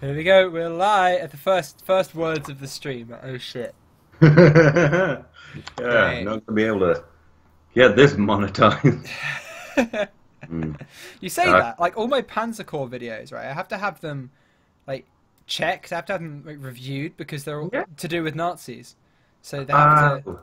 Here we go. We're live at the first words of the stream. Oh shit. Yeah, Great. not gonna be able to get this monetized. Mm. You say Uh, that like all my Panzer Corps videos, right? I have to have them like checked. I have to have them like, reviewed because they're all yeah. to do with Nazis, so they Oh, have to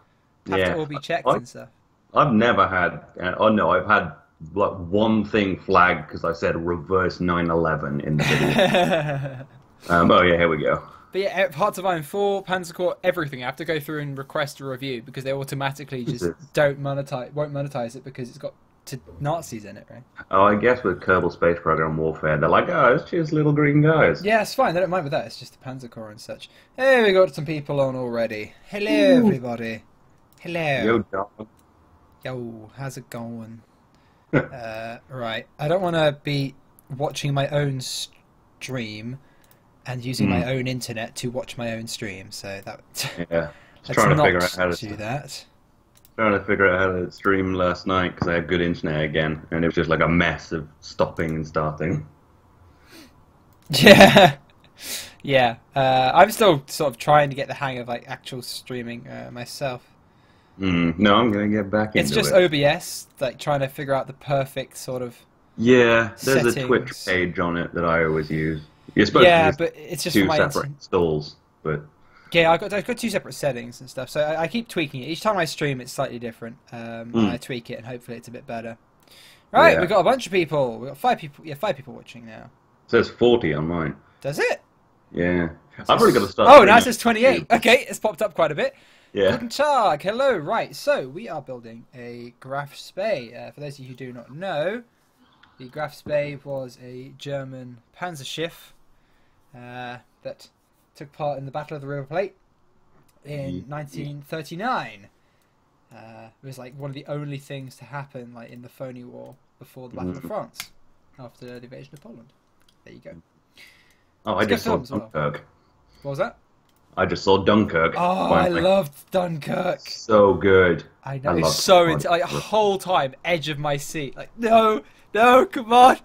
yeah. all be checked I, and stuff. I've never had. Oh no, I've had like one thing flagged because I said reverse 9/11 in the video. Oh yeah, here we go. But yeah, Hearts of Iron 4, Panzer Corps, everything. I have to go through and request a review because they automatically just Jesus. won't monetize it because it's got Nazis in it, right? Oh, I guess with Kerbal Space Program Warfare, they're like, oh, it's just little green guys. Yeah, it's fine. They don't mind with that. It's just the Panzer Corps and such. Hey, we got some people on already. Hello, Ooh. everybody. Hello. Yo, dog. Yo, how's it going? Right. I don't want to be watching my own stream and using my own internet to watch my own stream. So that Yeah. Just let's trying to figure not out how do to that. trying to figure out how to stream last night because I had good internet again, and it was just like a mess of stopping and starting. Yeah. Yeah. I'm still sort of trying to get the hang of like actual streaming myself. No, I'm gonna get back It's into just it. OBS, like trying to figure out the perfect sort of Yeah, there's a Twitch settings. page on it that I always use. You're supposed to Yeah, just but it's just for two my separate installs, but yeah. I've got two separate settings and stuff, so I keep tweaking it. Each time I stream, it's slightly different. And I tweak it, and hopefully it's a bit better. Right, yeah, we've got a bunch of people. We've got 5 people. Yeah, 5 people watching now. it says 40 on mine. Does it? Yeah, I've already got to start. Oh, now it streaming. says 28. Okay, it's popped up quite a bit. Yeah. Guten Tag. Hello. Right, so we are building a Graf Spee. For those of you who do not know, the Graf Spee was a German Panzerschiff that took part in the Battle of the River Plate in 1939. It was like one of the only things to happen like in the Phony War before the Battle of France, after the invasion of Poland. There you go. Oh, I It's a good just saw film as well. Dunkirk. What was that? I just saw Dunkirk. Oh, finally. I loved Dunkirk. So good. I know. I It's love so Dunkirk. like whole time, edge of my seat. Like, no, no, come on.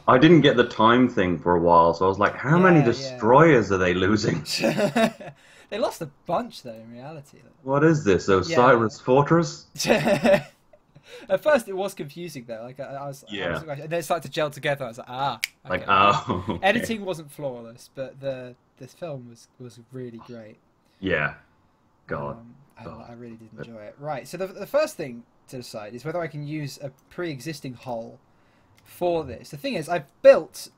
I didn't get the time thing for a while, so I was like, how many Yeah, yeah. destroyers are they losing? They lost a bunch though. In reality, What is this? Osiris Fortress? at first it was confusing though. Like Yeah. and then it started to gel together. I was like, ah, Like, okay. oh, okay. Editing wasn't flawless, but this film was really great. Yeah. God. I really did enjoy it. Right, so the first thing to decide is whether I can use a pre-existing hull for this. The thing is, I've built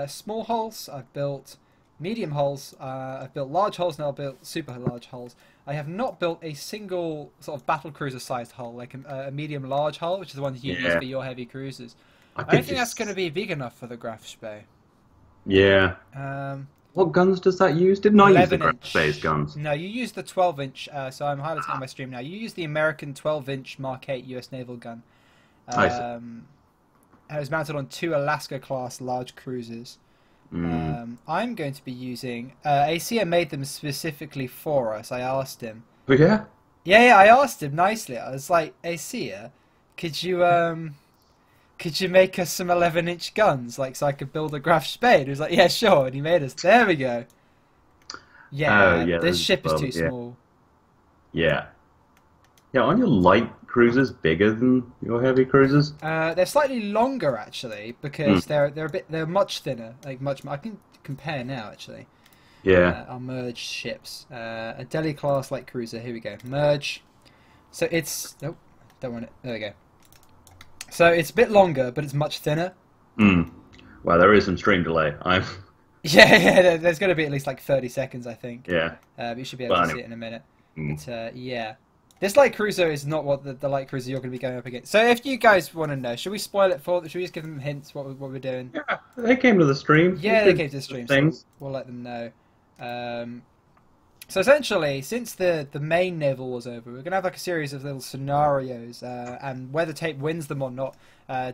small hulls, I've built medium hulls, I've built large hulls, and I've built super large hulls. I have not built a single sort of battle cruiser sized hull, like a medium large hull, which is the one you use Yeah. for your heavy cruisers. I I don't could think that's just... going to be big enough for the Graf Spee. Yeah. What guns does that use? Didn't I use the 11 Graf Space guns? No, you use the 12-inch, so I'm highlighting on my stream now. You use the American 12-inch Mark 8 US naval gun. I see. And it was mounted on 2 Alaska-class large cruisers. I'm going to be using... ACA made them specifically for us. I asked him. But yeah. Yeah, I asked him nicely. I was like, ACA, could you make us some 11-inch guns, like, so I could build a Graf Spee? He was like, yeah, sure, and he made us. There we go. Yeah, Yeah, this ship is too yeah. small. Yeah. Yeah, aren't your light cruisers bigger than your heavy cruisers? They're slightly longer actually because they're much thinner. Like much. I can compare now actually. Yeah. Our merged ships. A Delhi class light cruiser. Here we go. Merge. So it's nope. Don't want it. There we go. So it's a bit longer, but it's much thinner. Well, there is some stream delay. I'm... Yeah. There's going to be at least like 30 seconds, I think. Yeah. But you should be able Well, to see anyway. it in a minute. But yeah. This light cruiser is not what the light cruiser you're going to be going up against. So if you guys want to know, should we spoil it for? Should we just give them hints what we're doing? Yeah, they came to the stream. Yeah, they came to the stream, so Things. we'll let them know. So essentially, since the main naval was over, we're going to have like a series of little scenarios, and whether Tape wins them or not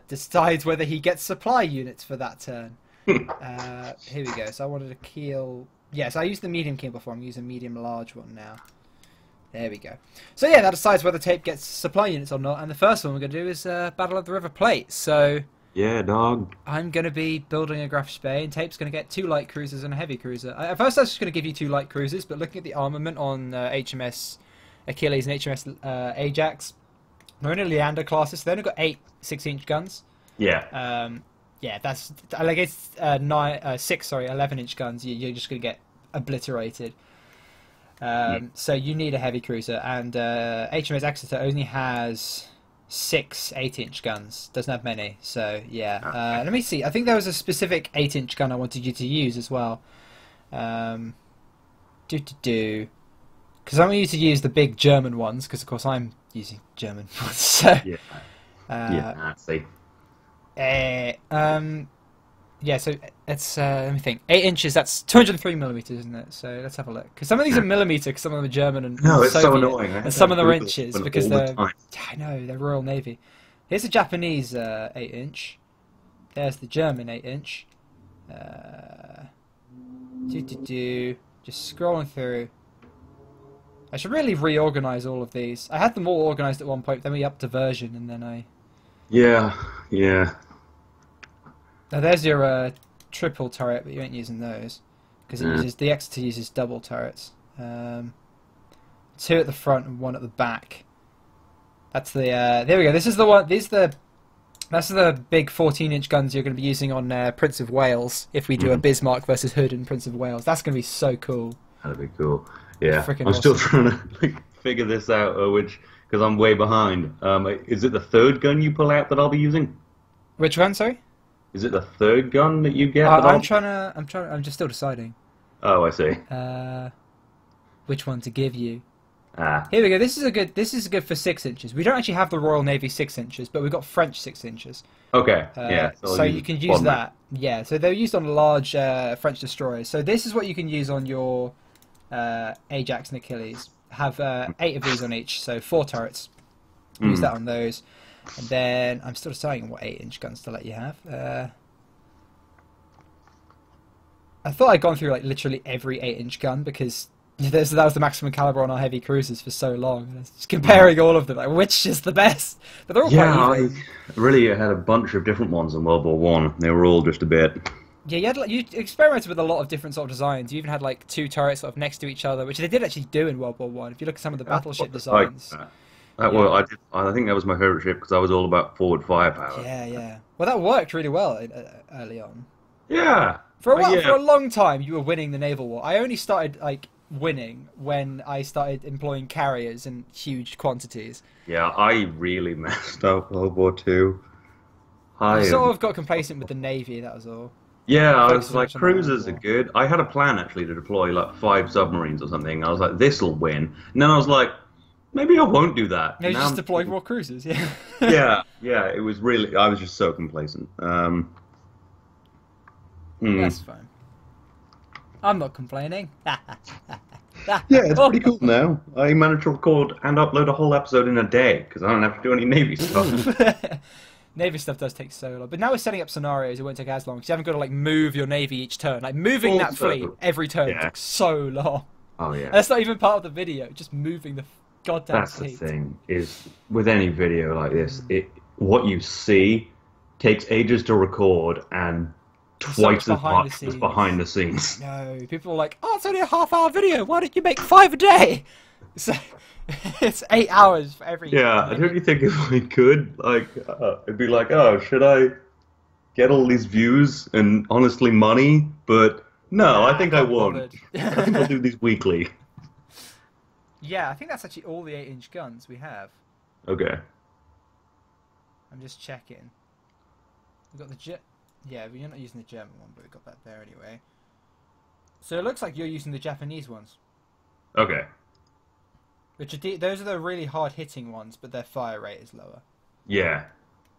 decides whether he gets supply units for that turn. Here we go. So I wanted a keel. Yeah, so I used the medium keel before. I'm using a medium large one now. There we go. So yeah, that decides whether Tape gets supply units or not. And the first one we're going to do is Battle of the River Plate. So Yeah, dog. I'm going to be building a Graf Spee, and Tape's going to get 2 light cruisers and a heavy cruiser. At first I was just going to give you 2 light cruisers, but looking at the armament on HMS Achilles and HMS Ajax, they're only Leander classes, so they only got 8 6-inch guns. Yeah. Yeah, that's like it's 11-inch guns. You're just going to get obliterated. So you need a heavy cruiser, and HMS Exeter only has 6 8-inch guns. Doesn't have many, so yeah. Let me see. I think there was a specific 8-inch gun I wanted you to use as well. Because I want you to use the big German ones, because of course I'm using German ones. So Yeah. Yeah. I see. Yeah, so it's let me think. 8 inches. That's 203 millimeters, isn't it? So let's have a look. Because some of these are millimeter, because some of them are German and No, it's Soviet, so annoying. and some of them are inches because all they're. the time. I know they're Royal Navy. Here's a Japanese 8-inch. There's the German 8-inch. Just scrolling through. I should really reorganize all of these. I had them all organized at one point. Then we upped to version, and then I. Yeah. Yeah. Now there's your triple turret, but you ain't using those because it uses the Exeter uses double turrets. 2 at the front and 1 at the back. That's the there we go. This is the one. That's the big 14-inch guns you're going to be using on Prince of Wales if we do a Bismarck versus Hood in Prince of Wales. That's going to be so cool. That'd be cool. Yeah. Freaking I'm still awesome. trying to figure this out, because I'm way behind. Is it the 3rd gun you pull out that I'll be using? Which one? Sorry. Is it the 3rd gun that you get? I'm just still deciding. Oh, I see. Which one to give you. Ah. Here we go. This is good for 6 inches. We don't actually have the Royal Navy 6 inches, but we've got French 6 inches. Okay. Yeah. So you can use that. Yeah. So they're used on large French destroyers. So this is what you can use on your Ajax and Achilles. Have 8 of these on each, so 4 turrets. Use that on those. And then I'm still deciding what 8-inch guns to let you have. I thought I'd gone through like literally every 8-inch gun because that was the maximum caliber on our heavy cruisers for so long. And just comparing all of them, like which is the best? But they're all quite even. I really had a bunch of different ones in World War One. They were all just a bit. Yeah, you experimented with a lot of different sort of designs. You even had like 2 turrets sort of next to each other, which they did actually do in World War One. If you look at some of the battleship designs. Well, I think that was my favorite ship because I was all about forward firepower. Yeah. Well, that worked really well early on. Yeah. For a while, for a long time, you were winning the naval war. I only started like winning when I started employing carriers in huge quantities. Yeah, I really messed up World War Two. I sort of got complacent with the navy. That was all. Yeah, I was like, cruisers are good. I had a plan actually to deploy like 5 submarines or something. I was like, this'll win. And then I was like, maybe I won't do that. No, just deploy more cruisers, yeah. yeah, it was really, I was just so complacent. That's fine. I'm not complaining. Yeah, it's pretty cool now. I managed to record and upload a whole episode in a day because I don't have to do any Navy stuff. Navy stuff does take so long, but now we're setting up scenarios. It won't take as long because you haven't got to like move your navy each turn. Like moving that fleet every turn takes so long. Oh yeah, and that's not even part of the video. Just moving the goddamn fleet. That's the thing is with any video like this, what you see takes ages to record and twice as much as behind the scenes. No, people are like, "Oh, it's only a half-hour video. Why don't you make 5 a day?" So it's 8 hours for every. Yeah, I don't think if I could, like, it'd be like, oh, should I get all these views and honestly money? But no, I think I won't. I think I'll do these weekly. Yeah, I think that's actually all the 8-inch guns we have. Okay. I'm just checking. We've got the yeah, but you're not using the German one, but we've got that there anyway. So it looks like you're using the Japanese ones. Okay. Those are the really hard-hitting ones, but their fire rate is lower. Yeah.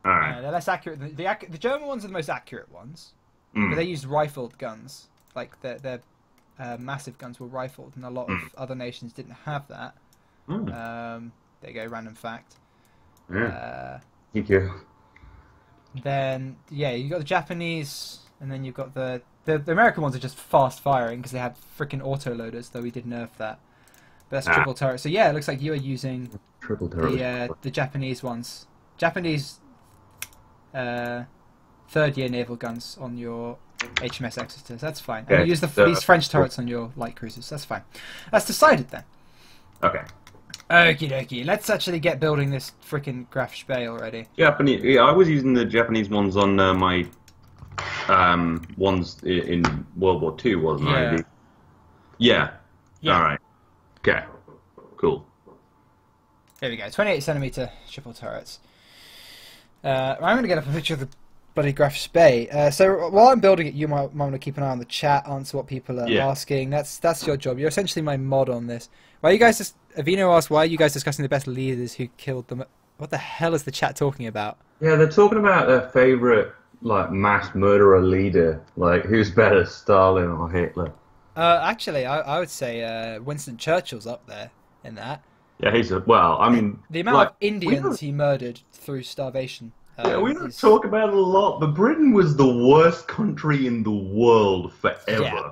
All right. They're less accurate. The German ones are the most accurate ones, but they use rifled guns. Like their massive guns were rifled, and a lot of other nations didn't have that. There you go, random fact. Yeah. Thank you. Then you got the Japanese, and then you've got the American ones are just fast firing because they had freaking auto loaders, though we did nerf that. But that's triple turret. So yeah, it looks like you are using triple turret. The Japanese ones. Japanese third-year naval guns on your HMS Exeter. That's fine. Okay, And you use these French turrets on your light cruisers. That's fine. That's decided then. Okay. Okie dokie. Let's actually get building this freaking Graf Spee already. Japanese. Yeah, I was using the Japanese ones on my ones in World War II, wasn't I? Yeah. All right. Okay. Cool. There we go. 28cm triple turrets. I'm going to get up a picture of the bloody Graf Spee. So while I'm building it, you might want to keep an eye on the chat, answer what people are asking. That's your job. You're essentially my mod on this. Why you guys just? Avino asked, why are you guys discussing the best leaders who killed them? What the hell is the chat talking about? Yeah, they're talking about their favorite like mass murderer leader. Like, who's better, Stalin or Hitler? Actually, I would say Winston Churchill's up there in that. Yeah, he's a well. I mean, the amount of Indians he murdered through starvation. Yeah, we don't talk about it a lot, but Britain was the worst country in the world forever. Yeah,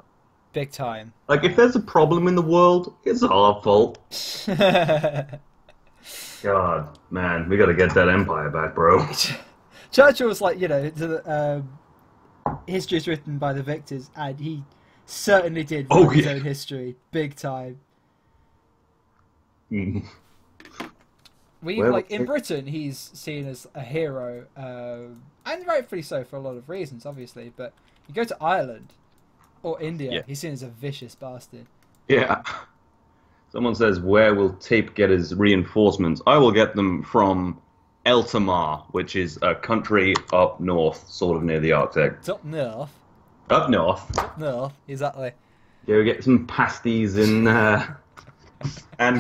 big time. Like, if there's a problem in the world, it's our fault. God, man, we gotta get that empire back, bro. Churchill was like, history is written by the victors, and he certainly did write his own history, big time. Mm. In Britain, he's seen as a hero, and rightfully so for a lot of reasons, obviously. But you go to Ireland or India, he's seen as a vicious bastard. Yeah. Someone says, where will Tape get his reinforcements? I will get them from Eltamar, which is a country up north, sort of near the Arctic. Up north? Up north. Up north, exactly. Yeah, we get some pasties and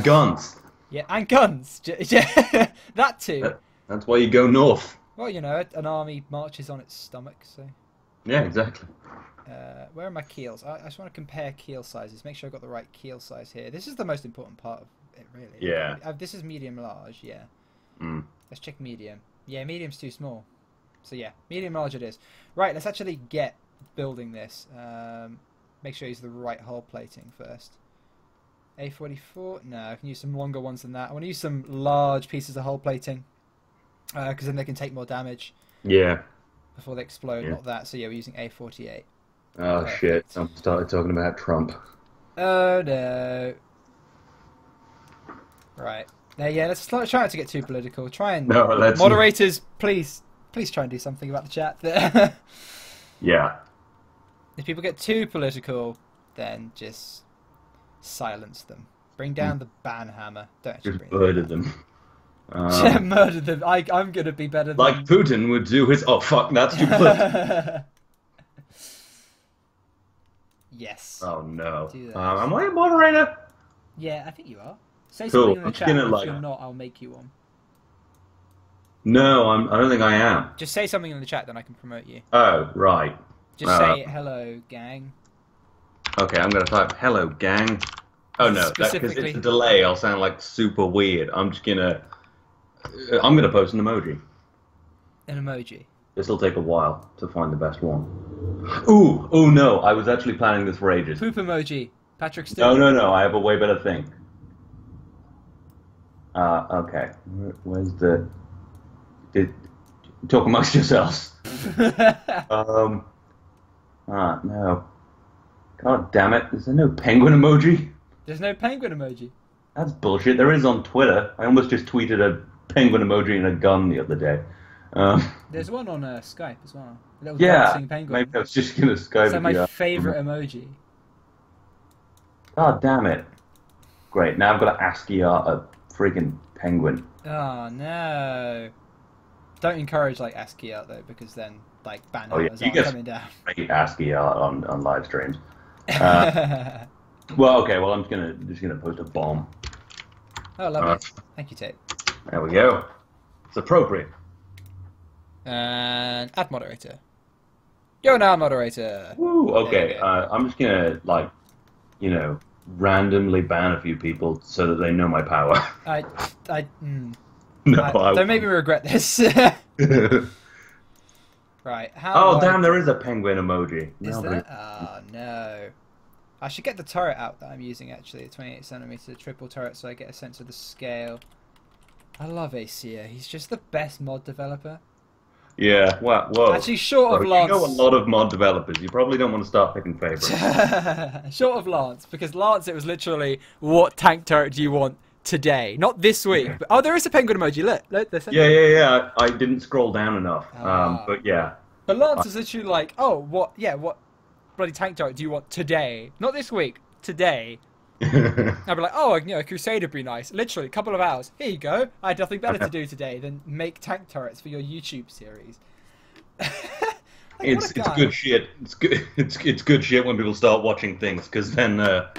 guns. Yeah, and guns. Yeah, that too. That's why you go north. Well, an army marches on its stomach, so... Yeah, exactly. Where are my keels? I just want to compare keel sizes. Make sure I've got the right keel size here. This is the most important part of it, really. Yeah. This is medium-large, yeah. Mm. Let's check medium. Yeah, medium's too small. So yeah, medium-large it is. Right, let's actually get building this. Make sure I use the right hull plating first. A44? No, I can use some longer ones than that. I want to use some large pieces of hull plating. Because then they can take more damage. Yeah. Before they explode, not that. So yeah, we're using A48. Oh shit, I started talking about Trump. Oh no. Right. Yeah, let's try not to get too political. Moderators, please try and do something about the chat there. Yeah. If people get too political, then just silence them. Bring down the ban hammer. Don't actually just murder them. Murder them. I'm gonna be better than... Like Putin would do his... Oh fuck, that's too political. Yes. Oh no. Am I a moderator? Yeah, I think you are. Say something in the chat. If you're not, I'll make you one. No, I don't think I am. Just say something in the chat, then I can promote you. Oh, right. Just say hello, gang. Okay, I'm gonna type hello, gang. Oh no, because it's a delay. I'll sound like super weird. I'm gonna post an emoji. An emoji. This'll take a while to find the best one. Ooh, oh no, I was actually planning this for ages. Poop emoji. Patrick Stewart. No, I have a way better thing. Okay. Where's the... Talk amongst yourselves. No. God damn it, is there no penguin emoji? There's no penguin emoji. That's bullshit. There is on Twitter. I almost just tweeted a penguin emoji and a gun the other day. There's one on Skype as well. A little dancing penguin. Maybe I was just going to Skype So my favourite emoji. God damn it. Great, now I've got to ASCII art a freaking penguin. Oh no. Don't encourage ASCII art though, because then banners are coming down. Great ASCII art on live streams. Well, okay, I'm just gonna post a bomb. Oh, lovely. Thank you, Tape. There we go. It's appropriate. And add moderator. You're now moderator. Woo, okay. I'm just gonna randomly ban a few people so that they know my power. Don't make me regret this. Right. Damn, there is a penguin emoji. Is there? Oh no. I should get the turret out that I'm using actually, a 28cm triple turret, so I get a sense of the scale. I love Acia. He's just the best mod developer. Yeah, wow, whoa. Actually, short of Bro, you know a Lance. lot of mod developers. You probably don't want to start picking favorites. Short of Lance, because Lance, it was literally, what tank turret do you want today? Not this week. Yeah. But, oh, there is a penguin emoji. Look, there's Yeah, yeah, yeah. I didn't scroll down enough. Ah. But yeah. But Lance is literally like, oh, what? Yeah, what bloody tank turret do you want today? Not this week. Today. I'd be like, oh, you know, a Crusader would be nice. Literally, a couple of hours. Here you go. I had nothing better to do today than make tank turrets for your YouTube series. Like, it's good shit. It's good. It's good shit when people start watching things, because then the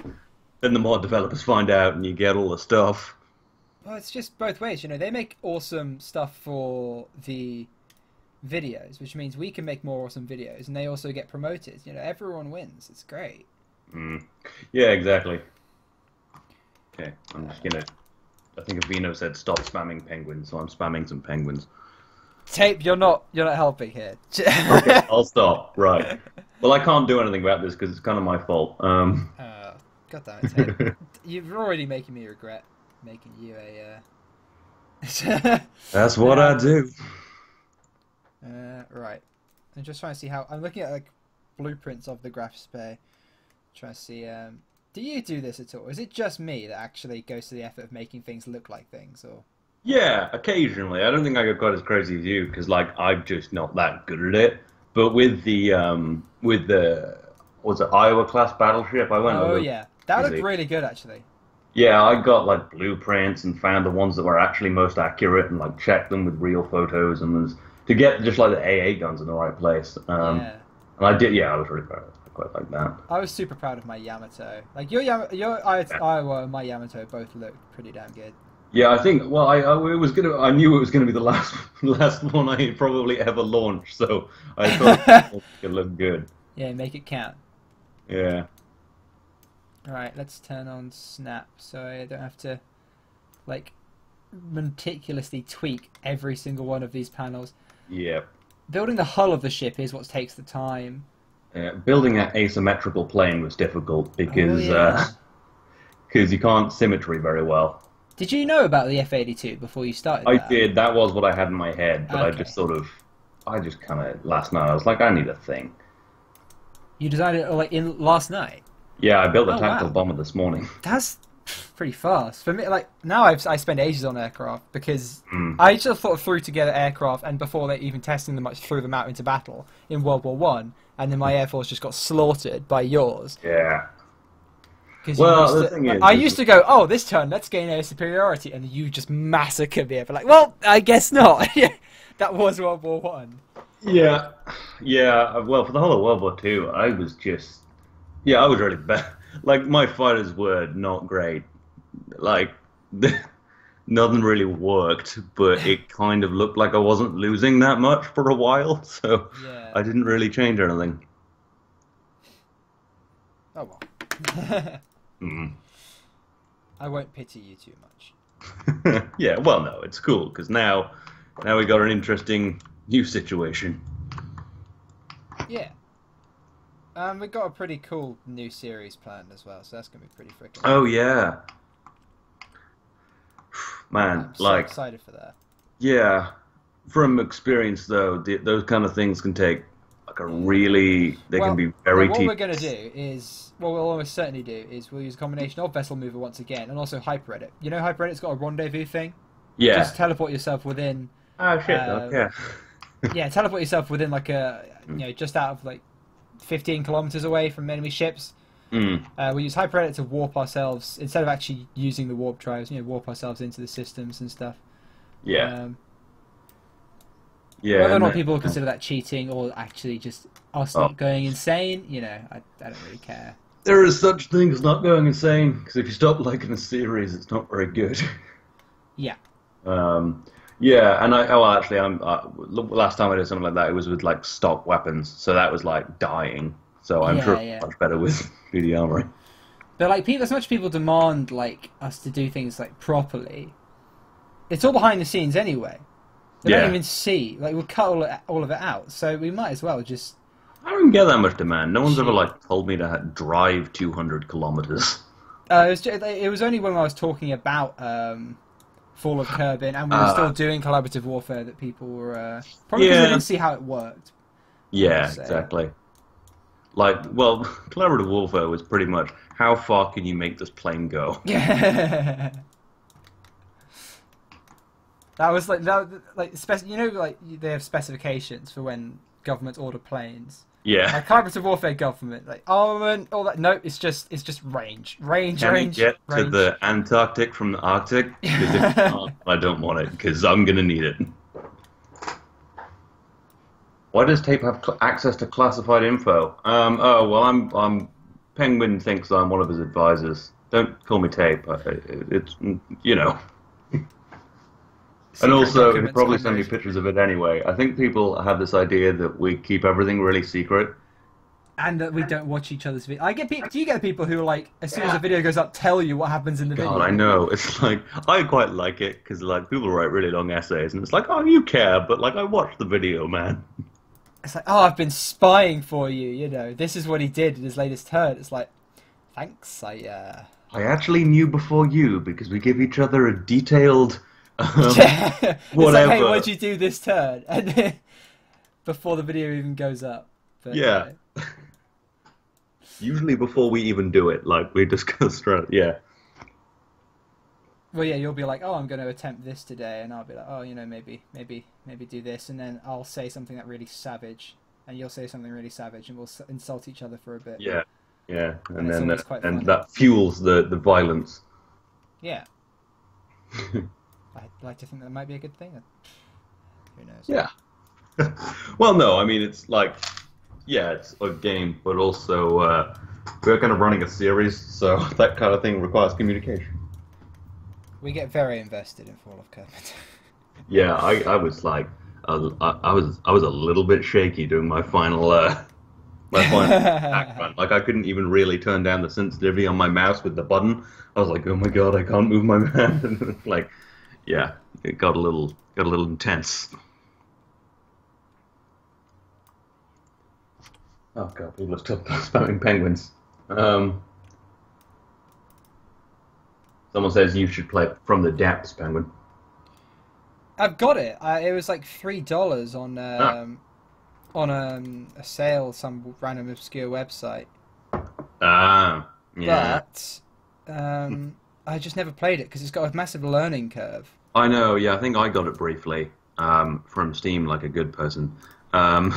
mod developers find out and you get all the stuff. Well, it's just both ways. You know, they make awesome stuff for the videos, which means we can make more awesome videos, and they also get promoted. You know, everyone wins. It's great. Yeah, exactly. Okay, I'm just gonna. I think Avino said stop spamming penguins, so I'm spamming some penguins. Tape, you're not helping here. Okay, I'll stop. Right. Well, I can't do anything about this because it's kind of my fault. God damn it, Tape. You're already making me regret making you a. That's what I do. Right. I'm just trying to see how. I'm looking at like blueprints of the Graf Spee. Trying to see. Do you do this at all? Is it just me that actually goes to the effort of making things look like things, or? Yeah, occasionally. I don't think I got quite as crazy as you because, like, I'm just not that good at it. But with the was it Iowa class battleship? I went. Oh yeah, that easy. looked really good actually. Yeah, I got like blueprints and found the ones that were actually most accurate and like checked them with real photos and was to get just like the AA guns in the right place. Yeah. And I did. Yeah, I was really proud of it. I quite like that. I was super proud of my Yamato. Like your Iowa and my Yamato both looked pretty damn good. Yeah, I think. Well, I knew it was gonna be the last one I probably ever launched, so I thought it could look good. Yeah, make it count. Yeah. Alright, let's turn on snap so I don't have to like meticulously tweak every single one of these panels. Yeah. Building the hull of the ship is what takes the time. Building an asymmetrical plane was difficult because you can't symmetry very well. Did you know about the F-82 before you started I that? did. That was what I had in my head, but Okay. I just kind of last night I was like, I need a thing. You designed it like in last night? Yeah, I built a Oh, tactical wow. bomber this morning. That's pretty fast. For me, like, now I spend ages on aircraft because I just sort of threw together aircraft, and before they even testing them, I threw them out into battle in World War One, and then my Air Force just got slaughtered by yours. Yeah. Well, the thing is, I used to go, oh, this turn, let's gain air superiority, and you just massacre me. But like, well, I guess not. That was World War One. Yeah, yeah. Well, for the whole of World War Two, I was just, I was really bad. Like my fighters were not great. Like nothing really worked, but it kind of looked like I wasn't losing that much for a while, so Yeah. I didn't really change anything. Oh well. I won't pity you too much. Yeah, well, no, it's cool because now we got an interesting new situation. Yeah. We've got a pretty cool new series planned as well, so that's gonna be pretty freaking. Oh yeah, man, I'm so like excited for that. yeah. From experience though, those kind of things can take like a really they can be very what tedious. we're gonna do is what we'll almost certainly do is we'll use a combination of Vessel Mover once again and also Hyper Edit. You know, Hyper Edit's got a rendezvous thing. Yeah. Just teleport yourself within. Oh shit! Yeah. Yeah, teleport yourself within like just out of like 15 kilometers away from enemy ships. We use Hyper Edit to warp ourselves instead of actually using the warp drives. Warp ourselves into the systems and stuff. Yeah. Whether or not people consider that cheating or actually just us not going insane, I don't really care. There is such thing as not going insane because if you stop liking a series, it's not very good. Yeah. Yeah, and I'm last time I did something like that, it was with like stock weapons, so that was like dying. So I'm sure it's much better with 3D armory. But like as much people demand like us to do things like properly, it's all behind the scenes anyway. They don't even see. Like we'll cut all of it out, so we might as well just. I don't get that much demand. No one's ever like told me to drive 200 kilometers. It was only when I was talking about Fall of Kerbin, and we were still doing collaborative warfare that people were probably because they didn't see how it worked. Yeah, exactly. Like, well, collaborative warfare was pretty much how far can you make this plane go? Yeah. That was like you know, like they have specifications for when governments order planes. Yeah. Like collaborative warfare government, like armament, all that. No, it's just range. Can you get to the Antarctic from the Arctic? Because if you can't, I don't want it, because I'm gonna need it. Why does Tape have access to classified info? Oh well, I'm Penguin thinks I'm one of his advisors. Don't call me Tape. It's you know. And also, he'll probably send me pictures of it anyway. I think people have this idea that we keep everything really secret. And that we don't watch each other's videos. Do you get people who, like, as soon as a video goes up, tell you what happens in the video? God, I know. It's like, I quite like it, because, like, people write really long essays, and it's like, oh, you care, but, like, I watched the video, man. It's like, oh, I've been spying for you, you know. This is what he did in his latest turn. It's like, thanks, I actually knew before you, because we give each other a detailed... yeah. It's whatever. like, hey, what'd you do this turn? And then, before the video even goes up. But, yeah. Usually before we even do it, like, we just go straight, yeah. Well, yeah, you'll be like, oh, I'm going to attempt this today, and I'll be like, oh, you know, maybe do this, and then I'll say something that really savage, and you'll say something really savage, and we'll insult each other for a bit. Yeah, yeah, and then and that fuels the violence. Yeah. I'd like to think that might be a good thing. Who knows? Yeah. Well, no, I mean, it's like, yeah, it's a game, but also we're kind of running a series, so that kind of thing requires communication. We get very invested in Fall of Kerbin. Yeah, I was like, I was a little bit shaky doing my final attack run. Like, I couldn't even really turn down the sensitivity on my mouse with the button. I was like, oh my god, I can't move my hand. Like, yeah, it got a little intense. Oh god, people are still spamming penguins. Someone says you should play From the Depths, Penguin. I've got it. It was like $3 on a sale, some random obscure website. Ah, yeah. But I just never played it because it's got a massive learning curve. I know. Yeah, I think I got it briefly from Steam, like a good person. It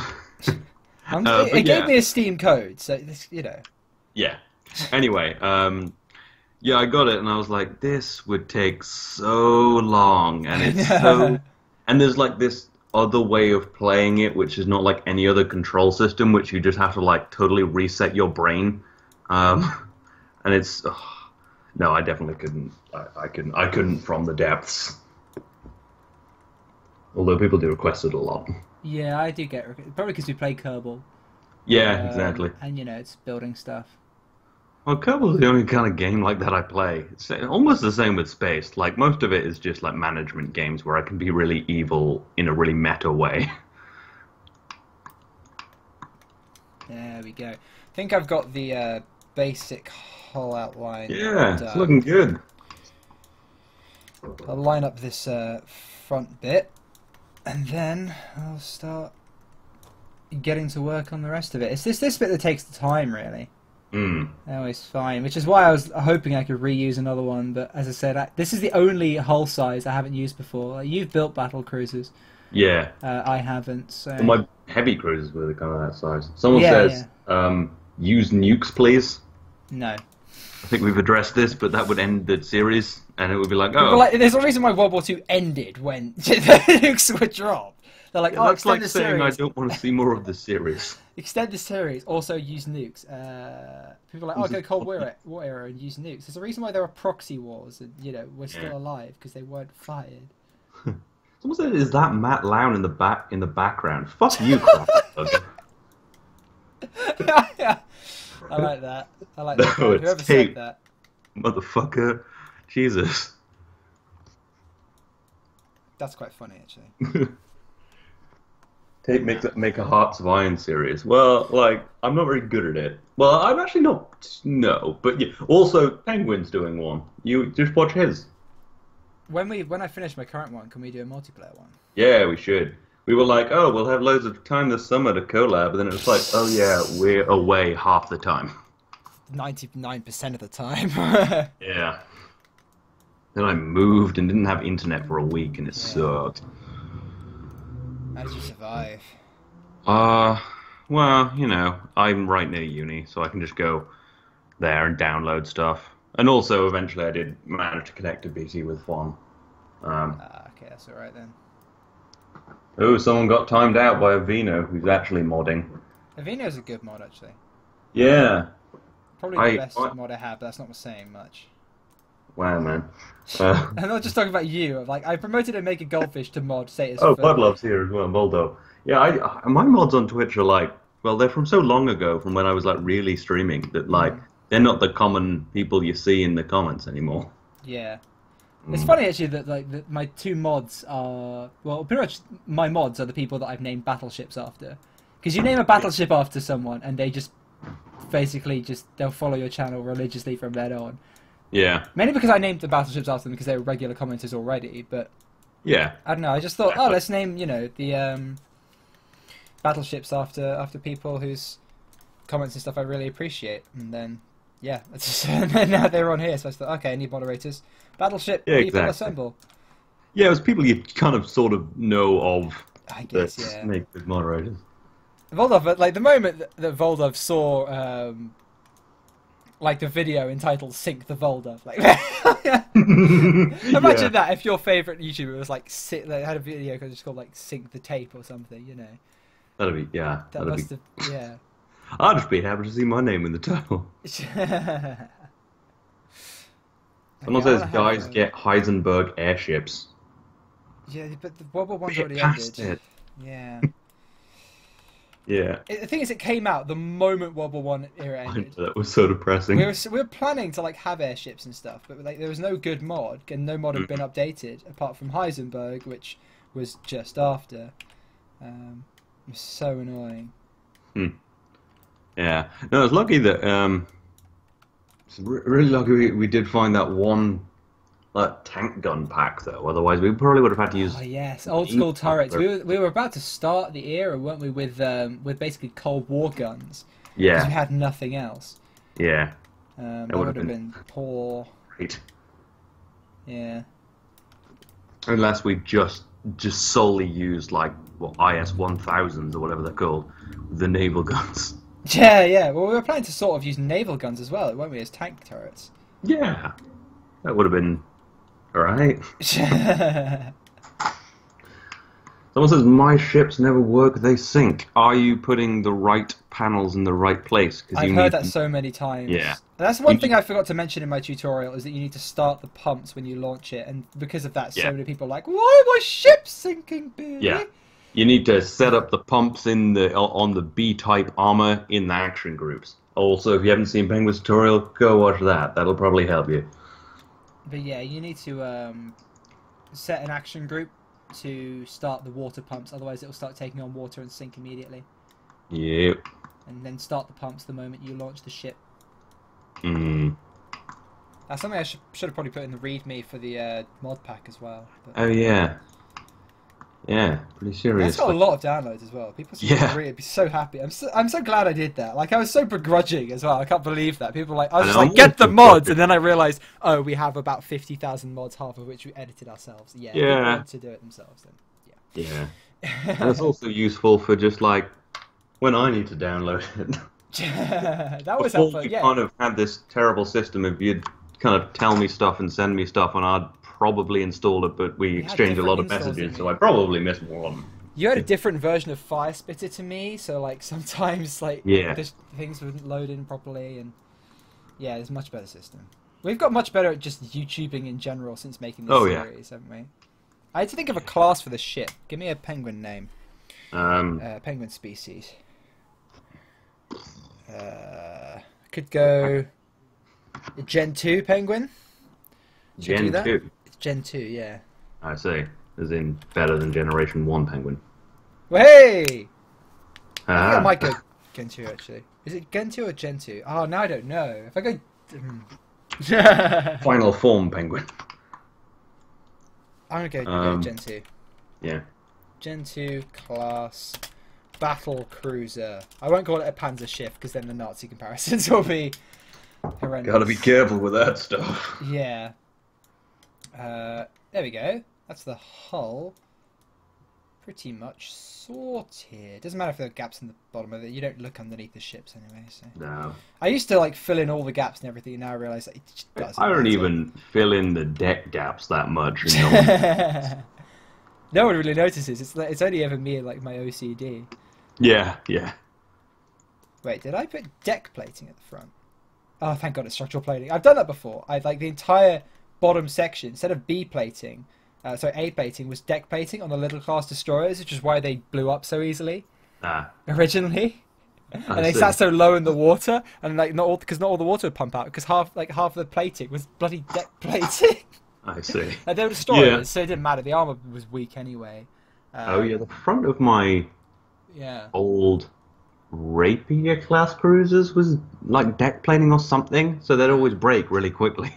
gave me a Steam code, so you know. Yeah. Anyway, yeah, I got it, and I was like, this would take so long, and it's so... And there's, like, this other way of playing it, which is not like any other control system, which you just have to, like, totally reset your brain. And it's... no, I definitely couldn't. I couldn't From the Depths. Although people do request it a lot. Yeah, I do get... Probably because we play Kerbal. Yeah, exactly. And, you know, it's building stuff. Well, Kerbal is the only kind of game like that I play. It's almost the same with Space. Like, most of it is just like management games where I can be really evil in a really meta way. There we go. I think I've got the basic hull outline. Yeah, it's looking good. I'll line up this front bit, and then I'll start getting to work on the rest of it. It's this bit that takes the time, really. Always fine, which is why I was hoping I could reuse another one, but as I said, this is the only hull size I haven't used before. Like, you've built battle cruisers. Yeah. I haven't, so... Well, my heavy cruisers were kind of that size. Someone says, use nukes, please. No. I think we've addressed this, but that would end the series, and it would be like, oh... Like, there's a reason why World War II ended when the nukes were dropped. They're like, that's like saying I don't want to see more of the series. Extend the series, also use nukes. People are like, oh, go Cold War era and use nukes. There's a reason why there are proxy wars, and, you know, we're still alive, because they weren't fired. Someone said, is that Matt Lown in the background? Fuck you, crap. Yeah. I like that. I like that. No, Whoever said that. Motherfucker. Jesus. That's quite funny, actually. Make a Hearts of Iron series. Well, like, I'm not very good at it. Well, I'm actually not. No, but yeah. Also, Penguin's doing one. You just watch his. when I finish my current one, can we do a multiplayer one? Yeah, we should. We were like, oh, we'll have loads of time this summer to collab, and then it was like, oh yeah, we're away half the time. 99% of the time. Yeah. Then I moved and didn't have internet for a week, and it sucked. How did you survive? Well, you know, I'm right near uni, so I can just go there and download stuff. And also, eventually, I did manage to connect to BT with one. Okay, that's alright then. Oh, someone got timed out by a Vino who's actually modding. Avino's a good mod, actually. Yeah. Probably the best mod I have, but that's not saying much. Wow, man. I'm not just talking about you. Like, I promoted a Make a Goldfish to mod status. Oh, Bloodlove's here as well, Boldo. Yeah, my mods on Twitch are like, well, they're from so long ago, from when I was like really streaming, that like they're not the common people you see in the comments anymore. Yeah. It's funny actually that my two mods are, well, pretty much my mods are the people that I've named battleships after. Because you name a battleship after someone and they just basically they'll follow your channel religiously from then on. Yeah. Mainly because I named the battleships after them because they were regular commenters already, but yeah. I don't know, I just thought, oh, let's name, you know, the battleships after people whose comments and stuff I really appreciate. And then yeah, that's just, and then now they're on here, so I thought, okay, I need moderators. Battleship, people assemble. Yeah, it was people you kind of sort of know of. I guess, yeah. Make good moderators. Voldov, like the moment that Voldov saw, like the video entitled "Sink the Voldov," like imagine that if your favorite YouTuber was like had a video just called like "Sink the Tape" or something, you know. That'd be That must have, yeah. I'd just be happy to see my name in the title. Someone says guys get Heisenberg airships. Yeah, but the World War One's already ended. It. Yeah. Yeah. The thing is, it came out the moment World War One era ended. That was so depressing. We were planning to like have airships and stuff, but like there was no good mod, and no mod had been updated apart from Heisenberg, which was just after. It was so annoying. Yeah. No, I was lucky that really lucky we did find that one tank gun pack though. Otherwise, we probably would have had to use. Oh yes, old school turrets. We were about to start the era, weren't we? With basically Cold War guns. Yeah. Because we had nothing else. Yeah. That would have been poor. Great. Yeah. Unless we just solely used like IS 1000s or whatever they're called, the naval guns. Yeah. Well, we were planning to sort of use naval guns as well, weren't we, as tank turrets? Yeah. That would have been alright. Someone says, my ships never work, they sink. Are you putting the right panels in the right place? I've heard that so many times. Yeah. That's one thing I forgot to mention in my tutorial, is that you need to start the pumps when you launch it, and because of that, so many people are like, why are my ships sinking, baby? Yeah. You need to set up the pumps on the B-type armor in the action groups. Also, if you haven't seen Penguin's tutorial, go watch that. That'll probably help you. But yeah, you need to set an action group to start the water pumps, otherwise it'll start taking on water and sink immediately. Yep. And then start the pumps the moment you launch the ship. That's something I should have probably put in the README for the mod pack as well. But... Oh yeah. Yeah, pretty serious. That's got a lot of downloads as well. People seem to really be so happy. I'm so glad I did that. Like, I was so begrudging as well. I can't believe that. People were like, I was just like, get the mods, and then I realised, oh, we have about 50,000 mods, half of which we edited ourselves. Yeah. People want to do it themselves then. Yeah. Yeah. And it's also useful for just like when I need to download it. That was helpful. You kind of had this terrible system if you'd kind of tell me stuff and send me stuff, and I'd probably install it, but we exchanged a lot of messages, so I probably missed one. You had a different version of Firespitter to me, so like sometimes like things wouldn't load in properly, and yeah, it's a much better system. We've got much better at just YouTubing in general since making this series, haven't we? I had to think of a class for this ship. Give me a penguin name. Penguin species. Could go Gen 2 penguin. Gen 2? It's Gen 2, yeah. I see. As in better than Generation 1 penguin. Well, hey! I think I might go Gen 2, actually. Is it Gen 2 or Gen 2? Oh, now I don't know. If I go... Final form penguin. I'm gonna go Gen 2. Yeah. Gen 2 class battle cruiser. I won't call it a Panzer Schiff because then the Nazi comparisons will be horrendous. Gotta be careful with that stuff. Yeah. There we go. That's the hull. Pretty much sorted. Doesn't matter if there are gaps in the bottom of it. You don't look underneath the ships anyway. So. No. I used to like fill in all the gaps and everything, and now I realise that it just doesn't. I don't even fill in the deck gaps that much. No one really notices. It's only ever me and like my OCD. Yeah, yeah. Wait, did I put deck plating at the front? Oh, thank God, it's structural plating. I've done that before. I like the entire bottom section instead of B plating. A plating was deck plating on the little class destroyers, which is why they blew up so easily originally. And they sat so low in the water, and like not all the water would pump out because half of the plating was bloody deck plating. I see. Like they were destroyers, so it didn't matter. The armor was weak anyway. Oh yeah, the front of my old Rapier class cruisers was like deck plating or something, so they'd always break really quickly.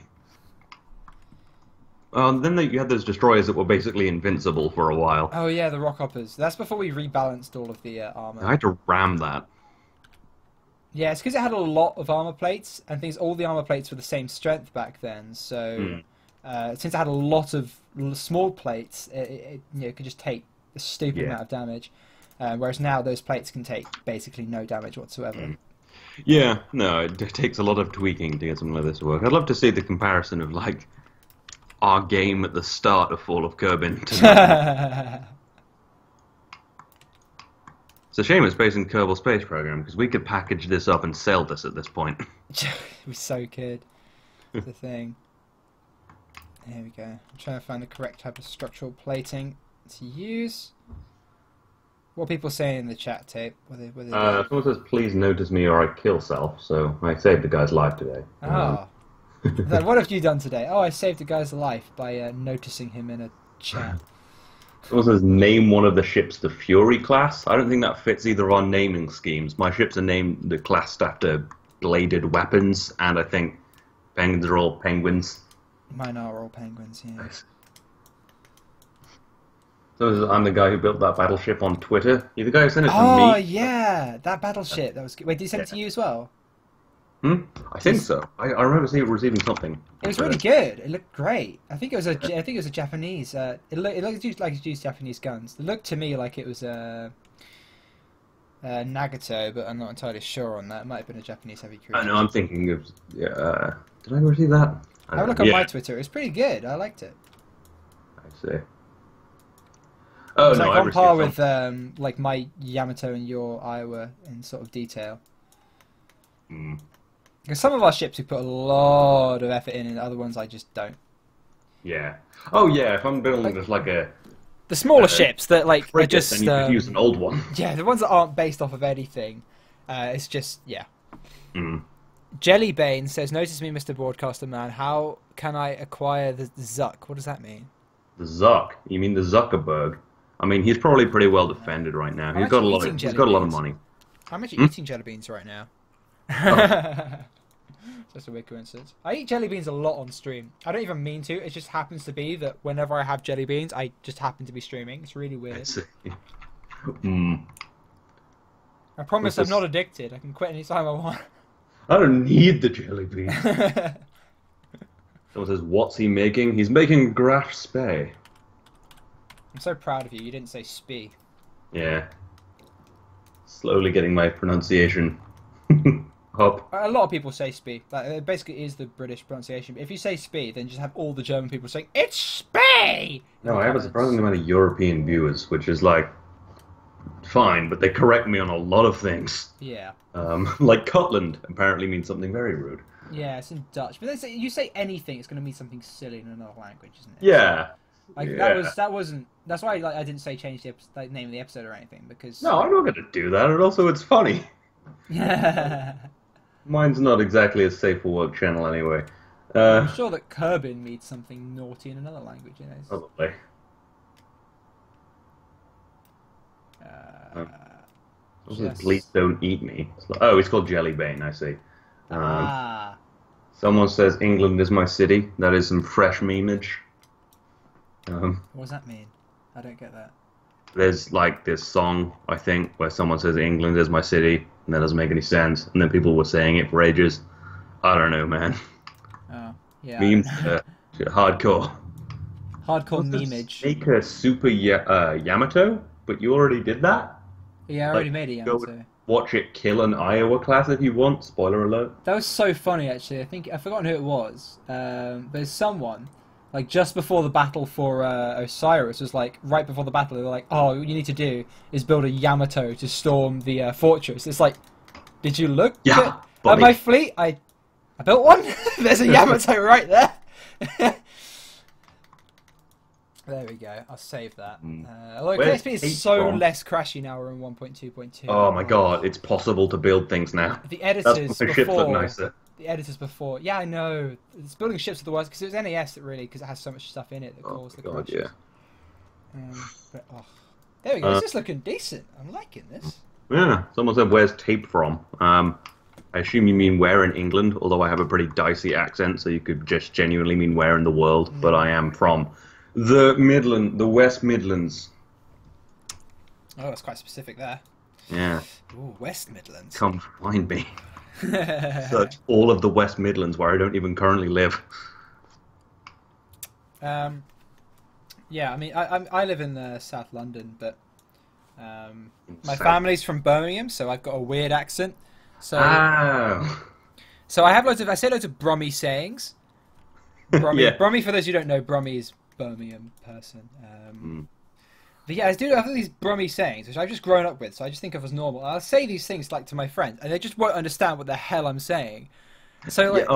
Then you had those destroyers that were basically invincible for a while. Oh yeah, the rockhoppers. That's before we rebalanced all of the armor. I had to ram that. Yeah, it's because it had a lot of armor plates, and things. All the armor plates were the same strength back then. So since it had a lot of small plates, it could just take a stupid amount of damage. Whereas now those plates can take basically no damage whatsoever. Yeah, no, it takes a lot of tweaking to get something like this to work. I'd love to see the comparison of like our game at the start of Fall of Kerbin to It's a shame it's based in Kerbal Space Program, because we could package this up and sell this at this point. We so could. The thing. There we go. I'm trying to find the correct type of structural plating to use. What are people saying in the chat tape? Someone says, please notice me or I kill self, so I saved the guy's life today. Oh. Then what have you done today? Oh, I saved a guy's life by noticing him in a chat. Someone says, name one of the ships the Fury class. I don't think that fits either of our naming schemes. My ships are named classed after bladed weapons, and I think penguins are all penguins. Mine are all penguins, yeah. Nice. So I'm the guy who built that battleship on Twitter. You're the guy who sent it to me. Oh, yeah! That battleship. That was good. Wait, did he send it to you as well? I think so. I remember receiving something. It was really good. It looked great. I think it was a Japanese. It looked like it used Japanese guns. It looked to me like it was a Nagato, but I'm not entirely sure on that. It might have been a Japanese heavy cruiser. I know. I'm thinking of. Did I receive that? Have a look on my Twitter. It was pretty good. I liked it. I see. Oh, it's no, like on par with like my Yamato and your Iowa in sort of detail. Because some of our ships we put a lot of effort in, and other ones I just don't. Yeah. Oh yeah. If I'm building just like a the smaller ships that like are just then you could use an old one. Yeah, the ones that aren't based off of anything. It's just Jellybane says, "Notice me, Mr. Broadcaster Man. How can I acquire the Zuck? What does that mean?" The Zuck? You mean the Zuckerberg? I mean, he's probably pretty well defended right now. He's got a lot of money. How much are you eating jelly beans right now? Just a weird coincidence. I eat jelly beans a lot on stream. I don't even mean to. It just happens to be that whenever I have jelly beans, I just happen to be streaming. It's really weird. I promise I'm not addicted. I can quit anytime I want. I don't need the jelly beans. Someone says, what's he making? He's making Graf Spee. I'm so proud of you. You didn't say Spee. Yeah. Slowly getting my pronunciation up. A lot of people say Spee. Like, it basically is the British pronunciation. If you say Spee, then just have all the German people saying, it's Spee! No, I have a surprising amount of European viewers, which is like, fine, but they correct me on a lot of things. Yeah. Like Cutland apparently means something very rude. Yeah, it's in Dutch. But you say anything, it's going to mean something silly in another language, isn't it? Yeah. Like that wasn't. That's why I didn't say change the name of the episode or anything, because. No, I'm not going to do that. And also, it's funny. Mine's not exactly a safe for work channel anyway. I'm sure that Kerbin means something naughty in another language. You know. Probably. Please don't eat me. Oh, it's called Jellybane. I see. Someone says England is my city. That is some fresh memeage. What does that mean? I don't get that. There's like this song, I think, where someone says England is my city, and that doesn't make any sense. And then people were saying it for ages. I don't know, man. Oh, yeah. Memes hardcore. Hardcore memeage. Make a super Yamato, but you already did that? Yeah, I already made a Yamato. Watch it kill an Iowa class if you want. Spoiler alert. That was so funny, actually. I've forgotten who it was. There's someone, like just before the battle for Osiris, was like right before the battle. They were like, "Oh, what you need to do is build a Yamato to storm the fortress." It's like, did you look at my fleet? I built one. There's a Yamato right there. There we go. I'll save that. Although KSP is so less crashy now. We're in 1.2.2. Oh my god, it's possible to build things now. The editors before. Ships look nicer. The editors before. Yeah, I know. It's building ships are the worst because it was NAS that really, because it has so much stuff in it that caused the crashes. Yeah. But, there we go. This is looking decent. I'm liking this. Yeah. Someone said, "Where's tape from?" I assume you mean where in England, although I have a pretty dicey accent, so you could just genuinely mean where in the world. But I am from the West Midlands. Oh, that's quite specific there. Yeah. Ooh, West Midlands. Come find me. Search all of the West Midlands where I don't even currently live. Yeah, I mean, I live in South London, but my family's from Birmingham, so I've got a weird accent. So, so I say loads of Brummie sayings. Brummie, for those who don't know, Brummie is Birmingham person. But yeah, I do have these Brummie sayings, which I've just grown up with, so I just think of as normal. I'll say these things like to my friends, and they just won't understand what the hell I'm saying. So like,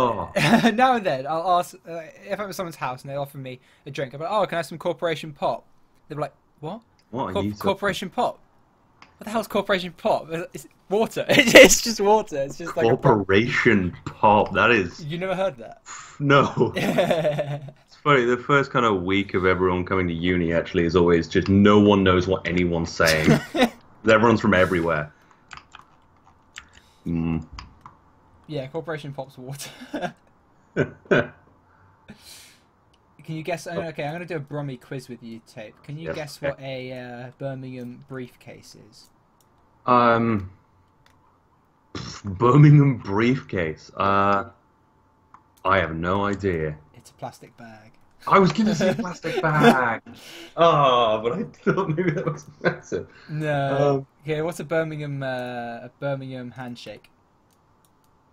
now and then I'll ask if I'm at someone's house and they offer me a drink. I'm like, "Oh, can I have some Corporation Pop?" They're like, "What? Corporation Pop? What the hell's Corporation Pop? It's water. It's just water. It's just like Corporation Pop. That is. You never heard that? No. It's funny. The first kind of week of everyone coming to uni actually is always just no one knows what anyone's saying. Everyone's from everywhere. Yeah, Corporation Pop's water. Can you guess? Okay, I'm going to do a Brummie quiz with you, Tape. Can you guess what a Birmingham briefcase is? Birmingham briefcase. I have no idea. It's a plastic bag. I was going to say plastic bag. Oh, but I thought maybe that was offensive. No. Okay, what's a Birmingham handshake?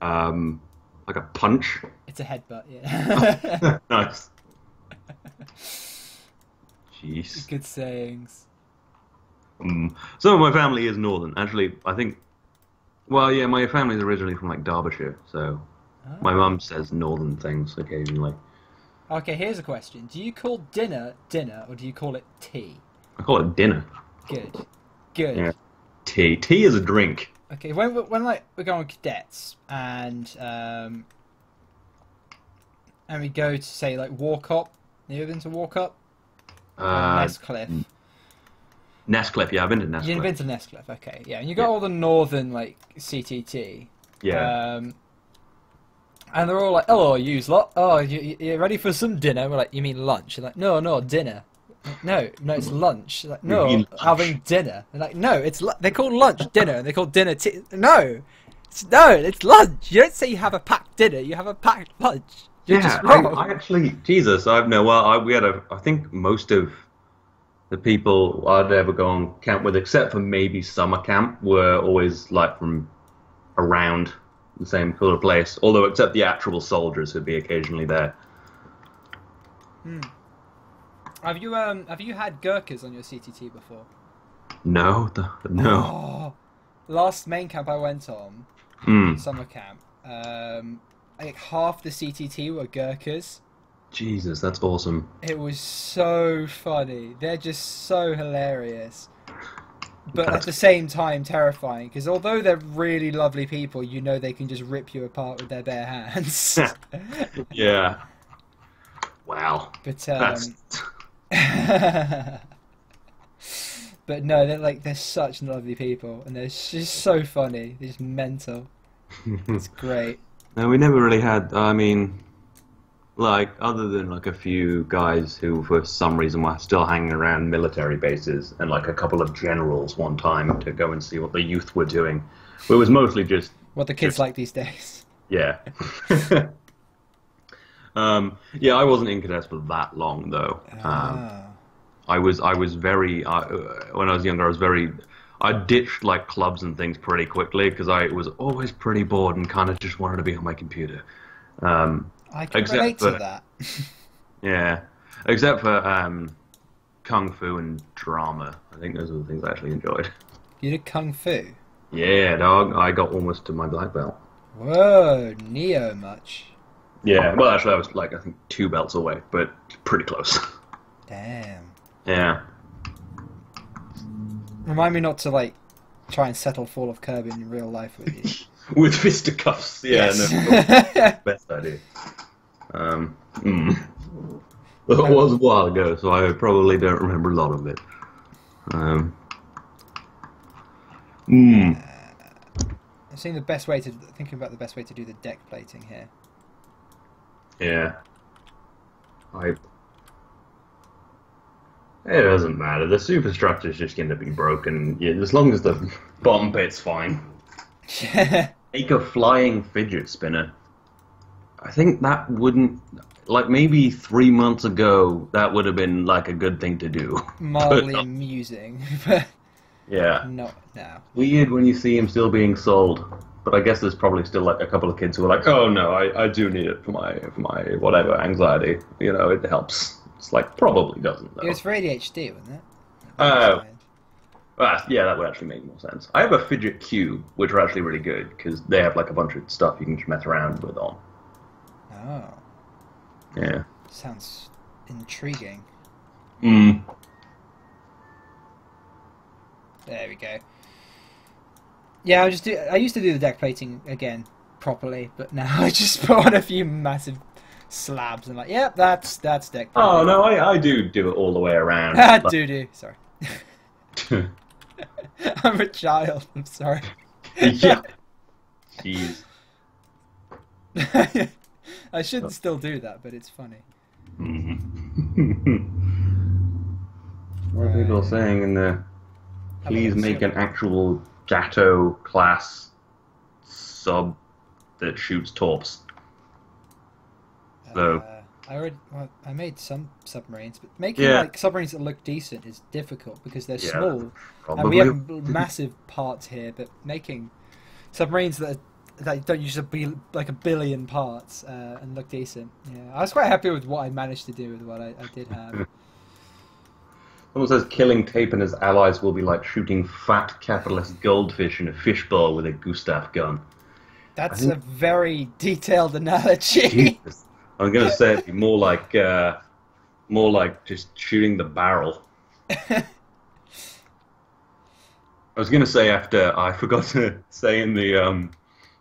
Like a punch. It's a headbutt. Yeah. Nice. Jeez. Good sayings. Some of my family is northern. Actually, I think. Well, yeah, my family's originally from like Derbyshire, so my mum says northern things occasionally. Okay, here's a question: do you call dinner dinner, or do you call it tea? I call it dinner. Good. Good. Yeah. Tea. Tea is a drink. Okay, when like we're going on cadets and we go to say like Warcop. Have you ever been to Warcop? Nestcliff. Nestcliff, yeah, I've been to Nestcliff. You've been to Nestcliff, okay, yeah. And you got all the northern like CTT. Yeah. And they're all like, "Oh, you lot. Oh, you ready for some dinner?" We're like, "You mean lunch?" They're like, "No, dinner." No, it's lunch. Like, no, having dinner. They're like, "No, they call lunch dinner, and they call dinner tea." No, it's lunch. You don't say you have a packed dinner. You have a packed lunch. You're just wrong. I actually, Jesus, I think most of the people I'd ever go on camp with, except for maybe summer camp, were always like from around the same sort of place. Although, except the actual soldiers who'd be occasionally there. Have you had Gurkhas on your CTT before? No. Oh, last main camp I went on, summer camp. I think half the CTT were Gurkhas. Jesus, that's awesome. It was so funny. They're just so hilarious. But at the same time terrifying, because although they're really lovely people, you know they can just rip you apart with their bare hands. Yeah. Wow. But but no, they're such lovely people, and they're just so funny. They're just mental. It's great. No, we never really had. I mean, Like, other than like a few guys who, for some reason, were still hanging around military bases, and like a couple of generals one time to go and see what the youth were doing. But it was mostly What the kids like these days. yeah. Yeah, I wasn't in cadets for that long though. Ah. I was very when I was younger. I ditched like clubs and things pretty quickly because I was always pretty bored and kind of just wanted to be on my computer. I can relate to that. Yeah, except for kung fu and drama. I think those are the things I actually enjoyed. You did kung fu? Yeah, dog. I got almost to my black belt. Whoa, Neo much. Yeah, well, actually, I was like I think 2 belts away, but pretty close. Damn. Yeah. Remind me not to like try and settle Fall of Kerbin in real life with you. With fisticuffs. Yeah, Yes. no. Best idea. It was a while ago, so I probably don't remember a lot of it. I'm seeing the best way to thinking about the best way to do the deck plating here. Yeah. It doesn't matter. The superstructure is just going to be broken. Yeah, as long as the bottom bit's fine. Make a flying fidget spinner. I think that wouldn't... Like, maybe 3 months ago, that would have been, like, a good thing to do. Mildly amusing, but yeah. not now. Weird when you see him still being sold. But I guess there's probably still, like, a couple of kids who are like, oh, no, I do need it for my whatever, anxiety. You know, it helps. It's like, probably doesn't, though. It was for ADHD, wasn't it? Yeah, that would actually make more sense. I have a fidget cube, which are actually really good, because they have, like, a bunch of stuff you can just mess around with on. Oh. Yeah. Sounds intriguing. Mm. There we go. Yeah, I used to do the deck plating again properly, but now I just put on a few massive slabs and like, yep, that's deck plating. Oh no, I do it all the way around. do. Sorry. I'm a child. I'm sorry. Yeah. Jeez. I should still do that, but it's funny. What are people saying in the... Please make an actual Jato class sub that shoots torps. So... I made some submarines, but making like submarines that look decent is difficult because they're small, and we have massive parts here. But making submarines that don't usually be like a billion parts and look decent, I was quite happy with what I managed to do with what I did have. Someone says killing Tape and his allies will be like shooting fat capitalist goldfish in a fishbowl with a Gustav gun. That's a very detailed analogy. Jesus. I'm going to say it'd be more like just shooting the barrel. I was going to say after I forgot to say in the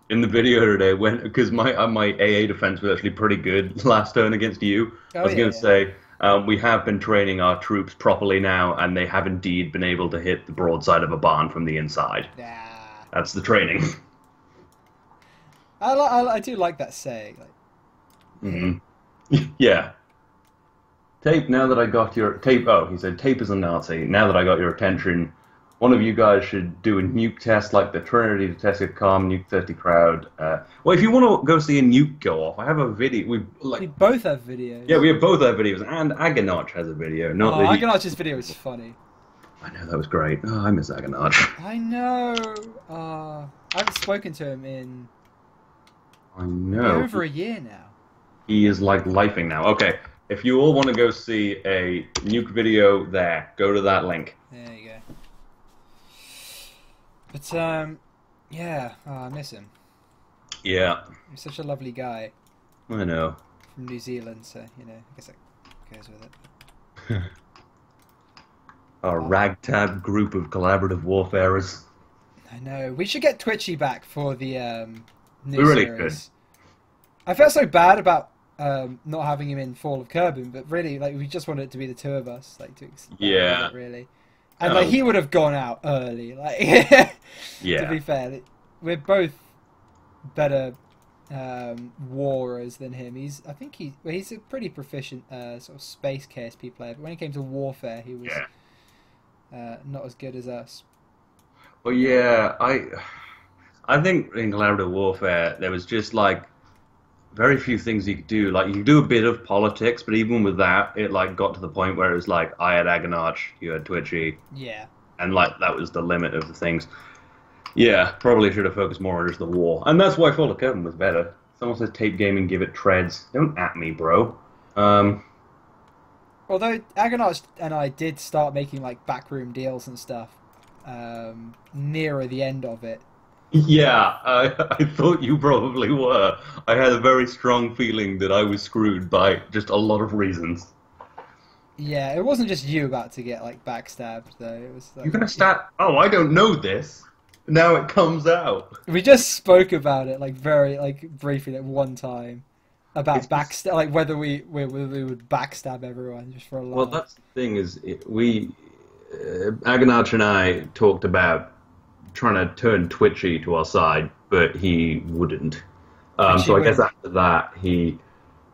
video today because my AA defense was actually pretty good last turn against you. I was going to say we have been training our troops properly now, and they have indeed been able to hit the broadside of a barn from the inside. That's the training. I do like that saying. Like, yeah. Tape, now that I got your... Tape, oh, he said, Tape is a Nazi. Now that I got your attention, one of you guys should do a nuke test like the Trinity to test a calm Nuke 30 crowd. Well, if you want to go see a nuke go off, I have a video. We both have videos. Yeah, we both have videos, and Aganach has a video. Aganach's video is funny. I know, that was great. Oh, I miss Aganach. I know. I haven't spoken to him in... I know. Over a year now. He is like lifing now. Okay, if you all want to go see a nuke video there, go to that link. There you go. But, yeah, I miss him. Yeah. He's such a lovely guy. I know. From New Zealand, so, I guess that goes with it. A ragtag group of collaborative warfarers. I know. We should get Twitchy back for the new we really series. could. I felt so bad about not having him in Fall of Kerbin, but really, like, we just wanted it to be the two of us, like, to it, really. And like, he would have gone out early, like. To be fair, we're both better warriors than him. I think he's a pretty proficient sort of space KSP player, but when it came to warfare, he was not as good as us. Well, yeah, I think in collaborative warfare there was just like very few things you could do. Like you could do a bit of politics, but even with that, it like got to the point where it was like I had Agonarch, you had Twitchy, and like that was the limit of the things. Yeah, probably should have focused more on just the war, and that's why Fall of Kerbin was better. Someone says tape gaming, give it treads. Don't at me, bro. Although Agonarch and I did start making like backroom deals and stuff nearer the end of it. Yeah, I thought you probably were. I had a very strong feeling that I was screwed by just a lot of reasons. Yeah, it wasn't just you about to get like backstabbed though. It was like, You're gonna start. Oh, I don't know this. Now it comes out. We just spoke about it like very like briefly at one time about backstab, like whether we would backstab everyone just for a laugh. Well, that's the thing is Agonarch and I talked about trying to turn Twitchy to our side, but he wouldn't. So I guess after that he.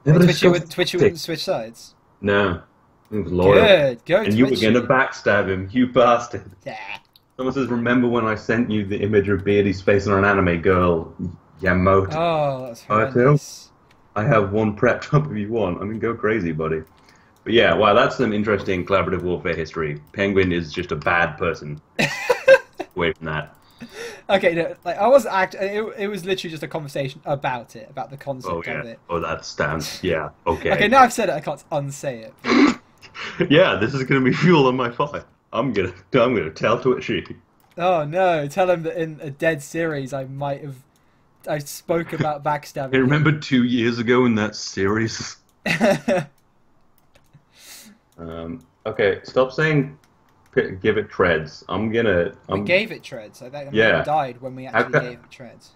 Twitchy wouldn't switch sides. No, he was loyal. Good, go and Twitchy. You were gonna backstab him, you bastard. Yeah. Someone says, remember when I sent you the image of Beardy's face on an anime girl, Yamoto? Oh, that's horrendous. I have one prepped up if you want. I mean, go crazy, buddy. But yeah, wow, that's some interesting collaborative warfare history. Penguin is just a bad person. Away from that. Okay, no, like I was it was literally just a conversation about it, about the concept of it. Oh, that stands. Yeah, okay. Okay, now I've said it, I can't unsay it. Yeah, this is gonna be fuel on my fire. I'm gonna tell Twitchy. Oh no! Tell him that in a dead series I spoke about backstabbing. Hey, remember 2 years ago in that series? Okay, stop saying give it treads. We gave it treads. I think it died when we actually gave it treads.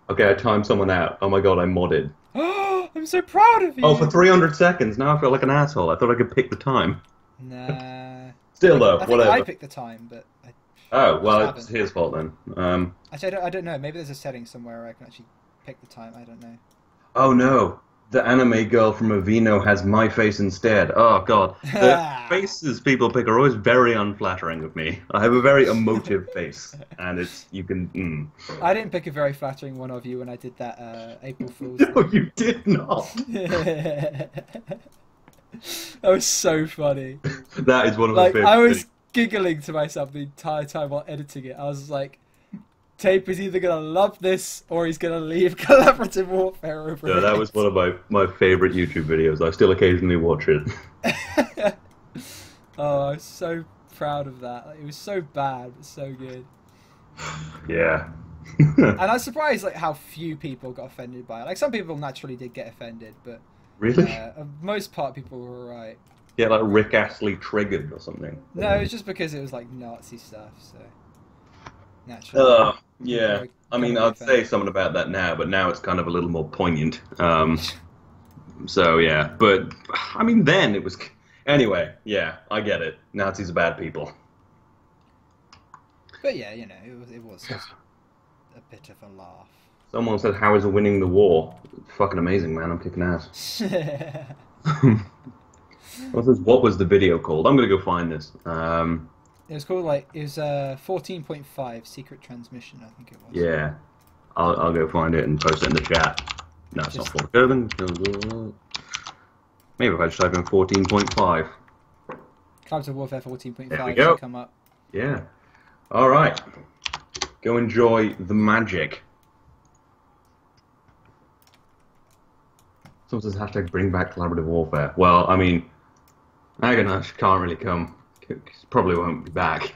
Okay, I timed someone out. Oh my god, I modded. Oh, I'm so proud of you. Oh, for 300 seconds. Now I feel like an asshole. I thought I could pick the time. Nah. Still though, I think whatever. I picked the time, but oh well, it's his fault then. Actually, I don't know. Maybe there's a setting somewhere where I can actually pick the time. I don't know. Oh no, the anime girl from Avino has my face instead. Oh god, the faces people pick are always very unflattering of me. I have a very emotive face, and you can. I didn't pick a very flattering one of you when I did that April Fool's. No, you did not. That was so funny. That is one of my favorite I was things. giggling to myself the entire time while editing it. I was like, Tape is either going to love this or he's going to leave collaborative warfare over it. Yeah, that was one of my favorite YouTube videos. I still occasionally watch it. Oh, I was so proud of that. Like, it was so bad, but so good. Yeah. And I was surprised how few people got offended by it. Like, some people naturally did get offended, but... Really? Most part, people were alright. Yeah, like Rick Astley triggered or something. No, it was just because it was like Nazi stuff, so naturally. Yeah. I mean, I'd say something about that now, but now it's kind of a little more poignant. So yeah, but I mean, then it was. Anyway, yeah, I get it. Nazis are bad people. But yeah, you know, it was just a bit of a laugh. Someone said, "How is it winning the war?" Fucking amazing, man. I'm kicking ass. What was the video called? I'm gonna go find this. It was called 14.5 secret transmission, I think it was. Yeah, I'll go find it and post it in the chat. No, it's not 14. Maybe if I just type in 14.5. Collaborative Warfare 14.5 There we go. should come up. Yeah. All right. Go enjoy the magic. Someone says hashtag bring back collaborative warfare. Well, I mean, Agonarch can't really come. Probably won't be back.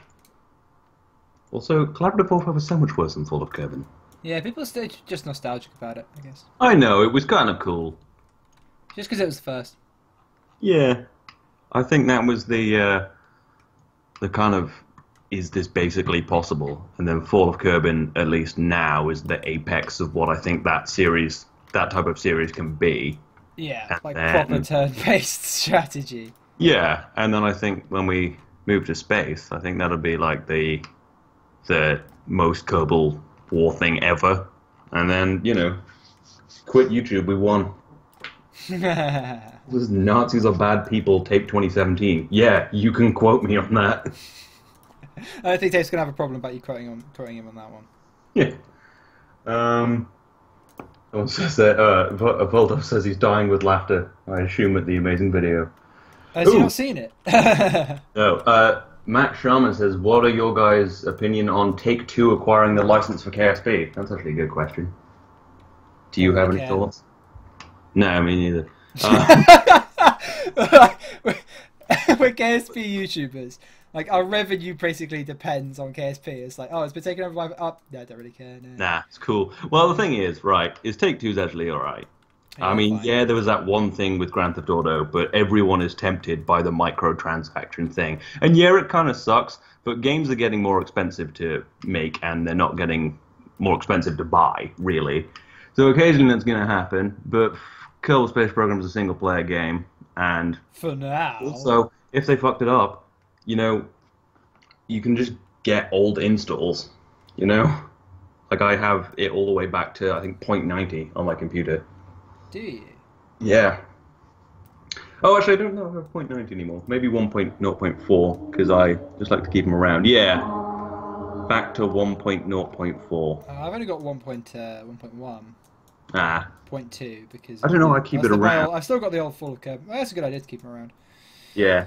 Also, collaborative warfare was so much worse than Fall of Kerbin. Yeah, people are still just nostalgic about it, I guess. I know, it was kind of cool. Just because it was the first. Yeah. I think that was the kind of, is this basically possible? And then Fall of Kerbin, at least now, is the apex of what I think that type of series can be. Yeah, and like proper turn-based strategy. Yeah, and then I think when we move to space, I think that'll be like the most Kerbal war thing ever. And then, you know, Quit YouTube, we won. This is Nazis are bad people, tape 2017. Yeah, you can quote me on that. I don't think Dave's gonna have a problem about you quoting him on that one. Yeah. Someone says that, Voldo says he's dying with laughter. I assume at the amazing video. Has he not seen it? No. Matt Sharman says, what are your guys' opinion on Take-Two acquiring the license for KSP? That's actually a good question. Do you have any thoughts? No, me neither. We're KSP YouTubers. Like, our revenue basically depends on KSP. It's like, oh, it's been taken over by... Oh, no, I don't really care. No. Nah, it's cool. Well, the thing is, right, is Take-Two's actually alright. Yeah, I mean, fine. yeah, there was that one thing with Grand Theft Auto, but everyone is tempted by the microtransaction thing. And yeah, it kind of sucks, but games are getting more expensive to make, and they're not getting more expensive to buy, really. So occasionally that's going to happen, but Kerbal Space Program is a single-player game, and for now. Also, if they fucked it up, you know, you can just get old installs, you know? Like, I have it all the way back to, I think, 0.90 on my computer. Do you? Yeah. Oh, actually, I don't know if I have 0.90 anymore. Maybe 1.0.4, because I just like to keep them around. Yeah. Back to 1.0.4. I've only got 1.1. Ah. 0.2 because I don't know, I keep it around. I've still got the old Fall of Kerbin. Well, that's a good idea to keep them around. Yeah.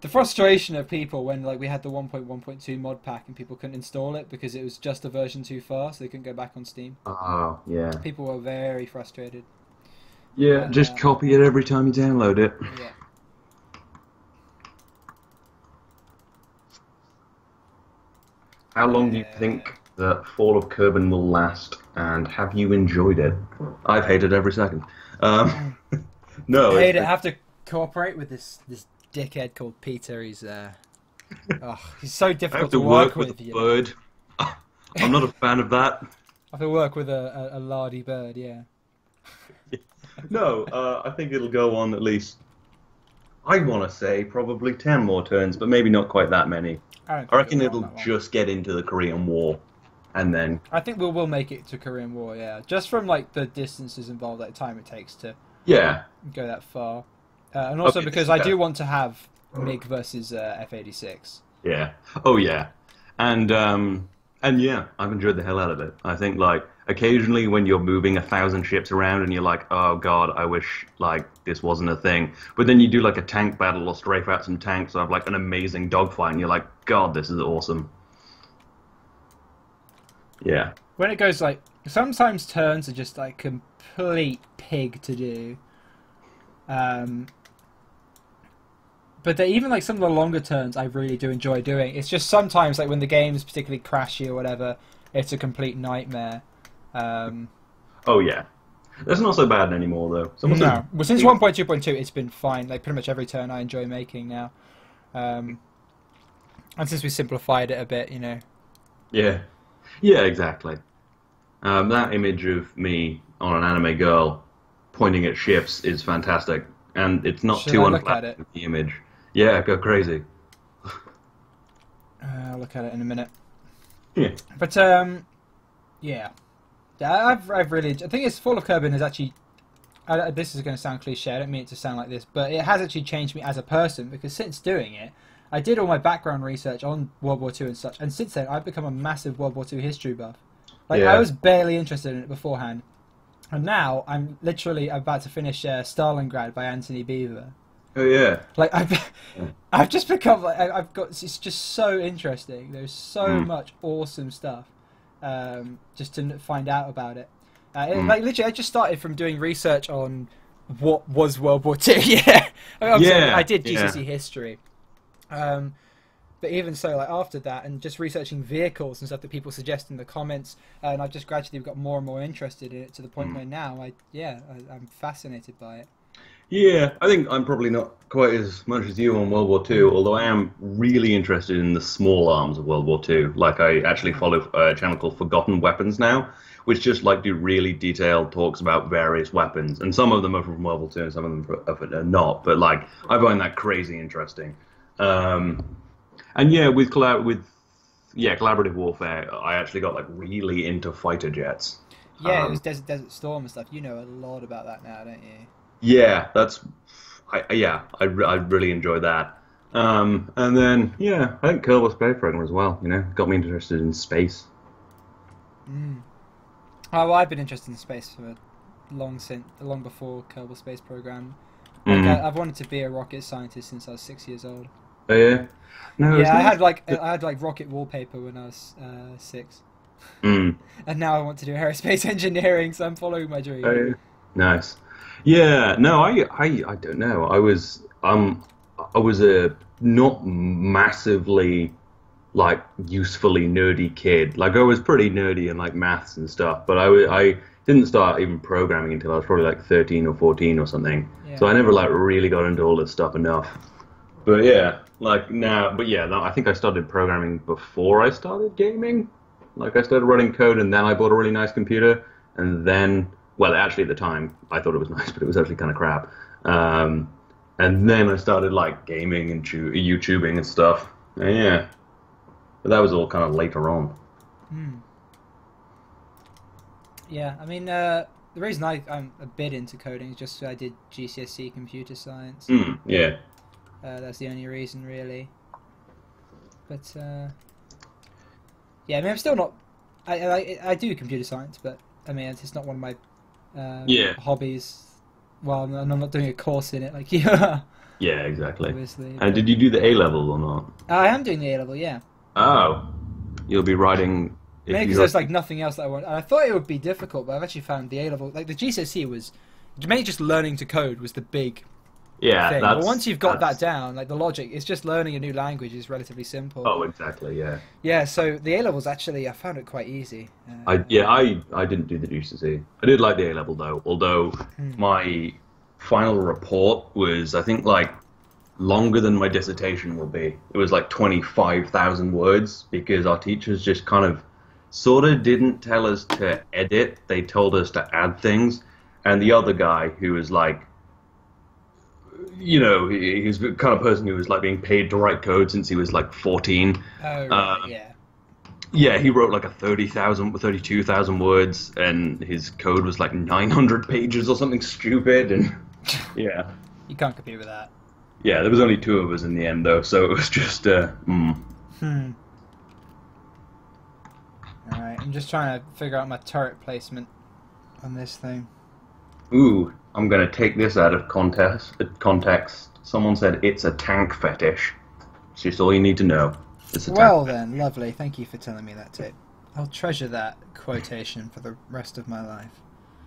The frustration of people when like we had the 1.1.2 mod pack and people couldn't install it because it was just a version too far, so they couldn't go back on Steam. Oh, yeah. People were very frustrated. Yeah, just copy it every time you download it. Yeah. How long do you think that Fall of Kerbin will last, and have you enjoyed it? I've hated every second. No. I hate it. I have to cooperate with this dickhead called Peter. He's he's so difficult to work with. A bird. I'm not a fan of that. I have to work with a lardy bird. Yeah. No, I think it'll go on at least. I want to say probably 10 more turns, but maybe not quite that many. I reckon it'll just get into the Korean War, and then... I think we'll make it to Korean War, yeah. Just from, like, the distances involved, like, the time it takes to go that far. And also because I do want to have MiG versus F-86. Yeah. Oh, yeah. And yeah, I've enjoyed the hell out of it. I think, like, occasionally when you're moving 1,000 ships around and you're like, oh, God, I wish, like, this wasn't a thing. But then you do, like, a tank battle or strafe out some tanks or have, like, an amazing dogfight and you're like, God, this is awesome. Yeah. When it goes, like, sometimes turns are just, like, complete pig to do. But even, like, some of the longer turns I really do enjoy doing. It's just sometimes, like, when the game's particularly crashy or whatever, it's a complete nightmare. Oh, yeah. That's not so bad anymore, though. No. Well, since 1.2.2, it's been fine. Like, pretty much every turn I enjoy making now. And since we simplified it a bit, you know. Yeah. Yeah, exactly. That image of me on an anime girl pointing at ships is fantastic. And it's not too unflattering with the image. Yeah, go crazy. I'll look at it in a minute. Yeah. But, yeah. I've really... I think it's Fall of Kerbin has actually... this is going to sound cliche, I don't mean it to sound like this, but it has actually changed me as a person, because since doing it, I did all my background research on World War II and such, and since then I've become a massive World War II history buff. Like, I was barely interested in it beforehand, and now I'm literally about to finish Stalingrad by Anthony Beevor. Oh, yeah. Like, I've just become... like I've got... It's just so interesting. There's so much awesome stuff. Just to find out about it. Like literally, I just started from doing research on what was World War II. Yeah, I did GCSE history, but even so, like after that, and just researching vehicles and stuff that people suggest in the comments, and I've just gradually got more and more interested in it to the point where now I'm fascinated by it. Yeah, I think I'm probably not quite as much as you on World War II, although I am really interested in the small arms of World War II. Like, I actually follow a channel called Forgotten Weapons now, which just, like, do really detailed talks about various weapons. And some of them are from World War II and some of them are not, but, like, I find that crazy interesting. And, yeah, with collaborative warfare, I actually got, like, really into fighter jets. Yeah, it was Desert Storm and stuff. You know a lot about that now, don't you? Yeah, I really enjoy that. And then yeah, I think Kerbal Space Program as well. You know, got me interested in space. Mm. Oh, well, I've been interested in space for long before Kerbal Space Program. Like Mm. I've wanted to be a rocket scientist since I was 6 years old. Oh, yeah. No, it's Yeah, nice. I had like rocket wallpaper when I was 6, Mm. and now I want to do aerospace engineering, so I'm following my Oh, dream. yeah. Nice. Yeah. No, I don't know. I was a not massively like usefully nerdy kid. Like I was pretty nerdy in like maths and stuff, but I didn't start even programming until I was probably like 13 or 14 or something. So Yeah. I never like really got into all this stuff enough. But yeah, like now, but yeah, no, I think I started programming before I started gaming. Like I started writing code and then I bought a really nice computer and then, well, actually at the time I thought it was nice, but it was actually kind of crap. Um, and then I started like gaming and YouTubing and stuff. And yeah, but that was all kind of later on. Hmm. Yeah, I mean, the reason I'm a bit into coding is just I did GCSE computer science. Mm, yeah. That's the only reason, really. But yeah, I mean, I'm still not. I do computer science, but I mean, it's not one of my Yeah. hobbies. Well, I'm not doing a course in it like you are, Yeah, exactly. obviously. And But did you do the A level or not? I am doing the A level, yeah. Oh, you'll be writing if Mainly because you're. there's like nothing else that I want. And I thought it would be difficult, but I've actually found the A level, like the GCSE was, mainly just learning to code was the big Yeah, thing. But once you've got that that's. down, like the logic, it's just learning a new language is relatively simple. Oh, exactly. Yeah. Yeah, so the A levels actually, I found it quite easy. I didn't do the GCSE. I did like the A level though, although Hmm. my final report was I think like longer than my dissertation will be. It was like 25,000 words because our teachers just kind of sort of didn't tell us to edit. They told us to add things, and the other guy who was like, you know, he's the kind of person who was like being paid to write code since he was like 14. Oh right, Um, yeah. yeah, he wrote like a 32,000 words, and his code was like 900 pages or something stupid. And yeah, You can't compete with that. yeah, there was only two of us in the end though, so it was just Hmm. All right, I'm just trying to figure out my turret placement on this thing. ooh, I'm gonna take this out of context. Someone said it's a tank fetish. It's just all you need to know. It's a Well tank. then, lovely. Thank you for telling me that tip. I'll treasure that quotation for the rest of my life.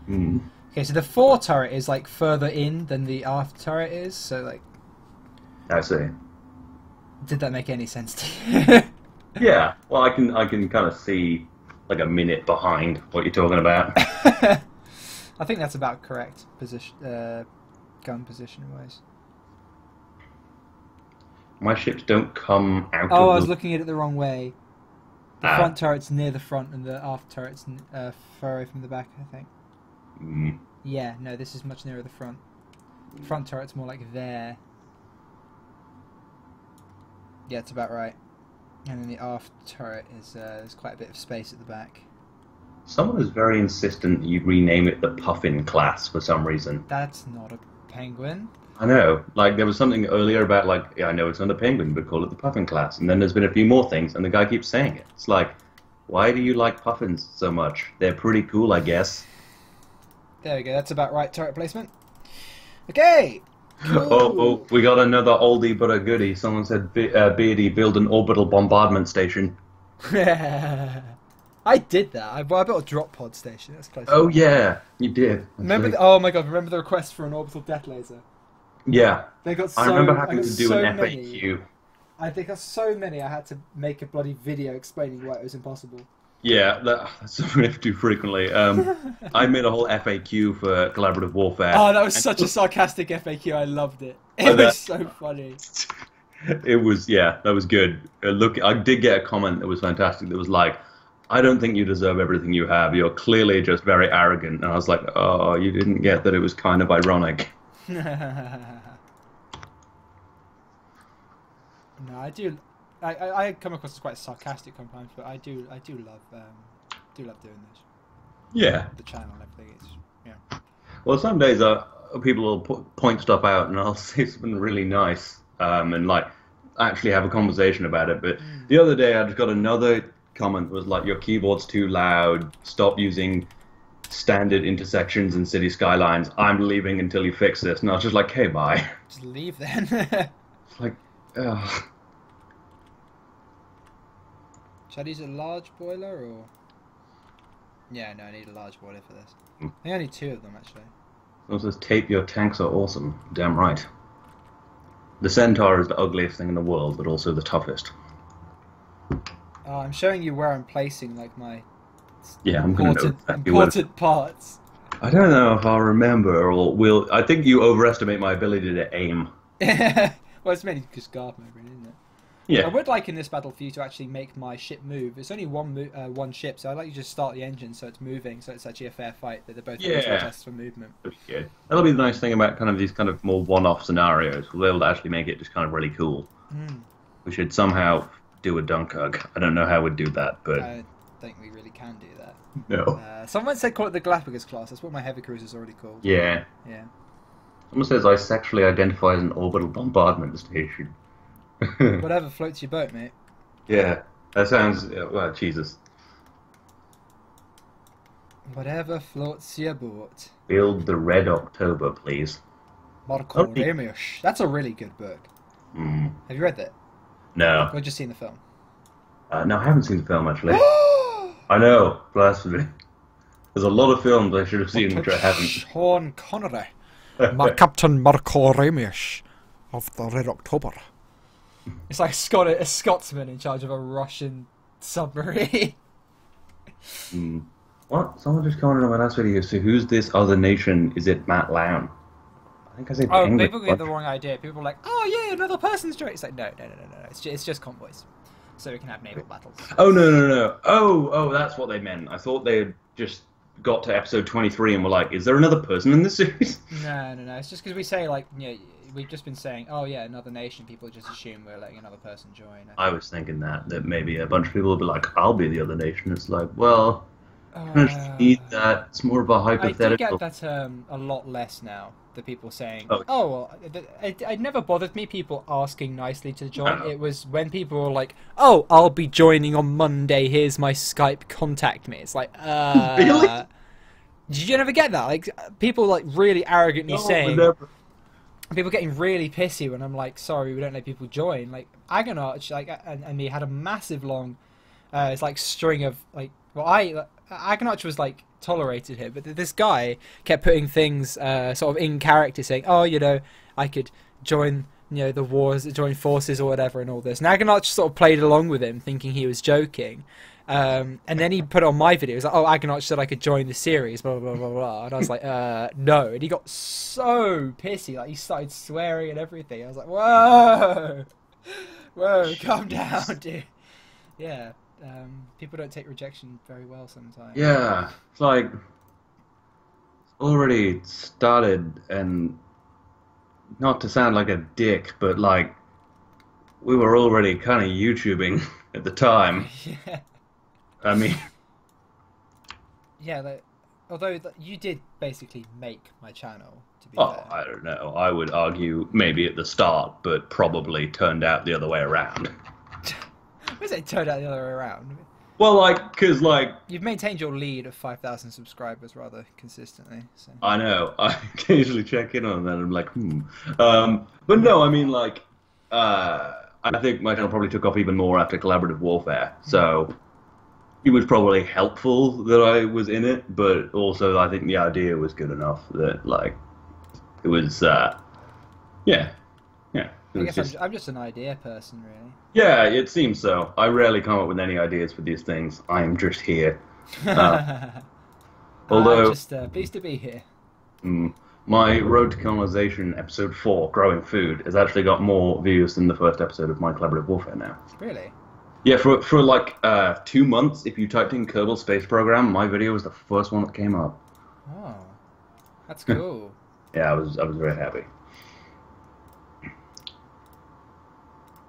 Mm. Okay, so the fore turret is like further in than the aft turret is. So like, I see. did that make any sense to you? Yeah, well, I can kind of see like a minute behind what you're talking about. I think that's about correct position, gun position wise. My ships don't come out Oh, I of was the. looking at it the wrong way. The Ah, front turret's near the front, and the aft turret's far away from the back. I think. mm, Yeah, no, this is much nearer the front. The front turret's more like there. Yeah, it's about right. And then the aft turret is there's quite a bit of space at the back. someone was very insistent that you rename it the Puffin class for some reason. That's not a penguin. I know, like there was something earlier about like, yeah, I know it's not a penguin, but call it the Puffin class. And then there's been a few more things, and the guy keeps saying it. It's like, why do you like puffins so much? They're pretty cool, I guess. There we go. That's about right turret placement. Okay. Oh, Cool. we got another oldie but a goodie. Someone said, Beardy, build an orbital bombardment station. I did that. I built a drop pod station. That's close. Oh yeah, you did. Remember? Actually. Oh my god! Remember the request for an orbital death laser? Yeah, They got so. I remember I having got to do so an many. FAQ. They got so many. I had to make a bloody video explaining why it was impossible. Yeah, that's something I have to do frequently. I made a whole FAQ for collaborative warfare. Oh, that was and such a sarcastic FAQ. I loved it. Oh, It was so funny. it was, yeah, that was good. Look, I did get a comment that was fantastic. That was like, "I don't think you deserve everything you have. You're clearly just very arrogant." And I was like, "Oh, you didn't get that it was kind of ironic." No, I do. I come across as quite sarcastic sometimes, but I do love doing this. Yeah. the channel and everything. It's, yeah. Well, some days people will point stuff out, and I'll say something really nice, and like actually have a conversation about it. But Mm. the other day, I just got another comment that was like, "Your keyboard's too loud. Stop using standard intersections and city skylines. I'm leaving until you fix this." And I was just like, "Hey, bye." Just leave then. It's like, ugh. Should I use a large boiler or? Yeah, no, I need a large boiler for this. Hmm. I think I need 2 of them actually. It says, "Tape, your tanks are awesome." Damn right. The Centaur is the ugliest thing in the world, but also the toughest. I'm showing you where I'm placing like my Yeah, I'm gonna know exactly where. important parts. I don't know if I'll remember or will. I think you overestimate my ability to aim. Well, it's mainly just guard mode, really, isn't it? I Yeah. would like in this battle for you to actually make my ship move. It's only one ship, so I'd like you to just start the engine so it's moving, so it's actually a fair fight that they're both able to Yeah. adjust for movement. That'll be good. That'll be the nice thing about kind of these kind of more one-off scenarios. We'll be able to actually make it just kind of really cool. Mm. We should somehow do a Dunkirk. I don't know how we'd do that, but I don't think we really can do that. no. Someone said call it the Galapagos class. That's what my heavy cruiser's already called. Yeah. Yeah. Someone says I sexually identify as an orbital bombardment station. Whatever floats your boat, mate. Yeah. That sounds well, Jesus. Whatever floats your boat. Build the Red October, please. Marco Okay. Aurelius. That's a really good book. Mm. Have you read that? No. Or just seen the film? No, I haven't seen the film actually. I know, blasphemy. There's a lot of films I should have seen which I haven't. Sean Connery. Captain Marco Aurelius of the Red October. It's like a Scotsman in charge of a Russian submarine. Mm. What? Someone just commented on my last video. So who's this other nation? Is it Matt Lown? I think I said. Oh, English. people get the wrong idea. People are like, oh yeah, another person's joint. It's like, no. It's just convoys. So we can have naval battles. Oh no. Oh, that's what they meant. I thought they had just got to episode 23 and were like, is there another person in this series? No. It's just because we say like, we've just been saying, oh yeah, another nation. People just assume we're letting another person join. I was thinking that maybe a bunch of people would be like, I'll be the other nation. It's like, well, I don't actually need that. It's more of a hypothetical. I do get that a lot less now. The people saying, Oh. well, it never bothered me. People asking nicely to join. No. It was when people were like, oh, I'll be joining on Monday. Here's my Skype. Contact me. It's like, Really? Did you never get that? Like people like really arrogantly No, saying. never. People getting really pissy when I'm like, sorry, we don't let people join. Like Agonarch, like and me had a massive long, it's like string of like. Well, Agonarch was like tolerated him, but this guy kept putting things sort of in character, saying, oh, I could join, the wars, join forces or whatever, and all this. And Agonarch sort of played along with him, thinking he was joking. And then he put on my video, he was like, oh, Agonarch said I could join the series, blah, blah, blah, blah. And I was like, no. And he got so pissy, like, he started swearing and everything. I was like, whoa, calm down, dude. Yeah, people don't take rejection very well sometimes. Yeah, it's like, it's already started, and not to sound like a dick, but like, we were already kind of YouTubing at the time. Yeah. I mean, yeah, although you did basically make my channel, to be oh, fair. I don't know. I would argue maybe at the start, but probably turned out the other way around. I would say it turned out the other way around. Well, like, because, like... You've maintained your lead of 5,000 subscribers rather consistently. So. I know. I occasionally check in on that and I'm like, But no, I mean, like, I think my channel probably took off even more after Collaborative Warfare, so... It was probably helpful that I was in it, but also I think the idea was good enough that, like, it was, yeah. I guess I'm just an idea person, really. Yeah, it seems so. I rarely come up with any ideas for these things. I am just here. Although, I'm just pleased to be here. My Road to Colonization episode 4, Growing Food, has actually got more views than the first episode of my Collaborative Warfare now. Really? Yeah, for like 2 months, if you typed in Kerbal Space Program, my video was the first one that came up. Oh, that's cool. Yeah, I was very happy.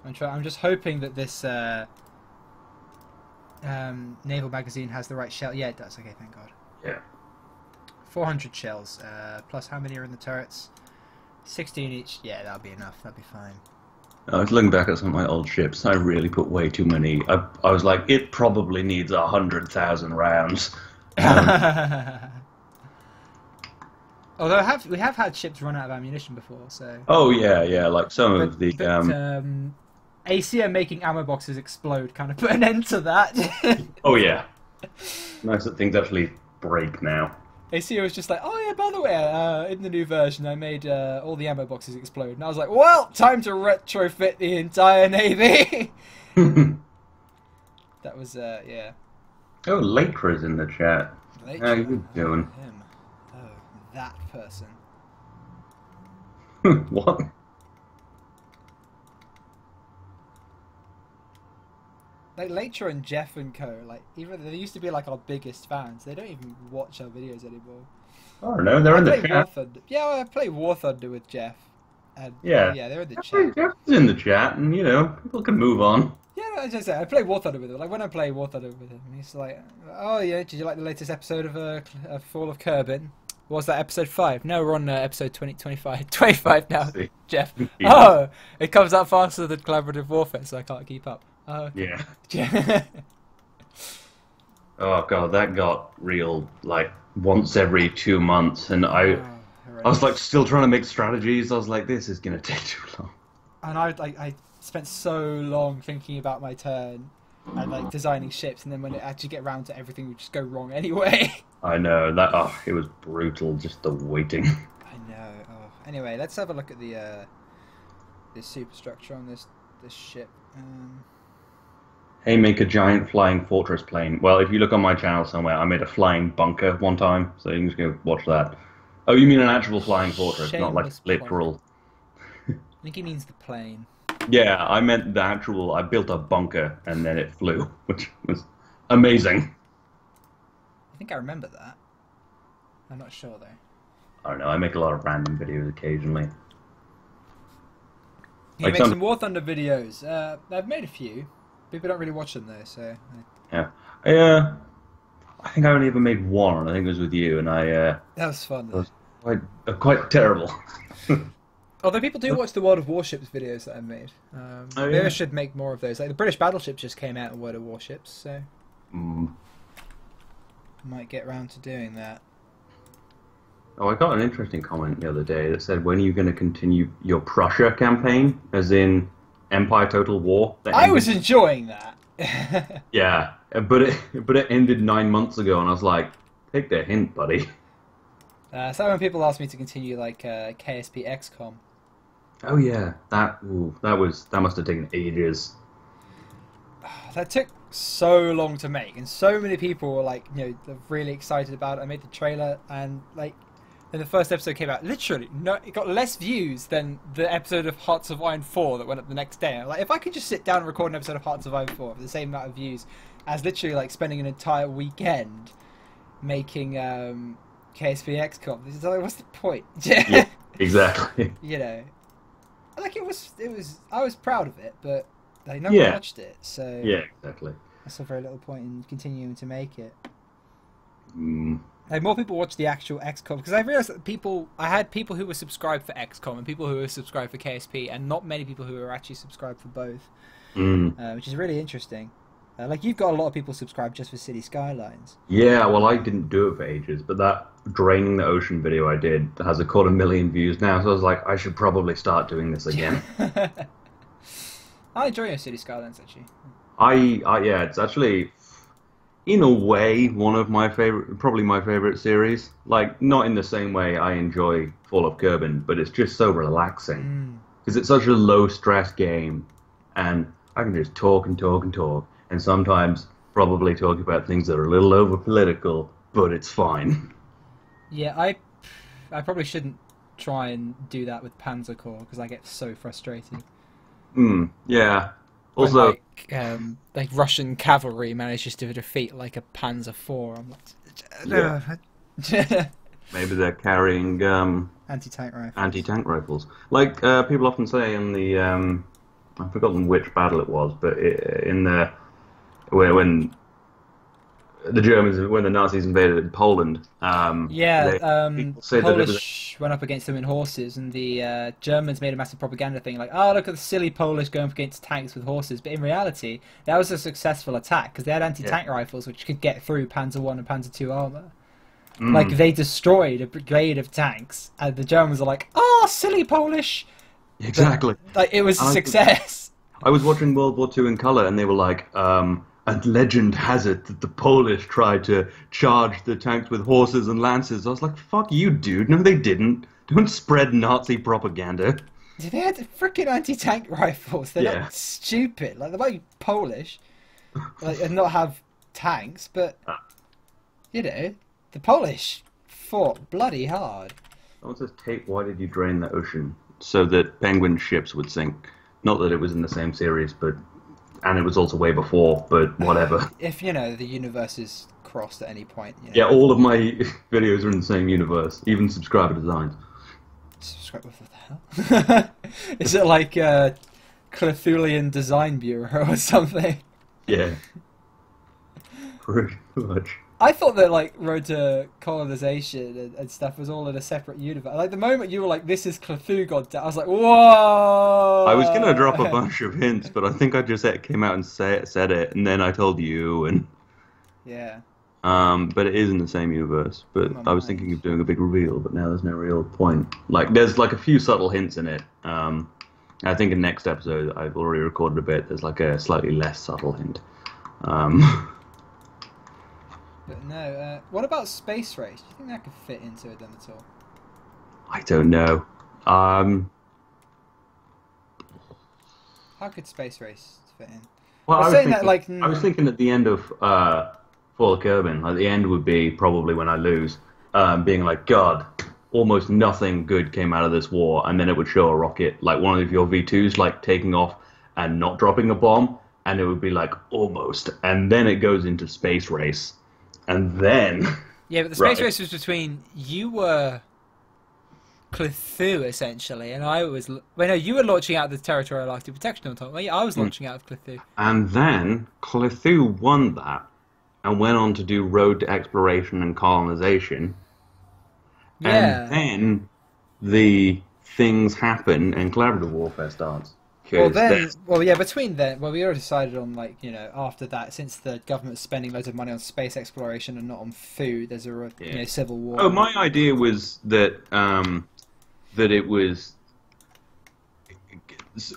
I'm just hoping that this naval magazine has the right shell. Yeah, it does. Okay, thank God. Yeah. 400 shells. Plus how many are in the turrets? 16 each. Yeah, that'll be enough. That'll be fine. I was looking back at some of my old ships. I really put way too many. I was like, it probably needs 100,000 rounds. Although we have had ships run out of ammunition before, so. Oh yeah, yeah. Like some of the. AC making ammo boxes explode kind of put an end to that. Oh yeah. Nice that things actually break now. AC was just like, oh yeah, by the way, in the new version, I made all the ammo boxes explode, and I was like, well, time to retrofit the entire navy. That was yeah. Oh, Latra's in the chat. Latra. How you doing? Him. Oh, that person. What? Like Latra and Jeff and co, like even they used to be like our biggest fans. They don't even watch our videos anymore. Oh no, they're in the chat. Yeah, I play War Thunder with Jeff. And, yeah, yeah, they're in the chat. Jeff's in the chat, and you know, people can move on. Yeah, as I say, I play War Thunder with him. Like when I play War Thunder with him, he's like, "Oh yeah, did you like the latest episode of Fall of Kerbin? What was that, episode 5? No, we're on episode 25 now, Jeff. Yeah. Oh, it comes out faster than collaborative warfare, so I can't keep up. Oh, okay. Yeah. Oh god, that got real like once every 2 months, and I was like still trying to make strategies. I was like, this is gonna take too long. And I spent so long thinking about my turn and like designing ships, and then when it actually get around to everything would just go wrong anyway. I know that. Oh, it was brutal. Just the waiting. I know. Oh. Anyway, let's have a look at the this superstructure on this ship. Hey, make a giant flying fortress plane. Well, if you look on my channel somewhere, I made a flying bunker one time, so you can just go watch that. Oh, you mean an actual flying fortress, not like literal? I think he means the plane. Yeah, I meant the actual. I built a bunker and then it flew, which was amazing. I think I remember that. I'm not sure though. I don't know. I make a lot of random videos occasionally. You make some War Thunder videos. I've made a few. People don't really watch them though, so. Yeah. I think I only ever made one. I think it was with you, and that was fun. Though. It was quite terrible. Although people do watch the World of Warships videos that I've made. Maybe I should make more of those. Like the British battleships just came out in World of Warships, so I might get around to doing that. Oh, I got an interesting comment the other day that said, when are you going to continue your Prussia campaign, as in Empire Total War? I was enjoying that. Yeah, but it ended 9 months ago, and I was like, take the hint, buddy. So when people ask me to continue like KSP XCOM. Oh yeah, that must have taken ages. That took so long to make, and so many people were like, you know, really excited about it. I made the trailer, and like, when the first episode came out, literally, it got less views than the episode of Hearts of Iron 4 that went up the next day. Like, if I could just sit down and record an episode of Hearts of Iron 4 for the same amount of views as literally like spending an entire weekend making KSP XCOM, what's the point? Yeah, exactly. You know, like it was. I was proud of it, but like, no one watched it, so yeah, exactly. That's a very little point in continuing to make it. Mm. Like more people watch the actual XCOM, because I realized that I had people who were subscribed for XCOM and people who were subscribed for KSP, and not many people who were actually subscribed for both, which is really interesting. Like you've got a lot of people subscribed just for City Skylines. Yeah, well, I didn't do it for ages, but that Draining the Ocean video I did has 250,000 views now, so I was like, I should probably start doing this again. I enjoy your City Skylines actually. Yeah, it's actually, in a way, one of my favorite, probably my favorite series. Like, not in the same way I enjoy Fall of Kerbin, but it's just so relaxing. Because it's such a low-stress game, and I can just talk and talk and talk, and sometimes probably talk about things that are a little over-political, but it's fine. Yeah, I probably shouldn't try and do that with Panzer Corps, because I get so frustrated. Yeah. Also, when, like Russian cavalry manages to defeat like a Panzer IV, I'm like, maybe they're carrying anti-tank rifles. Anti-tank rifles. Like people often say in the I've forgotten which battle it was, but in the when the Germans, when the Nazis invaded Poland, people say that it was Polish went up against them in horses, and the Germans made a massive propaganda thing, like, oh, look at the silly Polish going up against tanks with horses. But in reality, that was a successful attack, because they had anti-tank rifles, which could get through Panzer I and Panzer II armour. Like, they destroyed a brigade of tanks, and the Germans are like, oh, silly Polish! exactly. But, like, it was a success. I was watching World War II in colour, and they were like, and legend has it that the Polish tried to charge the tanks with horses and lances. I was like, fuck you, dude. No, they didn't. Don't spread Nazi propaganda. They had freaking anti-tank rifles. They're not stupid. Like, they might be Polish, like, and not have tanks, but, you know, the Polish fought bloody hard. Someone says, Tate, why did you drain the ocean? So that Penguin ships would sink. Not that it was in the same series, but... And it was also way before, but whatever. If, you know, the universe is crossed at any point, you know. Yeah, all of my videos are in the same universe, even subscriber designs. Subscribe, what the hell? Is it like Cthulhian Design Bureau or something? Yeah. Pretty much. I thought that, like, Road to Colonization and stuff was all in a separate universe. Like, the moment you were like, this is Cthulhu God, I was like, whoa! I was going to drop a bunch of hints, but I think I just came out and said it, and then I told you, and... Yeah. But it is in the same universe. But I was thinking of doing a big reveal, but now there's no real point. Like, there's, like, a few subtle hints in it. I think in next episode, I've already recorded a bit, there's, like, a slightly less subtle hint. But no, what about Space Race? Do you think that could fit into it then at all? I don't know. How could Space Race fit in? Well, I was thinking at the end of Fall of Kerbin, like the end would be probably when I lose, being like, God, almost nothing good came out of this war, and then it would show a rocket, like one of your V2s, like taking off and not dropping a bomb, and it would be like almost, and then it goes into Space Race. And then... Yeah, but the Space Race was between... You were Cthulhu, essentially, and I was... Well, no, you were launching out the Territorial Arctic Protection on top. Well, yeah, I was launching out of Cthulhu. And then Cthulhu won that and went on to do Road to Exploration and Colonization. Yeah. And then the things happen and collaborative warfare starts. Between then, we already decided on, like, you know, after that, since the government's spending loads of money on space exploration and not on food, there's a you know, civil war. Oh, my idea was that that it was,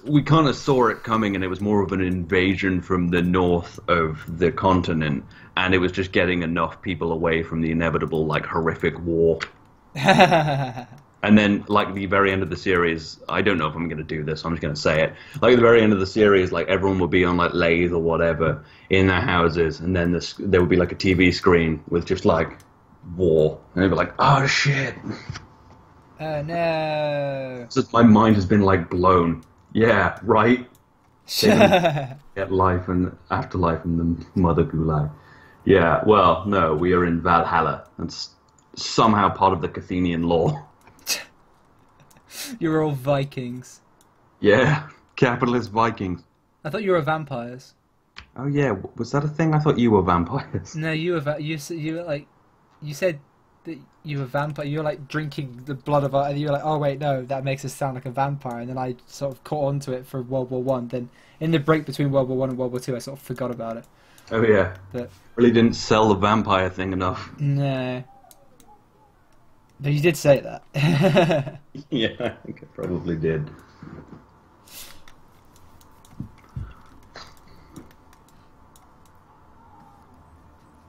we kind of saw it coming, and it was more of an invasion from the north of the continent, and it was just getting enough people away from the inevitable, like, horrific war. And then, like, the very end of the series, I don't know if I'm going to do this, I'm just going to say it. Like, at the very end of the series, like, everyone would be on, like, lathe or whatever in their houses, and then there would be, like, a TV screen with just, like, war. And they'd be like, oh, shit. Oh, no. So my mind has been, like, blown. Yeah, right? Get life and afterlife in the mother gulag. Yeah, well, no, we are in Valhalla. That's somehow part of the Cathenian law. You're all Vikings. Yeah, capitalist Vikings. I thought you were vampires. Oh yeah, was that a thing? I thought you were vampires. No, you were you were like, you said that you were vampire. You were like drinking the blood of, and you were like, oh wait, no, that makes us sound like a vampire. And then I sort of caught on to it for World War One. Then in the break between World War One and World War Two, I sort of forgot about it. Oh yeah, but really didn't sell the vampire thing enough. No. But you did say that. Yeah, I think I probably did.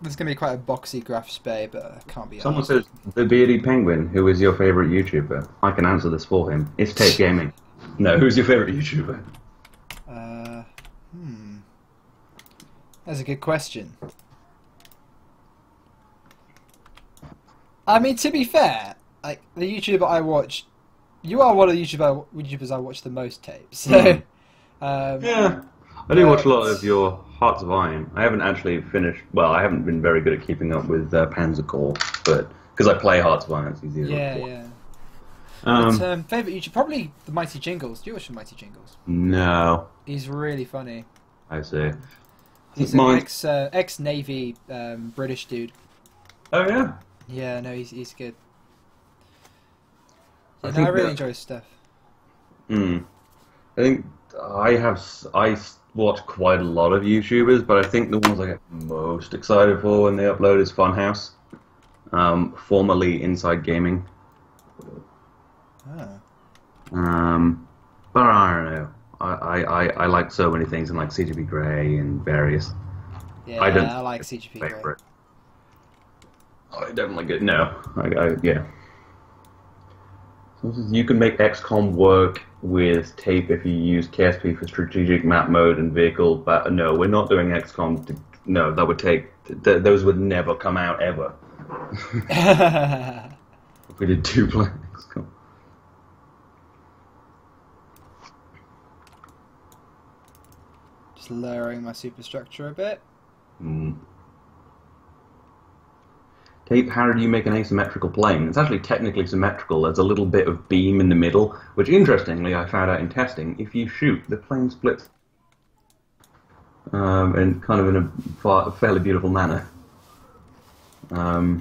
There's going to be quite a boxy Graf Spee, but I can't be Someone says, the beardy penguin, who is your favourite YouTuber? I can answer this for him. It's Tate Gaming. No, who's your favourite YouTuber? That's a good question. I mean, to be fair, like, the YouTuber I watch, you are one of the YouTubers I watch the most, Tape. So, yeah, I do watch a lot of your Hearts of Iron. I haven't actually finished. Well, I haven't been very good at keeping up with Panzer Corps, but because I play Hearts of Iron, it's easier. Yeah. Favorite YouTube, probably the Mighty Jingles. Do you watch the Mighty Jingles? No. He's really funny. I see. He's an ex-Navy British dude. Oh yeah. Yeah, no, he's good. Yeah, I really enjoy his stuff. I think I watch quite a lot of YouTubers, but I think the ones I get most excited for when they upload is Funhouse, formerly Inside Gaming. Oh. But I don't know. I like so many things, and like CGP Grey and various. Yeah, I like CGP Grey. I don't like it. No, yeah. You can make XCOM work with tape if you use KSP for strategic map mode and vehicle. But no, we're not doing XCOM. No, that would take. Those would never come out ever. If we did two-player XCOM. Just lowering my superstructure a bit. Tape, how do you make an asymmetrical plane? It's actually technically symmetrical. There's a little bit of beam in the middle, which interestingly I found out in testing, if you shoot, the plane splits. And kind of in a fairly beautiful manner. Right.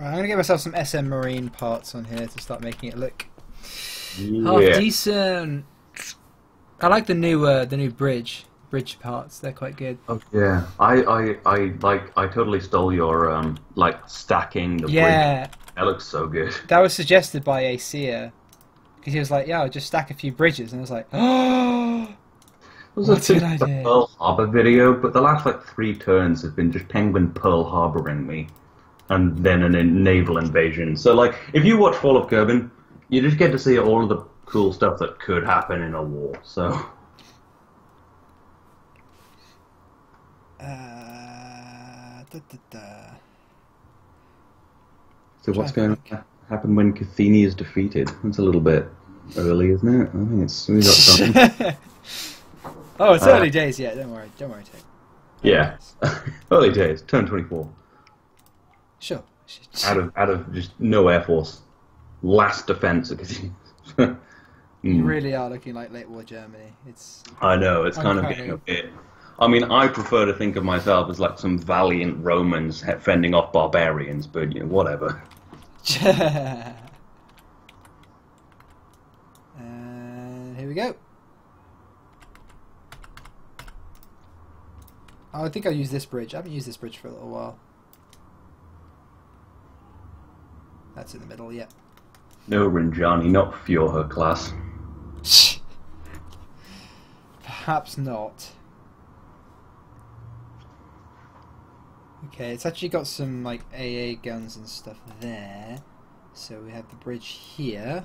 Right, I'm going to get myself some SM Marine parts on here to start making it look half decent. I like the new bridge parts. They're quite good. Oh yeah, I totally stole your like stacking the bridge. That looks so good. That was suggested by Acia because he was like, "Yeah, I'll just stack a few bridges," and I was like, "Oh, what a good idea." Pearl Harbor video, but the last like 3 turns have been just Penguin Pearl Harboring me, and then a naval invasion. So like, if you watch Fall of Kerbin, you just get to see all of the cool stuff that could happen in a war. So. So what's going to happen when Cathini is defeated? That's a little bit early, isn't it? I think we got something. Oh, it's early days yet. Don't worry, Tate. Yeah, early days. Turn 24. Sure. Out of just no air force. Last defense of Cathini. You really are looking like late war Germany. I know, it's kind of getting a bit. I mean, I prefer to think of myself as like some valiant Romans fending off barbarians, but you know, whatever. And here we go. Oh, I think I'll use this bridge. I haven't used this bridge for a little while. That's in the middle, yeah. No, Rinjani, not Fjord class. Perhaps not. Okay, it's actually got some like AA guns and stuff there. So we have the bridge here.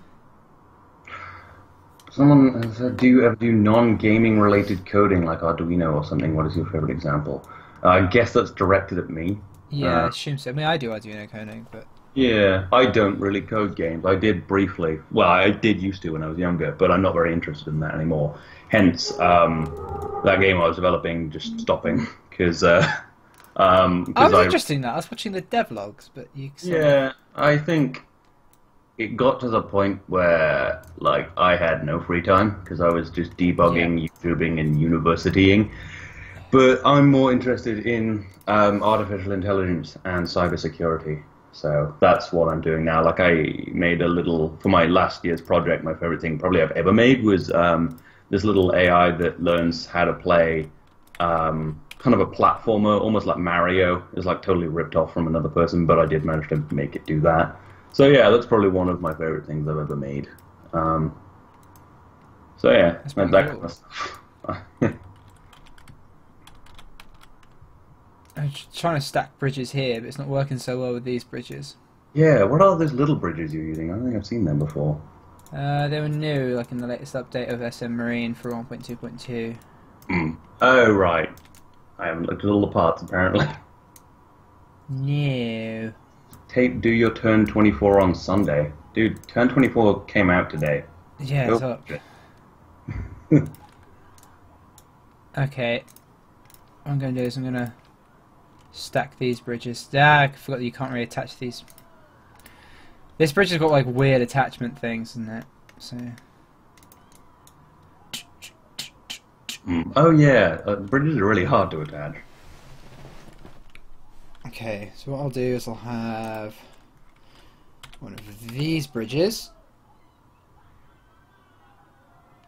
Someone said, do you ever do non-gaming related coding like Arduino or something? What is your favorite example? I guess that's directed at me. Yeah, I assume so. I mean, I do Arduino coding, but... Yeah, I don't really code games. I did briefly. Well, I did used to when I was younger, but I'm not very interested in that anymore. Hence, that game I was developing just stopping, because... I was interested in that. I was watching the devlogs, but you... Yeah, I think it got to the point where, like, I had no free time, because I was just debugging, YouTubing, and universitying. But I'm more interested in artificial intelligence and cybersecurity. So that's what I'm doing now. Like, I made a little... For my last year's project, my favorite thing probably I've ever made was this little AI that learns how to play... kind of a platformer, almost like Mario. It's like totally ripped off from another person, but I did manage to make it do that. So yeah, that's probably one of my favorite things I've ever made. So yeah, that cool. kind of stuff. I'm trying to stack bridges here, but it's not working so well with these bridges. Yeah, what are those little bridges you're using? I don't think I've seen them before. They were new, like in the latest update of SM Marine for 1.2.2. Oh, right. I haven't looked at all the parts, apparently. No. Tape, do your turn 24 on Sunday. Dude, turn 24 came out today. Yeah, it's up. Okay. What I'm going to do is I'm going to stack these bridges. Ah, I forgot that you can't really attach these. This bridge has got like weird attachment things, isn't it? So. Oh yeah, bridges are really hard to attach. Okay, so what I'll do is I'll have one of these bridges.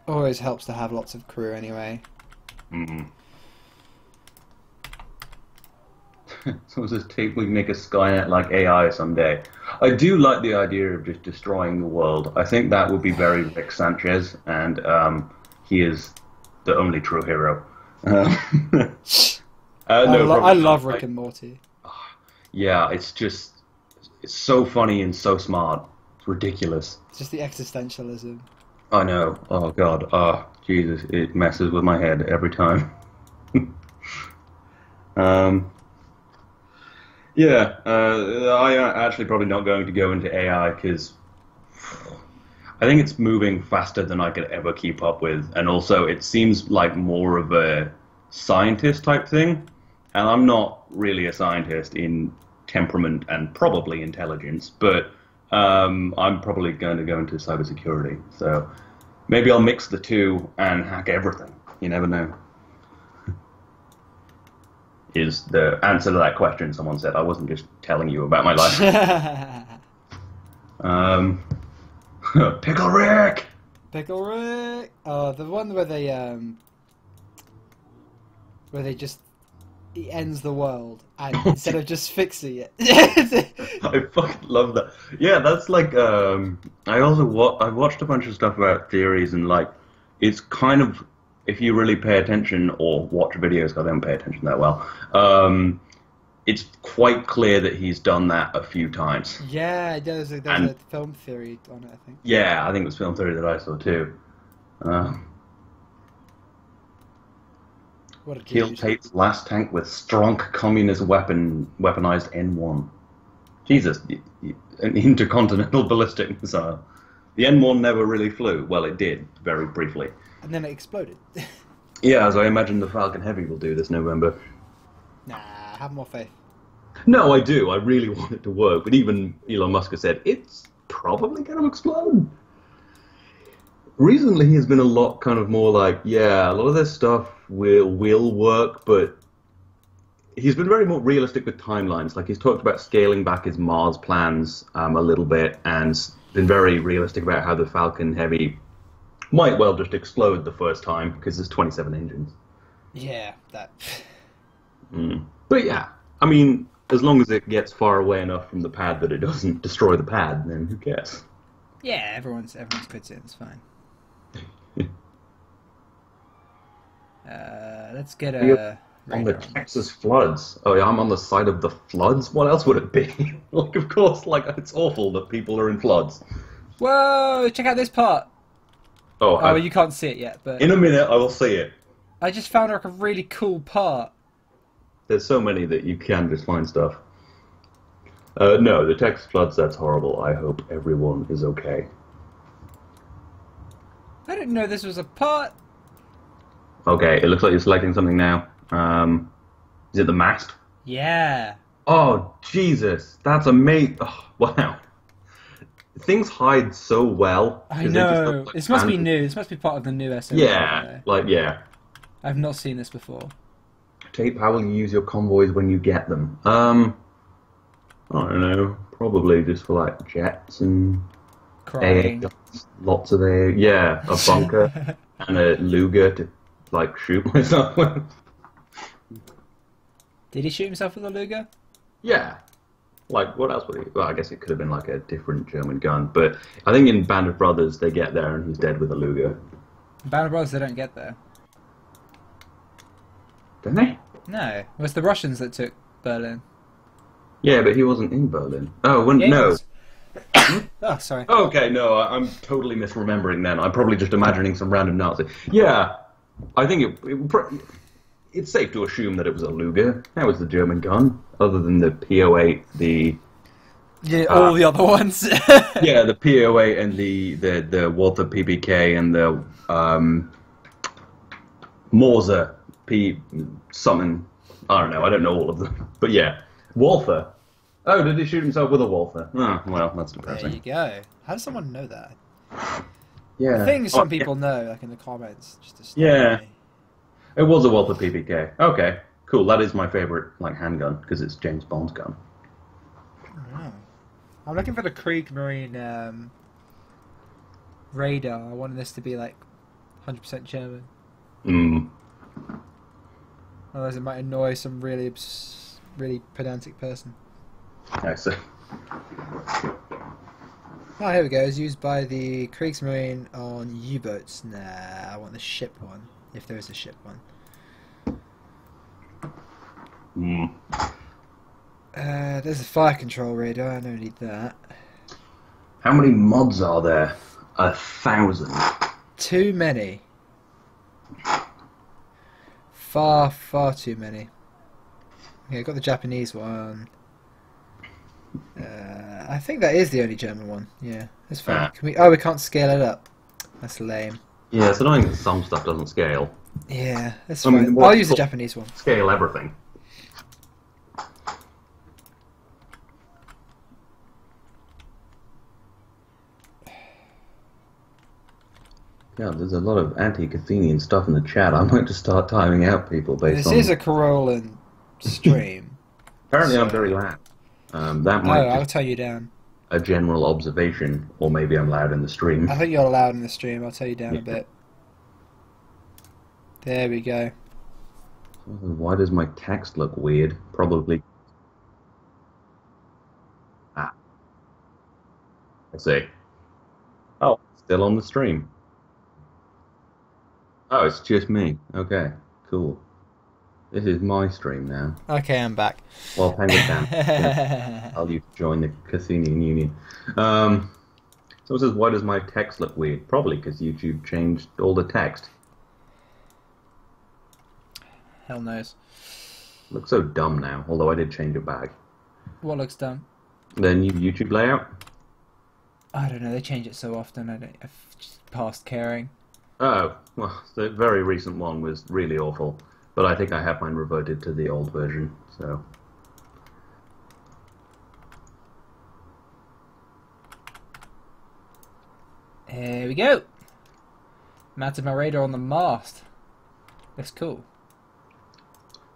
Always helps to have lots of crew anyway. So this tape we can make a Skynet like AI someday. I do like the idea of just destroying the world. I think that would be very Rick Sanchez, and he is the only true hero. I love Rick and Morty. Yeah, it's so funny and so smart. It's ridiculous. It's just the existentialism. I know. Oh God. Oh Jesus! It messes with my head every time. Yeah. I am actually probably not going to go into AI because I think it's moving faster than I could ever keep up with, and also it seems like more of a scientist type thing, and I'm not really a scientist in temperament and probably intelligence, but I'm probably going to go into cybersecurity. So maybe I'll mix the two and hack everything. You never know. Is the answer to that question someone said. I wasn't just telling you about my life. Pickle Rick! Pickle Rick! Oh, the one where they just he ends the world and instead of just fixing it. I fucking love that. Yeah, that's like I watched a bunch of stuff about theories, and like it's kind of, if you really pay attention or watch videos, 'cause I don't pay attention that well, it's quite clear that he's done that a few times. Yeah, there's a film theory on it, I think. Yeah, I think it was film theory that I saw too. Kill Tate's last tank with strong communist weaponized N1. Jesus, an intercontinental ballistic missile. The N1 never really flew. Well, it did, very briefly. And then it exploded. Yeah, as I imagine the Falcon Heavy will do this November. Nah, have more faith. No, I do. I really want it to work. But even Elon Musk has said, it's probably going to explode. Recently, he's been a lot kind of more like, yeah, a lot of this stuff will work, but he's been very more realistic with timelines. Like, he's talked about scaling back his Mars plans a little bit, and been very realistic about how the Falcon Heavy might well just explode the first time, because there's 27 engines. Yeah, that... But yeah, I mean, as long as it gets far away enough from the pad that it doesn't destroy the pad, then who cares? Yeah, everyone's puts in, it's fine. Let's get a... On the Texas floods. Oh yeah, I'm on the side of the floods? What else would it be? Like, of course, like, it's awful that people are in floods. Whoa, check out this part! Oh, you can't see it yet, but... In a minute, I will see it. I just found like a really cool part. There's so many that you can just find stuff. No, the Texas floods, that's horrible. I hope everyone is okay. I didn't know this was a part. Okay, it looks like you're selecting something now. Is it the mast? Yeah. Oh, Jesus. That's amazing. Oh, wow. Things hide so well. I know. Like, this must be new. This must be part of the new SM. Yeah, yeah. I've not seen this before. Tape, how will you use your convoys when you get them? I don't know. Probably just for, like, jets and... Crying. Lots of air. Yeah, a bunker and a Luger to, like, shoot myself with. Did he shoot himself with a Luger? Yeah. Like, what else would he... Well, I guess it could have been, like, a different German gun. But I think in Band of Brothers, they get there and he's dead with a Luger. In Band of Brothers, they don't get there. Don't they? No. It was the Russians that took Berlin. Yeah, but he wasn't in Berlin. Oh, Yeah, no. Oh, sorry. Okay, no, I'm totally misremembering then. I'm probably just imagining some random Nazi. Yeah, I think it's safe to assume that it was a Luger. That was the German gun, other than the P08, the... Yeah, all the other ones. Yeah, the P08 and the Walther PPK and the Morse P something. I don't know. I don't know all of them, but yeah, Walther. Oh, did he shoot himself with a Walther? Oh, well, that's There depressing. you go. How does someone know that? The Yeah. things Oh, some people know, like in the comments, just astound yeah. me. It was a Walther PPK. Okay, cool. That is my favorite like handgun because it's James Bond's gun. Oh. I'm looking for the Kriegsmarine radar. I wanted this to be like 100% German. Mm. Otherwise, it might annoy some really, really pedantic person. I see. Oh, here we go. It's used by the Kriegsmarine on U-boats. Nah, I want the ship one, if there is a ship one. Mm. There's a fire control radar. I don't need that. How many mods are there? 1,000. Too many. Far, far too many. Okay, got the Japanese one. I think that is the only German one. Yeah, that's fine. Ah. Can we? Oh, we can't scale it up. That's lame. Yeah, it's annoying that some stuff doesn't scale. Yeah, that's I mean, fine. what- I'll use the Japanese one. Scale everything. Yeah, there's a lot of anti-Cathenian stuff in the chat. I might just start timing out people based This on... is a Corollan stream. Apparently I'm so- very loud. That Oh, might I'll just tell you down. a general observation, or maybe I'm loud in the stream. I think you're loud in the stream. I'll tell you down a bit. There we go. Why does my text look weird? Probably... Ah. I see. Oh, still on the stream. Oh, it's just me. Okay, cool. This is my stream now. Okay, I'm back. Well, Penguin Town. I'll you join the Cathenian Union. So it says, why does my text look weird? Probably because YouTube changed all the text. Hell knows. Looks so dumb now, although I did change it back. What looks dumb? The new YouTube layout? I don't know. They change it so often. I've just past caring. Oh, well, the very recent one was really awful. But I think I have mine reverted to the old version, so... Here we go. Mounted my radar on the mast. Looks cool.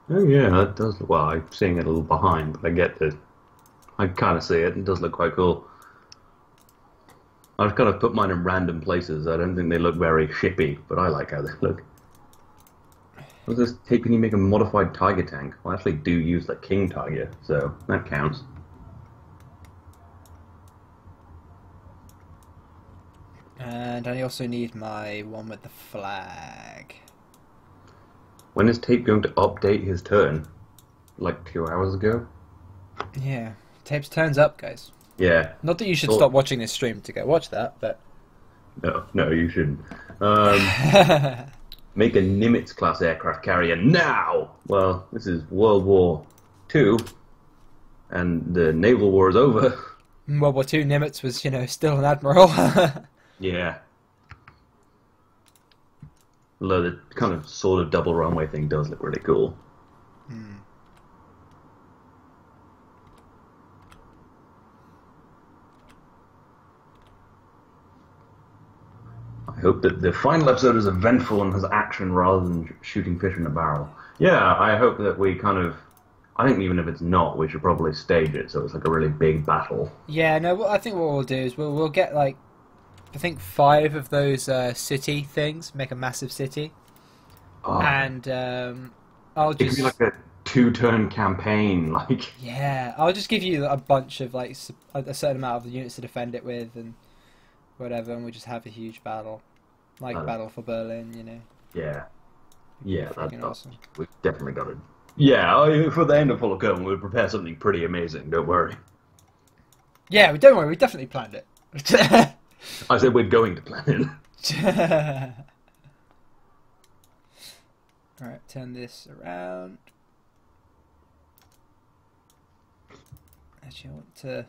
Oh yeah, that does... Well, I'm seeing it a little behind, but I get that. I kind of see it, and it does look quite cool. I've kind of put mine in random places. I don't think they look very shippy, but I like how they look. What's this? Hey, can you make a modified Tiger tank? Well, I actually do use the King Tiger, so that counts. And I also need my one with the flag. When is Tape going to update his turn? Like 2 hours ago? Yeah. Tape's turns up, guys. Yeah. Not that you should Oh. stop watching this stream to go watch that, but... No, you shouldn't. Make a Nimitz-class aircraft carrier now! Well, this is World War II, and the naval war is over. World War II, Nimitz was, still an admiral. Yeah. Although the kind of sort of double runway thing does look really cool. I hope that the final episode is eventful and has action rather than shooting fish in a barrel. Yeah, I hope that we kind of... I think even if it's not, we should probably stage it so it's like a really big battle. Yeah, no, I think what we'll do is we'll get, like, I think 5 of those city things, make a massive city. Oh, And I'll it could just... be like a 2-turn campaign, like... Yeah, I'll just give you a bunch of, like, a certain amount of units to defend it with and whatever, and we'll just have a huge battle. Like Battle for Berlin, Yeah. Yeah, Freaking awesome. We've definitely got it. Yeah, for the end of Holocaust, we'll prepare something pretty amazing, don't worry. Yeah, don't worry, we definitely planned it. I said we're going to plan it. Alright, turn this around. Actually, I want to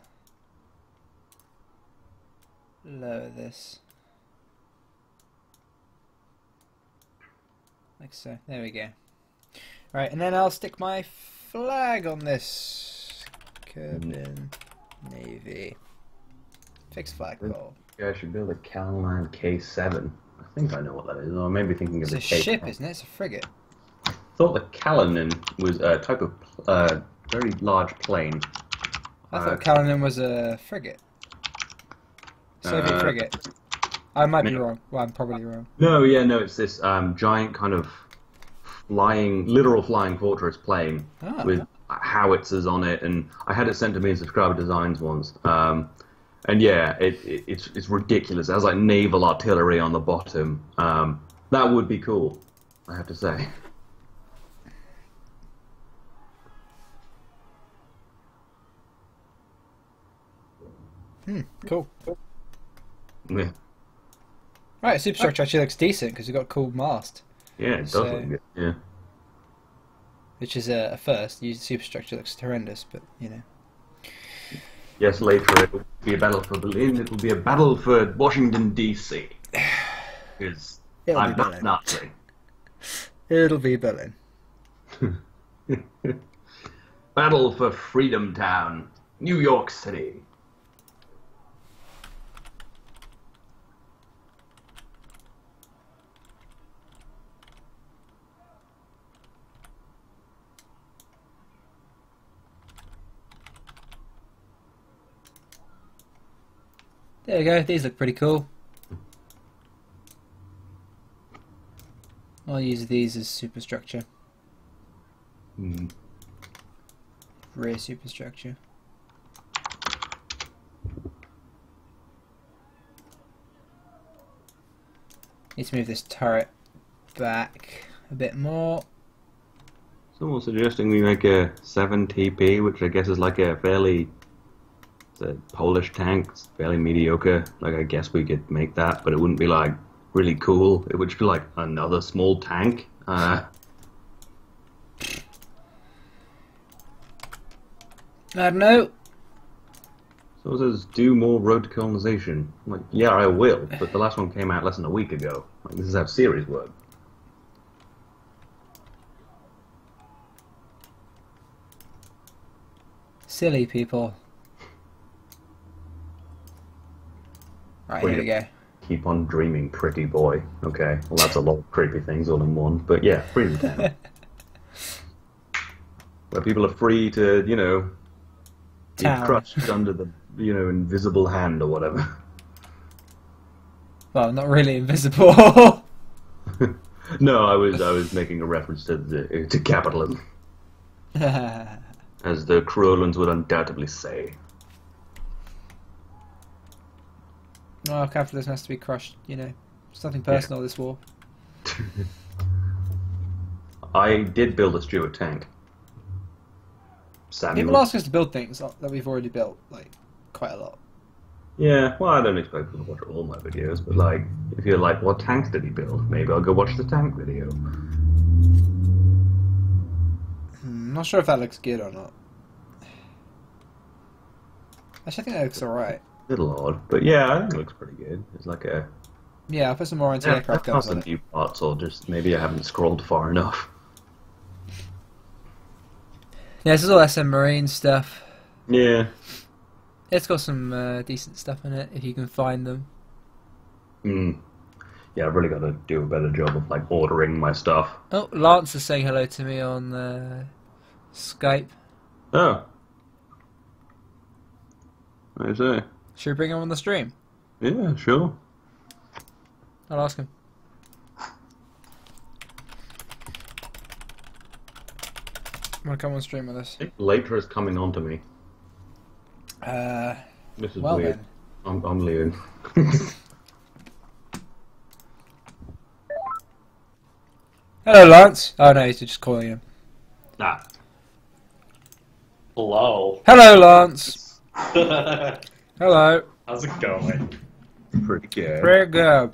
lower this. Like so. There we go. Right, and then I'll stick my flag on this. Kerbin Navy. Fixed flagpole. Yeah, I should build a Caroline K7. I think I know what that is. Or maybe thinking of It's the a K7. ship, isn't it? It's a frigate. I thought the Callanan was a type of very large plane. I thought Callanan was a frigate. Soviet frigate. I might be wrong. Well, I'm probably wrong. No, it's this giant kind of literal flying fortress plane with howitzers on it, and I had it sent to me in subscriber designs once. And yeah, it's ridiculous. It has like naval artillery on the bottom. That would be cool, I have to say. Cool. Yeah. Right, superstructure actually looks decent because we've got a cool mast. Yeah, it does look good. Yeah. Which is a first. Using superstructure looks horrendous, but you know. Yes, later it will be a battle for Berlin. It will be a battle for Washington D.C. Because I'm not Nazi. It'll be Berlin. Battle for Freedom Town, New York City. There you go, these look pretty cool. I'll use these as superstructure. Rear superstructure. Need to move this turret back a bit more. Someone's suggesting we make a 7 TP, which I guess is like a fairly... It's a Polish tank, it's fairly mediocre. Like, I guess we could make that, but it wouldn't be, like, really cool. It would just be, like, another small tank. I don't know. So it says, do more road to colonization. I'm like, yeah, I will, but the last one came out less than a week ago. Like, this is how series work. Silly people. Right, here we go. Keep on dreaming, pretty boy. Okay, well that's a lot of creepy things all in one. But yeah, Freedom Town. Where people are free to, you know, be crushed under the, you know, invisible hand or whatever. Well, not really invisible. No, I was making a reference to capitalism. As the Crolans would undoubtedly say. Oh, capitalism has to be crushed, you know. It's nothing personal, this war. I did build a Stuart tank. Samuel. People ask us to build things that we've already built, like, quite a lot. Yeah, well, I don't expect people to watch all my videos, but, like, if you're like, what tanks did he build? Maybe I'll go watch the tank video. I'm not sure if that looks good or not. Actually, I think that looks alright. Little odd, but yeah, I think it looks pretty good. It's like a... Yeah, I'll put some more anti-aircraft guns on it. New parts, or just maybe I haven't scrolled far enough. Yeah, this is all SM Marine stuff. Yeah. It's got some decent stuff in it, if you can find them. Yeah, I've really got to do a better job of, like, ordering my stuff. Oh, Lance is saying hello to me on Skype. Oh. What do you say? Should we bring him on the stream? Yeah, sure. I'll ask him. Want to come on stream with us? I think later is coming on to me. This is well weird. Then. I'm leaving. Hello, Lance. Oh no, he's just calling him. Nah. Hello. Hello, Lance. Hello. How's it going? Pretty good. Pretty good.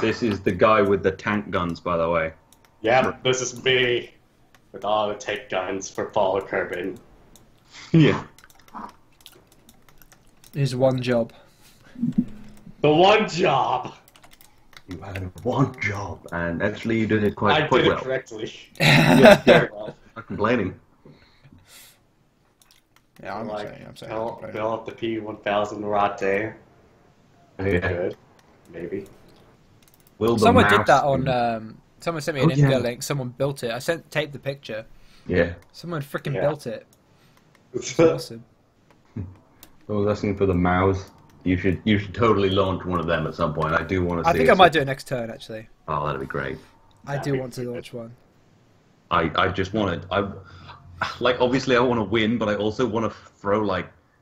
This is the guy with the tank guns, by the way. Yeah, this is me. With all the tank guns for Fall of Kerbin. Yeah. Here's one job. The one job! You had one job, and actually you did it quite I did well. it correctly. Yeah, Very well. I'm not complaining. Yeah, I'm saying. Build up the P1000 right there. Yeah. Good. Maybe. Will the Someone did mouse that on. Someone sent me an info yeah. link. Someone built it. I taped the picture. Yeah. Someone freaking Yeah. built it. It's awesome. I was asking for the mouse. You should totally launch one of them at some point. I do want to see I think I might do it next turn, actually. Oh, that'd be great. I do want to launch one. I just want to. Like, obviously I want to win, but I also want to throw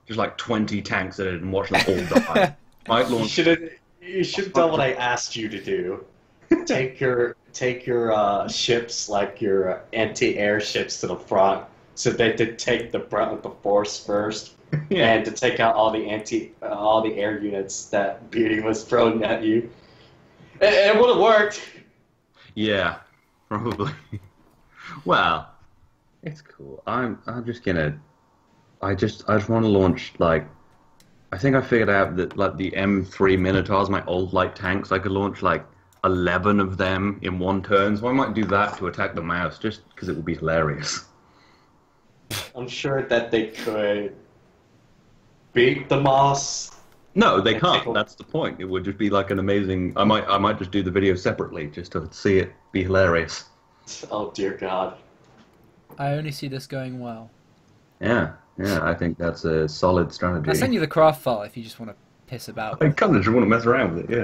just 20 tanks at it and watch them all die. Might launch. You should have done what I asked you to do. Take your ships, like your anti-air ships, to the front, so they could take the brunt of the force first, Yeah. and to take out all the air units that Beauty was throwing at you. It would have worked. Yeah, probably. Well, it's cool. I'm just gonna. I just want to launch I think I figured out that the M3 Minotaurs, my old light tanks, I could launch 11 of them in one turn. So I might do that to attack the mouse, just because it would be hilarious. I'm sure that they could beat the mouse. No, they can't. That's the point. It would just be an amazing. I might just do the video separately just to see it be hilarious. Oh dear God. I only see this going well. Yeah, I think that's a solid strategy. I'll send you the craft file if you just want to piss about. I kind of just want to mess around with it.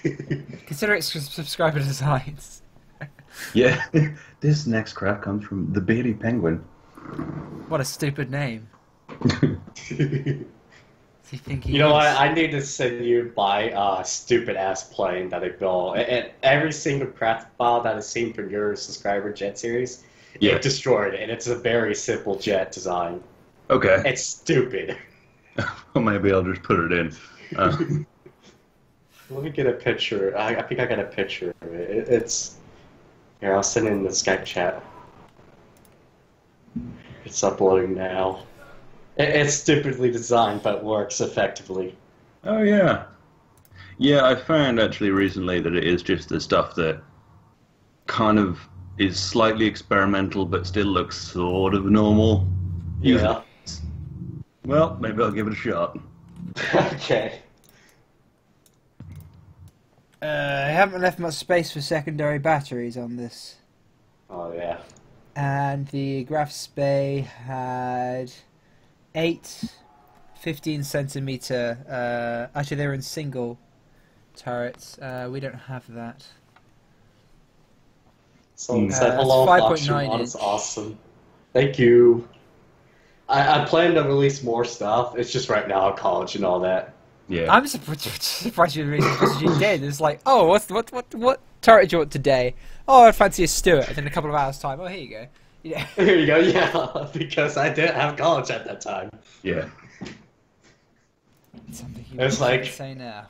Yeah. Consider it subscriber designs. Yeah. This next craft comes from the Beardy Penguin. What a stupid name. You know what? I need to send you my stupid ass plane that I built. And every single craft file that I've seen from your subscriber jet series, it destroyed it, and it's a very simple jet design. Okay. It's stupid. Well, maybe I'll just put it in. Let me get a picture. I think I got a picture of it. It's here. I'll send it in the Skype chat. It's uploading now. It's stupidly designed, but works effectively. Oh yeah. Yeah, I found actually recently that it is just the stuff that kind of is slightly experimental, but still looks sort of normal. Yeah. Well, maybe I'll give it a shot. Okay. I haven't left much space for secondary batteries on this. Oh yeah. And the Graf Spee had 8 15 centimeter. Actually, they were in single turrets. We don't have that. Someone said it's hello, 5.9 Foxtrot. It's inch. awesome. Thank you. I plan to release more stuff. It's just right now college and all that. Yeah. I'm surprised you really you did. It's like, oh, what turret do you want today? Oh, I'd fancy a Stuart. And in a couple of hours' time, oh, here you go. Yeah. Here you go. Yeah, because I didn't have college at that time. Yeah. Something you It's like say now.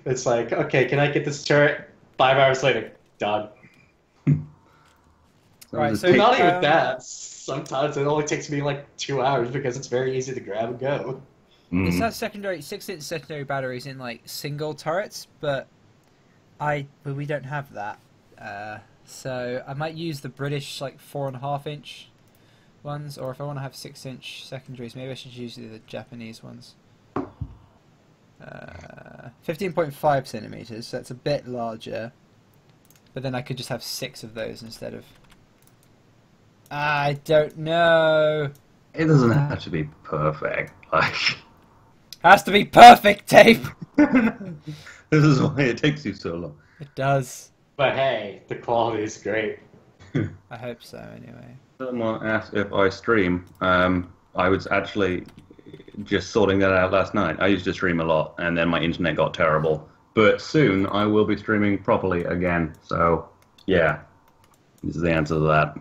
It's like, okay, can I get this turret? 5 hours later, done. Right, So not even that. Sometimes it only takes me 2 hours because it's very easy to grab and go. It's that 6-inch secondary batteries in single turrets, but we don't have that. So I might use the British 4.5-inch ones, or if I want to have 6-inch secondaries, maybe I should use the Japanese ones. 15.5 centimeters, so that's a bit larger. But then I could just have 6 of those instead of. I don't know. It doesn't have to be perfect. Has to be perfect, tape. This is why it takes you so long. It does. But hey, the quality is great. I hope so, anyway. Someone asked if I stream. I was actually just sorting that out last night. I used to stream a lot, and then my internet got terrible. But soon I will be streaming properly again. So, yeah, this is the answer to that.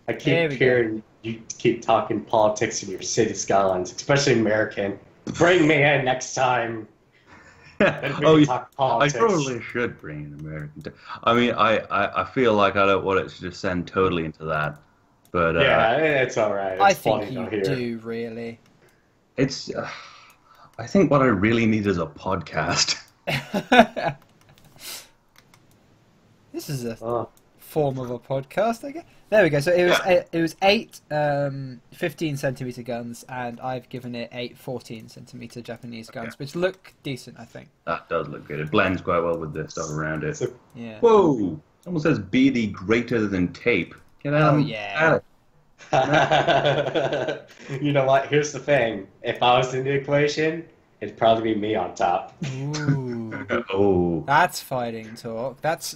I keep hearing you keep talking politics in your city skylines, especially American. Bring me in next time. Oh, talk politics. I probably should bring in American. I mean, I feel like I don't want it to just send totally into that. But yeah, it's all right. It's I funny think to you hear. do, really. It's. I think what I really need is a podcast. This is a form of a podcast, I guess. There we go. So it was 8 15cm guns, and I've given it 8 14cm Japanese guns, which look decent, I think. That does look good. It blends quite well with the stuff around it. Yeah. Whoa! Someone says BD greater than tape. Get out! Oh yeah. You know what? Here's the thing. If I was in the equation, it'd probably be me on top. Ooh. Oh. That's fighting talk. That's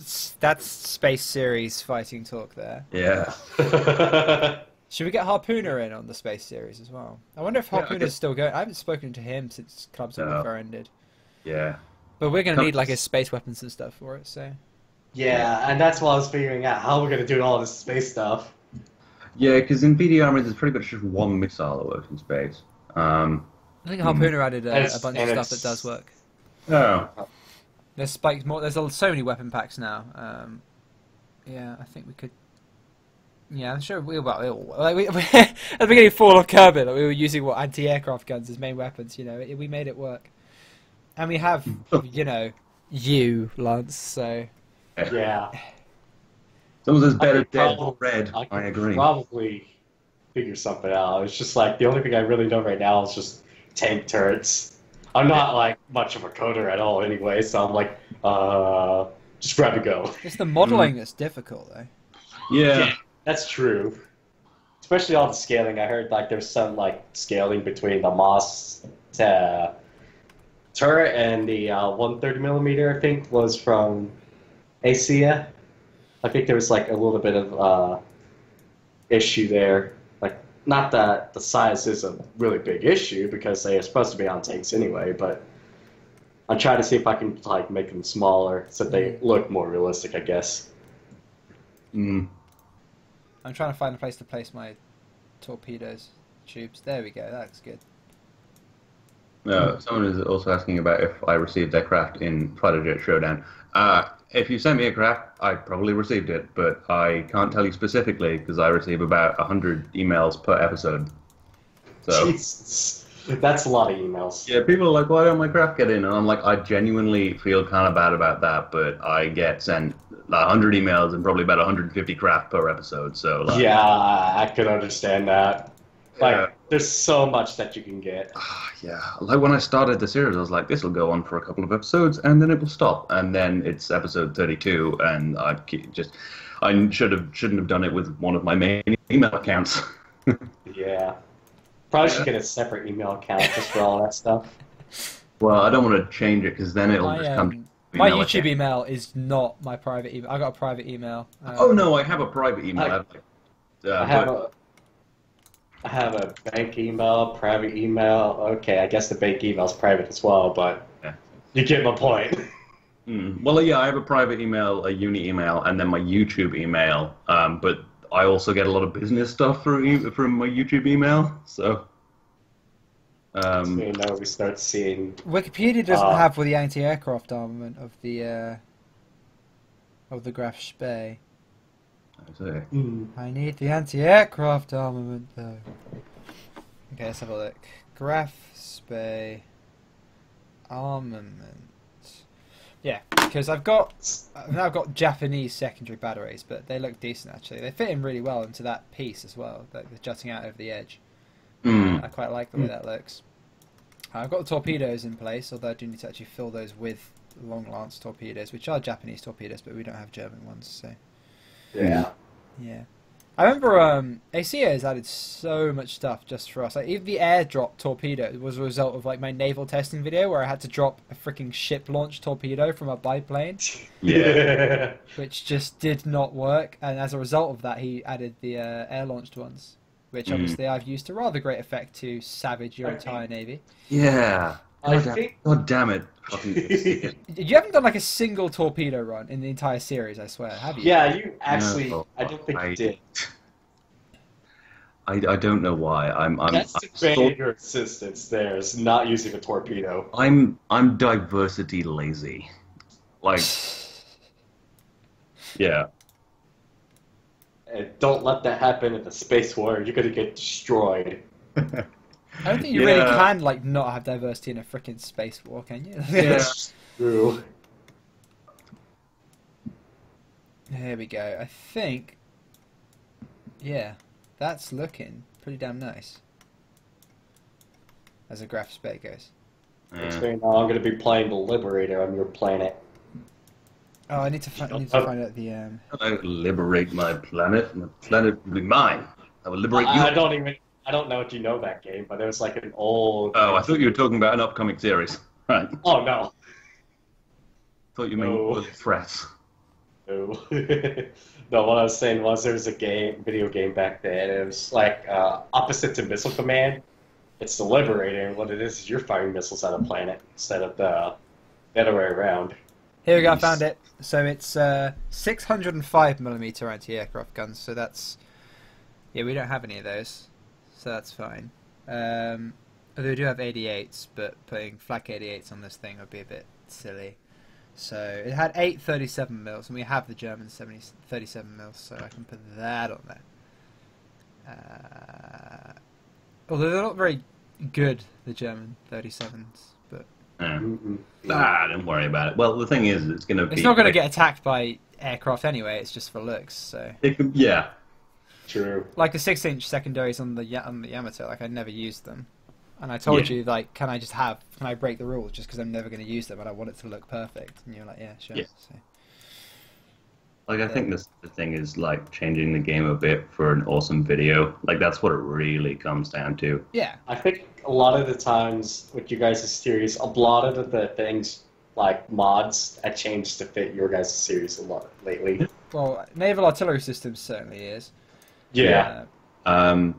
Space Series fighting talk there. Yeah. Should we get Harpooner in on the Space Series as well? I wonder if Harpooner's still going. I haven't spoken to him since Clubs of Warfare ended. Yeah. But we're going to need like his space weapons and stuff for it, so... Yeah, and that's what I was figuring out. How we're going to do all this space stuff. Yeah, because in BD Armor there's pretty much just one missile that works in space. I think Harpooner added a bunch of stuff that does work. Oh. There's spikes more. There's so many weapon packs now. Yeah, I think we could. Yeah, I'm sure at the beginning of Fall of Kerbin, we were using anti-aircraft guns as main weapons. You know, we made it work, and we have Lance. So yeah. Someone says better dead or red. I agree. Probably figure something out. It's just like the only thing I really know right now is just tank turrets. I'm not like much of a coder at all anyway, so I'm like, just grab to go. It's the modeling that's difficult, though. Yeah, that's true. Especially all the scaling. I heard like there's some like scaling between the Moss turret and the 130mm. I think was from ASEA. I think there was like a little bit of issue there. Like, not that the size is a really big issue because they are supposed to be on tanks anyway, but I'm trying to see if I can like make them smaller so they look more realistic, I guess. Mm. I'm trying to find a place to place my torpedoes tubes. There we go. That looks good. Someone is also asking about if I received their craft in Fighter Jet Showdown. If you sent me a craft, I probably received it, but I can't tell you specifically because I receive about 100 emails per episode. So, Jesus. That's a lot of emails. Yeah, people are like, why don't my craft get in? And I'm like, I genuinely feel kind of bad about that, but I get sent 100 emails and probably about 150 craft per episode. So, like, yeah, I could understand that. Like, yeah. There's so much that you can get. Yeah, like when I started the series, I was like, this will go on for a couple of episodes, and then it will stop. And then it's episode 32, and I shouldn't have done it with one of my main email accounts. Yeah. Probably should get a separate email account just for all that stuff. Well, I don't want to change it, because then it'll just come... My YouTube email is not my private email. I got a private email. Oh, no, I have a private email. I have a bank email, private email. Okay, I guess the bank email is private as well, but yeah. You get my point. Well, yeah, I have a private email, a uni email, and then my YouTube email. But I also get a lot of business stuff from my YouTube email. So, we start seeing. Wikipedia doesn't have the anti-aircraft armament of the Graf Spee. I need the anti-aircraft armament, though. Okay, let's have a look. Graf Spee armament. Yeah, because I've now got Japanese secondary batteries, but they look decent actually. They fit in really well into that piece as well, like they're jutting out over the edge. I quite like the way that looks. I've got the torpedoes in place, although I do need to actually fill those with long lance torpedoes, which are Japanese torpedoes, but we don't have German ones, so. Yeah. Yeah. I remember ASEA has added so much stuff just for us. Like, even the airdrop torpedo was a result of like my naval testing video where I had to drop a freaking ship launch torpedo from a biplane. Yeah. Which just did not work, and as a result of that he added the air launched ones, which obviously I've used to rather great effect to savage your entire navy. Yeah. God damn it. You haven't done like a single torpedo run in the entire series, I swear, have you? Yeah, you actually. No, I don't think you did. I don't know why. That's the advantage of your existence. There is not using a torpedo. I'm diversity lazy. Like, yeah. And don't let that happen in the space war. You're gonna get destroyed. I don't think you really can like not have diversity in a freaking space war, can you? Yeah. True. There we go. I think, yeah, that's looking pretty damn nice. As a graph spec goes. Next thing now, I'm going to be playing the Liberator on your planet. Oh, I need to find out the. I liberate my planet. My planet will be mine. I will liberate you. I don't know if you know that game, but it was like an old. Oh, I thought you were talking about an upcoming series. Right. Oh no. Thought you meant threats. No. No, what I was saying was there was a video game back then. It was like opposite to Missile Command. It's the Liberator, and what it is you're firing missiles at a planet instead of the other way around. Here we go, I found it. So it's 605mm anti-aircraft guns, so that's... Yeah, we don't have any of those, so that's fine. Although we do have 88s, but putting flak 88s on this thing would be a bit silly. So it had 8 37mm, and we have the German 37mm, so I can put that on there. Although they're not very good, the German 37s, but... Don't worry about it. Well, the thing is, it's going to be... It's not going to get attacked by aircraft anyway, it's just for looks, so... Yeah. True. Like the 6-inch secondaries on the Yamato, like I never used them. And I told you, like, can I break the rules just because I'm never going to use them and I want it to look perfect? And you're like, yeah, sure. Yeah. So, Like, I think the thing is, like, changing the game a bit for an awesome video. Like, that's what it really comes down to. yeah. I think a lot of the times with you guys' series, a lot of the things like mods have changed to fit your guys' series a lot lately. Well, naval artillery systems certainly is. Yeah. And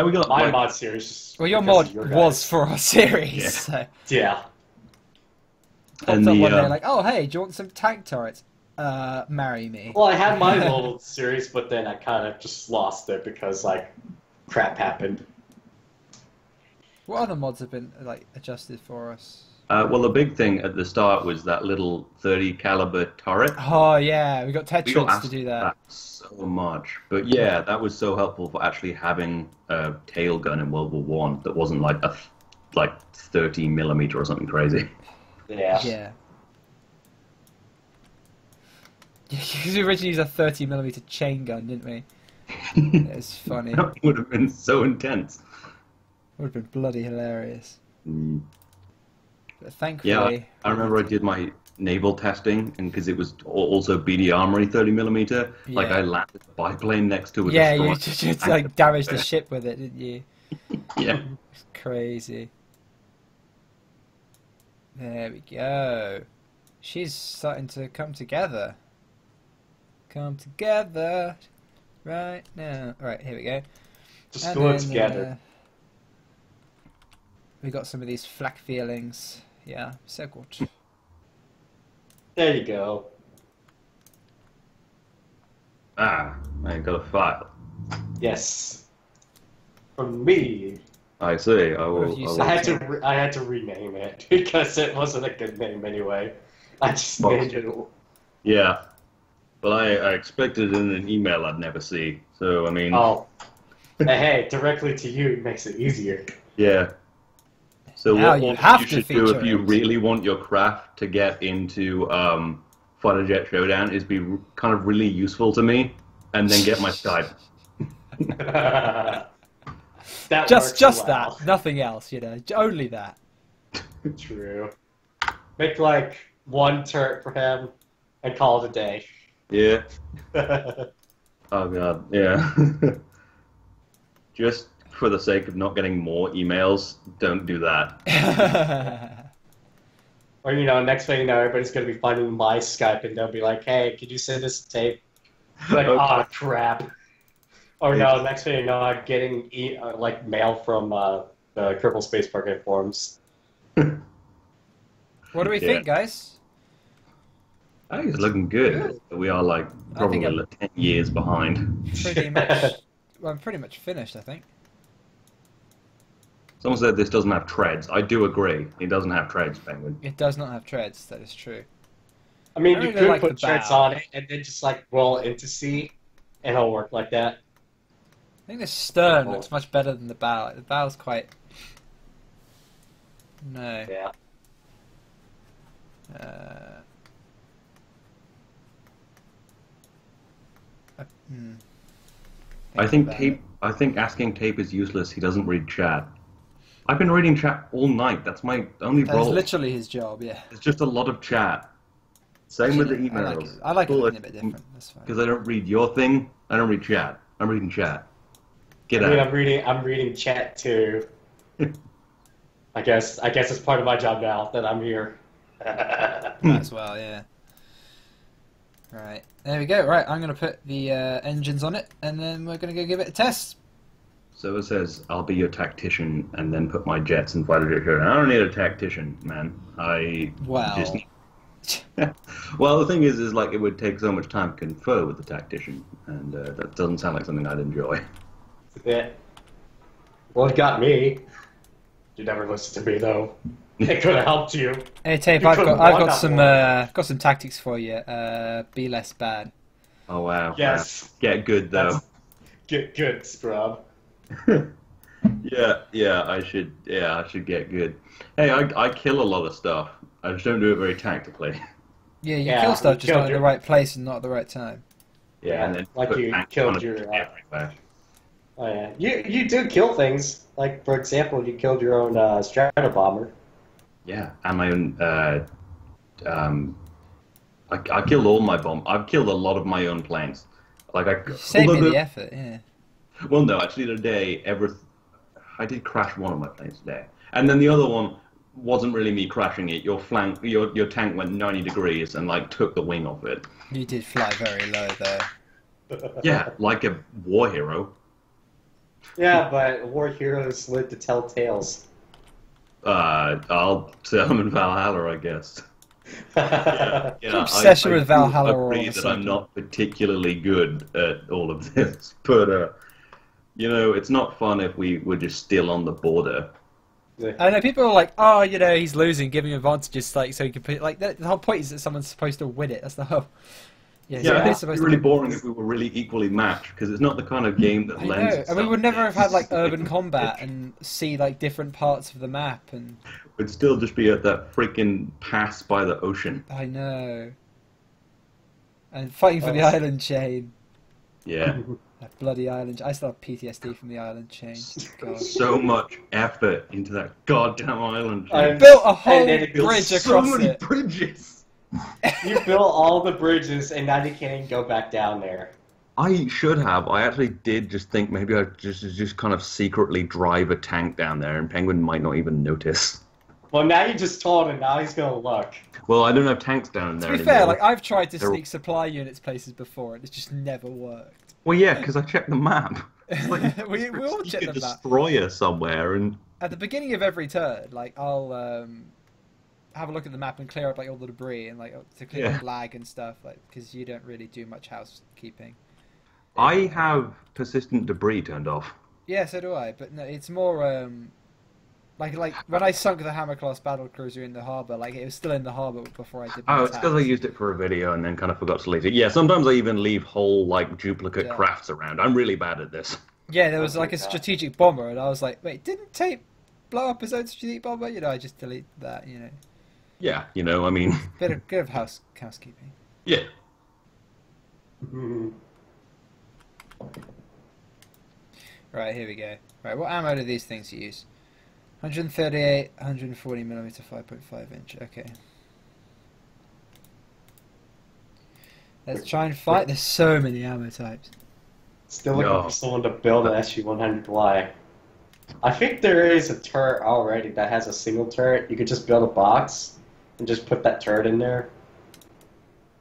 we got My like, mod series. Well, your mod was for our series. Yeah. So. Yeah. Popped up one day like, oh, hey, do you want some tank turrets? Marry me. Well, I had my little series, but then I kind of just lost it because, like, crap happened. What other mods have been, like, adjusted for us? well, the big thing at the start was that little 30 caliber turret. Oh, yeah, we got We got Tetrids asked to do that. so much, but yeah, that was so helpful for actually having a tail gun in World War One that wasn't like 30mm or something crazy. Yeah. Yeah. Because we originally used a 30mm chain gun, didn't we? It was funny. That would have been so intense. Would have been bloody hilarious. Mm. But thankfully... Yeah, I remember I did my naval testing, and because it was also BD Armory 30mm, like Yeah. I landed a biplane next to a Yeah, destroyer. you just like damaged the ship with it, didn't you? Yeah. It's crazy. There we go. She's starting to come together. Come together right now. Alright, here we go. Just do it together. We got some of these flak feelings. Yeah, so good. There you go. Ah, I got a file. Yes. From me. I see. I What have will. you I said? will. I had to rename it because it wasn't a good name anyway. I just Well, named it. Yeah. But I expected it in an email I'd never see. So, I mean... Oh. Hey, directly to you makes it easier. Yeah. So Now what you you have to should do feature if you it. really want your craft to get into Fighter Jet Showdown is be kind of really useful to me, and then get my Skype. That Just works well. that, nothing else, you know. Only that. True. Make like one turret for him and call it a day. Yeah. Oh god. Yeah. Just for the sake of not getting more emails, don't do that. Or, you know, next thing you know, everybody's going to be finding my Skype and they'll be like, hey, could you send this tape? Like, Okay. oh, crap. Or no, next thing you know, I'm getting like mail from the Kerbal Space Program forums. What do we Yeah. think, guys? I think it's looking good. We are like probably I'm- like 10 years behind. Pretty much. Well, I'm pretty much finished, I think. Someone said this doesn't have treads. I do agree. It doesn't have treads, Penguin. It does not have treads, that is true. I mean, I you really could like put the treads bow. on it and then just like roll into C and it'll work like that. I think the stern looks much better than the bow. The bow's quite... No. Yeah. I think Tape. I think asking Tape is useless. He doesn't read chat. I've been reading chat all night. That's my only role. That's literally his job. Yeah. It's just a lot of chat. Same with the emails. I like it being a bit different. That's fine. Because I don't read your thing. I don't read chat. I'm reading chat. Get out. I'm reading chat too. I guess it's part of my job now that I'm here. As well, yeah. Right, there we go. Right, I'm going to put the engines on it, and then we're going to go give it a test. So it says, I'll be your tactician, and then put my jets and fighter jet here. I don't need a tactician, man. Just need... Well, the thing is like it would take so much time to confer with the tactician, and that doesn't sound like something I'd enjoy. Yeah. Well, it got me. You never listened to me though. It could have helped you. Hey Tape, I've got some tactics for you. Be less bad. Oh wow. Yes. Wow. Get good though. Get good, scrub. yeah, I should get good. Hey, I kill a lot of stuff. I just don't do it very tactically. Yeah, you kill stuff just not in the right place and not at the right time. Yeah, and then like you killed your. everywhere. Oh yeah, you do kill things. Like for example, you killed your own Strato bomber. Yeah, and my own. I killed all my bomb. I've killed a lot of my own planes. Like saved me the effort, yeah. Well, no, actually, today I did crash one of my planes today, and then the other one wasn't really me crashing it. Your tank went 90 degrees and like took the wing off it. You did fly very low though. Yeah, like a war hero. Yeah, but war heroes live to tell tales. I'll tell them in Valhalla, I guess. Obsession with Valhalla. I agree that I'm not particularly good at all of this, but it's not fun if we were just still on the border. I know people are like, oh, he's losing, giving advantages, like so you can put like the whole point is that someone's supposed to win it. That's the whole. Yeah, it's really boring if we were really equally matched because it's not the kind of game that lends itself. And we would never have had like urban combat and see like different parts of the map and. We'd still just be at that freaking pass by the ocean. I know. And fighting for the island chain. Yeah. That bloody island. I still have PTSD from the island chain. God. So much effort into that goddamn island chain. I built a whole bridge across so many bridges. You built all the bridges, and now you can't go back down there. I should have. I actually did just think maybe I just kind of secretly drive a tank down there, and Penguin might not even notice. Well, now you just told him. Now he's gonna look. Well, I don't have tanks down there. To be fair, like I've tried to sneak supply units places before, and it's just never worked. Well, yeah, because I checked the map. Like, we all check the map. Destroyer somewhere, and at the beginning of every turn, like I'll have a look at the map and clear up like all the debris and like to clear up lag and stuff, like because you don't really do much housekeeping. I have persistent debris turned off. Yeah, so do I. But no, it's more like when I sunk the Hammer class battle cruiser in the harbour, like it was still in the harbour before I did. Oh, it's because I used it for a video and then kind of forgot to leave it. Yeah, sometimes I even leave whole like duplicate crafts around. I'm really bad at this. Yeah, there was like a strategic bomber, and I was like, wait, didn't Tape blow up his own strategic bomber? I just deleted that. Yeah, I mean... Bit of housekeeping. Yeah. Right, here we go. Right, what ammo do these things use? 138, 140 millimeter, 5.5 inch. Okay. Let's try and fight. There's so many ammo types. Still looking for someone to build an SU-100Y. I think there is a turret already that has a single turret. You could just build a box and just put that turret in there.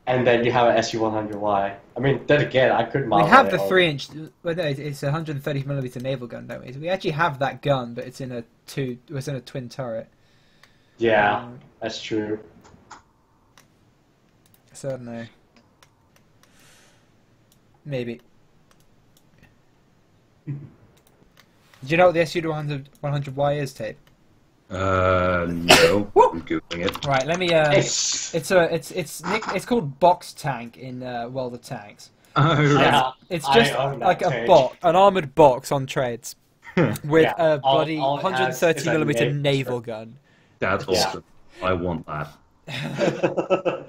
And then you have an SU-100Y. I mean, then again, I could model it. We have the 3-inch... Well, no, it's a 130mm naval gun, don't we? We actually have that gun, but it's in a twin turret. Yeah, that's true. So, I don't know. Maybe. Do you know what the SU-100Y is, Tape? No. I'm googling it. Right, let me. It's called Box Tank in World of Tanks. Oh, right. It's just like an armored box on trades with a bloody 130mm naval gun. That's awesome. I want that. I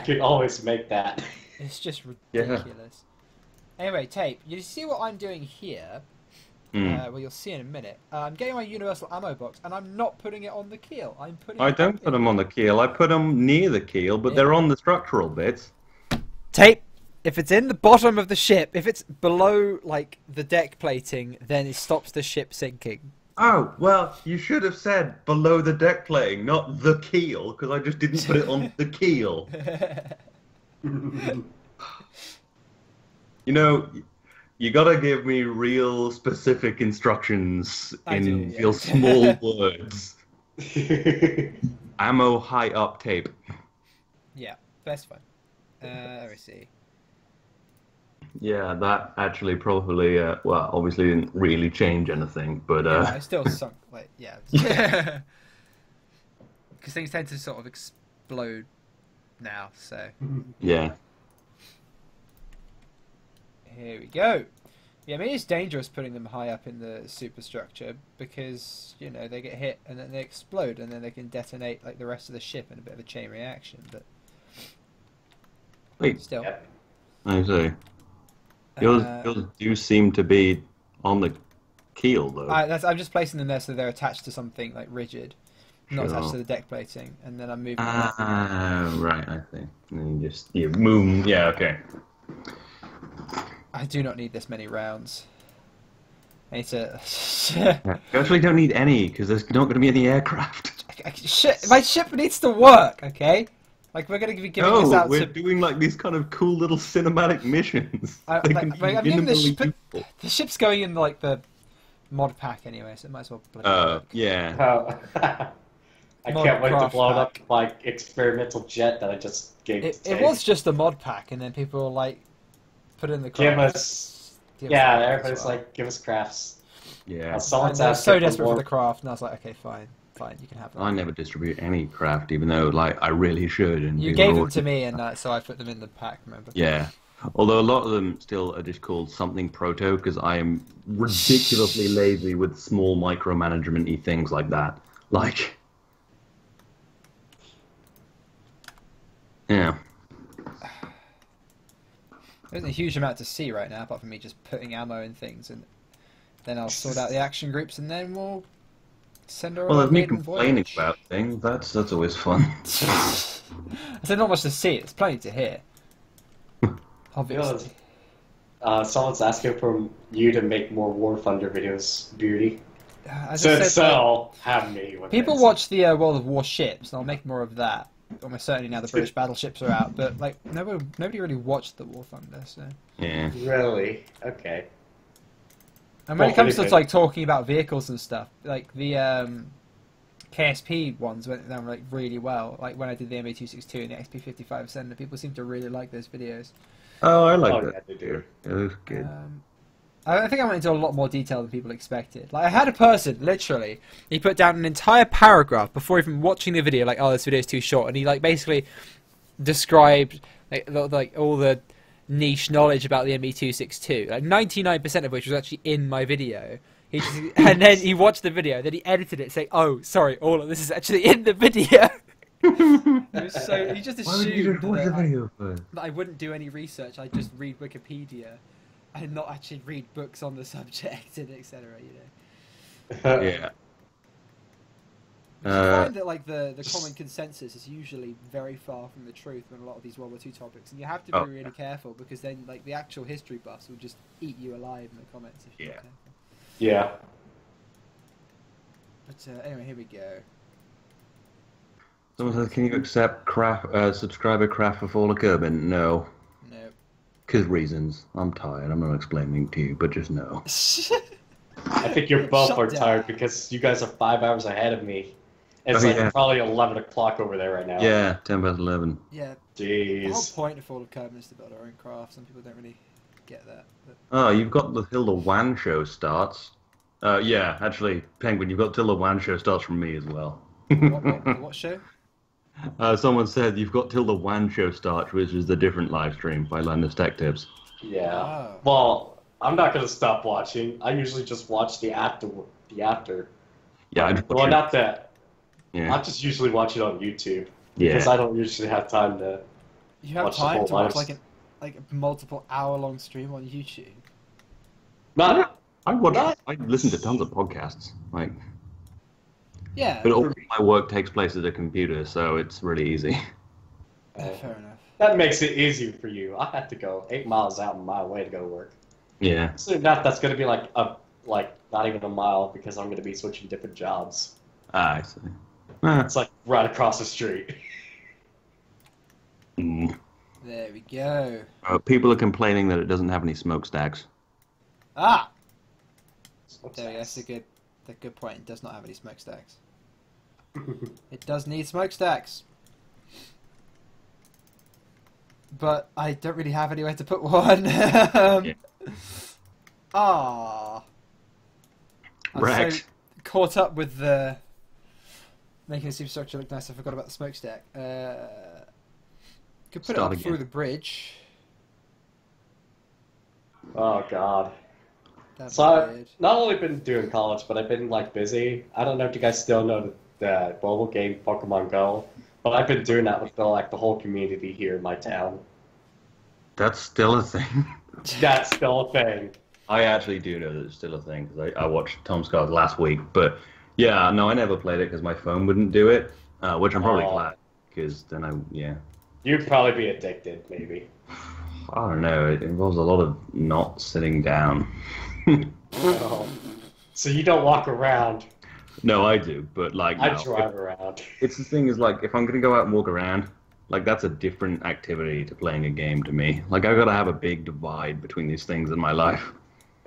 could always make that. It's just ridiculous. Yeah. Anyway, Tape, you see what I'm doing here? Well, you'll see in a minute. I'm getting my universal ammo box, and I'm not putting it on the keel. I'm putting. I don't put them on the keel. I put them near the keel, but they're on the structural bits. Tape. If it's in the bottom of the ship, if it's below like the deck plating, then it stops the ship sinking. Oh, well, you should have said below the deck plating, not the keel, because I just didn't put it on the keel. You know, you gotta give me real specific instructions in real small words. Ammo high up Tape. Yeah, that's fine. Let me see. Yeah, that actually probably, well, obviously didn't really change anything, but... Yeah, it still sunk, like, yeah. Because things tend to sort of explode now, so... Yeah. Here we go. Yeah, I mean, it's dangerous putting them high up in the superstructure because, you know, they get hit and then they explode and then they can detonate like the rest of the ship in a bit of a chain reaction, but... Wait. Still. Yep. I see. Yours do seem to be on the keel, though. I'm just placing them there so they're attached to something like rigid, not attached to the deck plating, and then I'm moving them up. Right, I see. And you move. Yeah, okay. I do not need this many rounds. I need to... You actually don't need any, because there's not going to be any aircraft. Shit, my ship needs to work, okay? Like, we're going to be giving this out we're doing like these kind of cool little cinematic missions. I'm giving the ship's going in like the mod pack anyway, so it might as well bloody work. Yeah. I can't wait to blow up my experimental jet that I just gave to It was just a mod pack, and then people were like, put in the craft. Everybody's like, give us crafts. Yeah. I was so desperate for the craft, and I was like, okay, fine, you can have them. I never distribute any craft, even though like I really should. And you gave them to me, and so I put them in the pack. Remember? Yeah. Although a lot of them still are just called something proto, because I am ridiculously lazy with small micromanagement-y things like that. Like, yeah. There's a huge amount to see right now, apart from me just putting ammo in things, and then I'll sort out the action groups, and then we'll send her. Well, there's me complaining about things. That's always fun. There's not much to see. It's plenty to hear. Obviously. Someone's asking for you to make more War Thunder videos, Beauty. So have me. People watch the World of War ships, and I'll make more of that. Almost certainly now the British battleships are out, but like nobody really watched the War Thunder, so. Yeah. Really? Okay. And when it comes to like talking about vehicles and stuff, like the KSP ones went down like really well. Like when I did the MA262 and the XP55 people seem to really like those videos. Oh, I like that. Yeah, they do. It was good. I think I went into a lot more detail than people expected. Like I had a person, literally, he put down an entire paragraph before even watching the video, like, oh, this video is too short, and he like basically described like all the niche knowledge about the ME262, like 99% of which was actually in my video. And then he watched the video, then he edited it, saying, "Oh, sorry, all of this is actually in the video." So he just assumed that I wouldn't do any research. I'd just read Wikipedia and not actually read books on the subject and etc. You know. Yeah. I find that like the common consensus is usually very far from the truth on a lot of these World War II topics, and you have to be really careful because then like the actual history buffs will just eat you alive in the comments if you're not careful. Yeah. But anyway, here we go. Someone says, can you accept subscriber craft for Fall of Kerbin? No. No. Because reasons. I'm tired. I'm not explaining to you, but just no. I think you're both tired because you guys are 5 hours ahead of me. It's probably 11 o'clock over there right now. Yeah, 10 past 11. Yeah. Jeez. The whole point of Fall of Kerbin is to build our own craft. Some people don't really get that. But... Oh, you've got the Till the Wan show starts. Yeah, actually, Penguin, you've got Till the Wan show starts from me as well. What show? Someone said you've got Till the Wan show starts, which is the different live stream by Landis Tech Tips. Yeah. Oh. Well, I'm not going to stop watching. I usually just watch the after. Yeah, I just watch not that. Yeah. I just usually watch it on YouTube. Because I don't usually have time to. You have time to watch like a multiple hour-long stream on YouTube. I listen to tons of podcasts. Like, yeah, but all my work takes place at a computer, so it's really easy. Fair enough. That makes it easier for you. I have to go 8 miles out of my way to go to work. Yeah. So that's going to be like not even a mile because I'm going to be switching different jobs. Ah, I see. It's like right across the street. There we go. People are complaining that it doesn't have any smokestacks. Ah! There we go. That's a good point. It does not have any smokestacks. It does need smokestacks. But I don't really have anywhere to put one. I'm so caught up with the making the superstructure look nice, I forgot about the smokestack. Could put it up through the bridge. Oh god. That'd So I've not only been doing college, but I've been like busy. I don't know if you guys still know the mobile game Pokemon Go, but I've been doing that with the whole community here in my town. That's still a thing. That's still a thing. I actually do know that it's still a thing because I watched Tom Scott's last week, but yeah, no, I never played it because my phone wouldn't do it, which I'm probably glad because then You'd probably be addicted, maybe. I don't know. It involves a lot of not sitting down. Oh. So you don't walk around. No, I do, but like I drive around. It's the thing is like if I'm gonna go out and walk around, like that's a different activity to playing a game to me. Like I've got to have a big divide between these things in my life.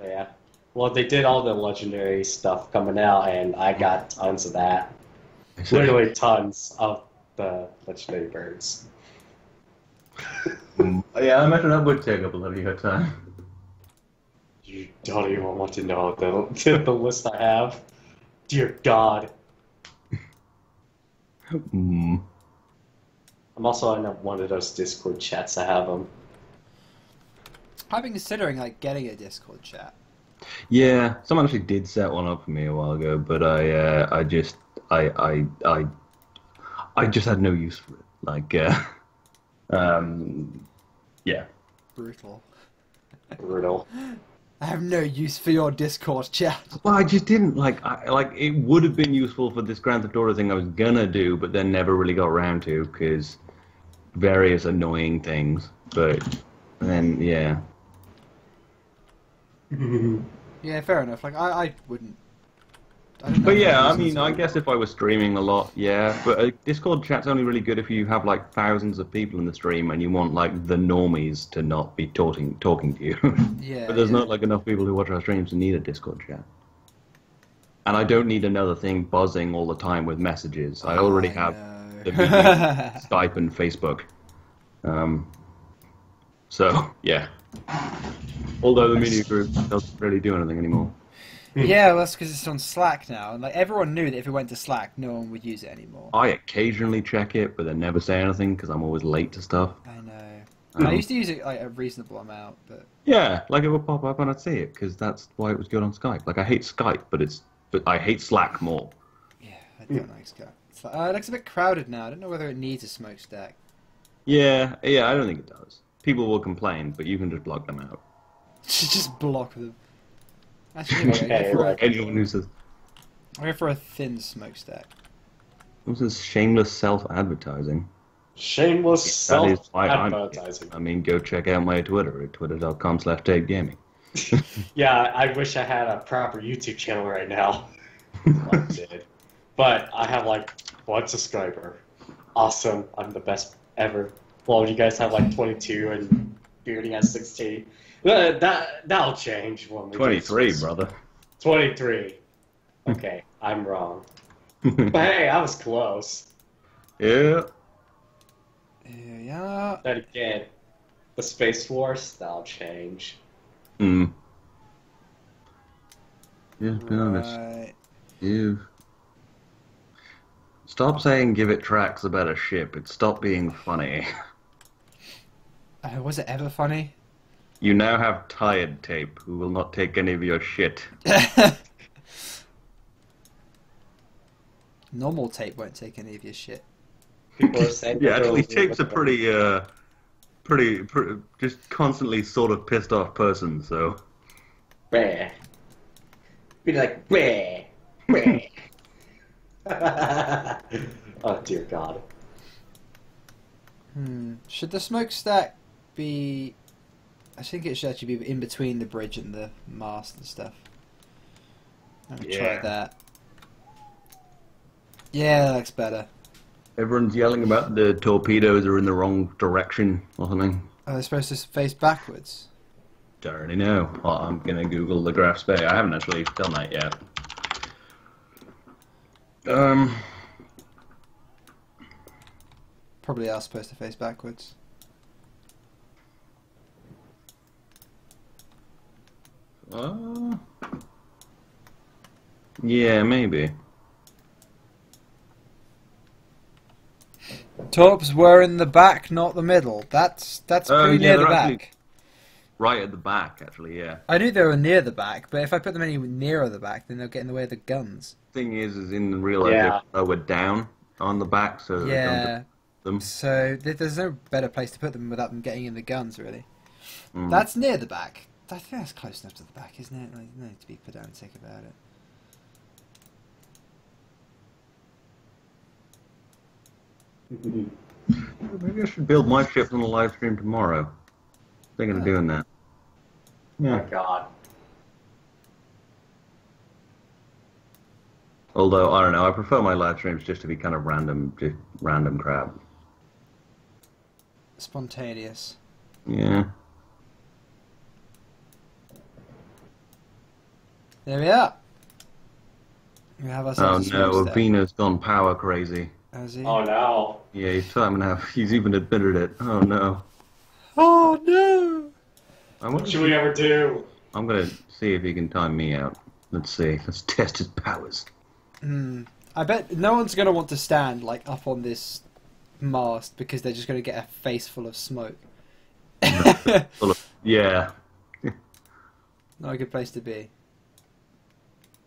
Yeah. Well, they did all the legendary stuff coming out, and I got tons of that. Literally tons of the legendary birds. Yeah, I imagine that would take up a lot of your time. You don't even want to know the list I have. Dear God. I'm also in one of those Discord chats. I have them. I've been considering like getting a Discord chat. Yeah, someone actually did set one up for me a while ago, but I just had no use for it. Like, yeah. Brutal. Brutal. I have no use for your Discord chat. Well, I just didn't like it would have been useful for this Grand Theft Auto thing I was gonna do, but then never really got around to because various annoying things. But then, yeah. Yeah, fair enough. Like I wouldn't. But yeah, I mean, I guess if I was streaming a lot, yeah. But Discord chat's only really good if you have like thousands of people in the stream and you want like the normies to not be talking to you. Yeah. But there's not like enough people who watch our streams to need a Discord chat. And I don't need another thing buzzing all the time with messages. I already have the Skype and Facebook. So yeah. Although the media group doesn't really do anything anymore. Yeah, well, that's because it's on Slack now, and like everyone knew that if it went to Slack, no one would use it anymore. I occasionally check it, but then never say anything because I'm always late to stuff. I know. I used to use it like a reasonable amount, but yeah, like it would pop up and I'd see it because that's why it was good on Skype. Like I hate Skype, but I hate Slack more. Yeah, I don't like Skype. It's like, it's a bit crowded now. I don't know whether it needs a smokestack. Yeah, I don't think it does. People will complain, but you can just block them out. Just block them. Actually, Anyone who says... I go for a thin smokestack. This is shameless self-advertising. Shameless self-advertising. I mean, go check out my Twitter at twitter.com/tapegaming. Yeah, I wish I had a proper YouTube channel right now. I did. But I have like 1 subscriber. Awesome. I'm the best ever. Well, you guys have like 22 and Beardy has 16. That'll change when we 23, brother. 23. Okay, I'm wrong. But hey, I was close. Yeah. Yeah. Then again, the Space Force, that'll change. Yeah, be honest. Right. You... Stop saying give it tracks about a ship. It stopped being funny. Was it ever funny? You now have tired tape, who will not take any of your shit. Normal tape won't take any of your shit. People are saying Yeah, that actually, they're Shape's a pretty, just constantly sort of pissed off person, so. Bleh. Be like, bleh, bleh. Oh, dear God. Should the smokestack be... I think it should actually be in between the bridge and the mast and stuff. I'm gonna try that. Yeah, that looks better. Everyone's yelling about the torpedoes are in the wrong direction or something. Are they supposed to face backwards? Don't really know. Well, I'm gonna Google the Graf Spee. I haven't actually done that yet. Probably are supposed to face backwards. Yeah, maybe. Torps were in the back, not the middle. That's pretty near the back. Right at the back, actually, yeah. I knew they were near the back, but if I put them any nearer the back, then they'll get in the way of the guns. Thing is in real life, they're lower down on the back, so that Yeah. them. So there's no better place to put them without them getting in the guns, really. That's near the back. I think that's close enough to the back, isn't it? Like, no need to be pedantic about it. Maybe I should build my ship on the live stream tomorrow. Thinking of doing that. Yeah. Oh, my God. Although, I don't know, I prefer my live streams just to be kind of random, just random crap. Spontaneous. Yeah. There we are. We have ourselves Oh no, Avina's gone power crazy. Has he? Oh, no. Yeah, he's even admitted it. Oh no. Oh no! What should we ever do? I'm gonna see if he can time me out. Let's see. Let's test his powers. I bet no one's going to want to stand like up on this mast because they're just going to get a face full of smoke. Yeah. Not a good place to be.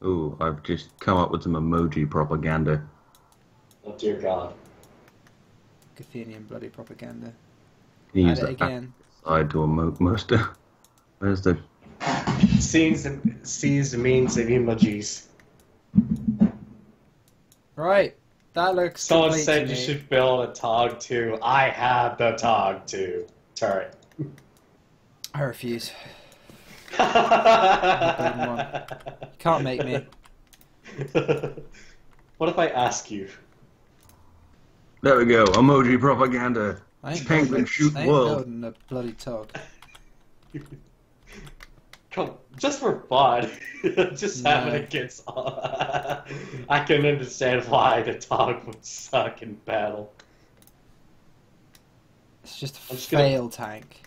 Ooh, I've just come up with some emoji propaganda. Oh, dear God. Athenian bloody propaganda. Use Add it that again. side to emote moster. Where's the... Sees the means of emojis. Right. That looks Someone complete said to you me. should build a Tog 2. I have the Tog 2 turret. I refuse. You Can't make me. What if I ask you? There we go. Emoji propaganda. I ain't Penguin building, shoot I ain't world. building a bloody tog. Come, just for fun. Just No. having against. I can understand why the Tog would suck in battle. It's just a just gonna- fail tank.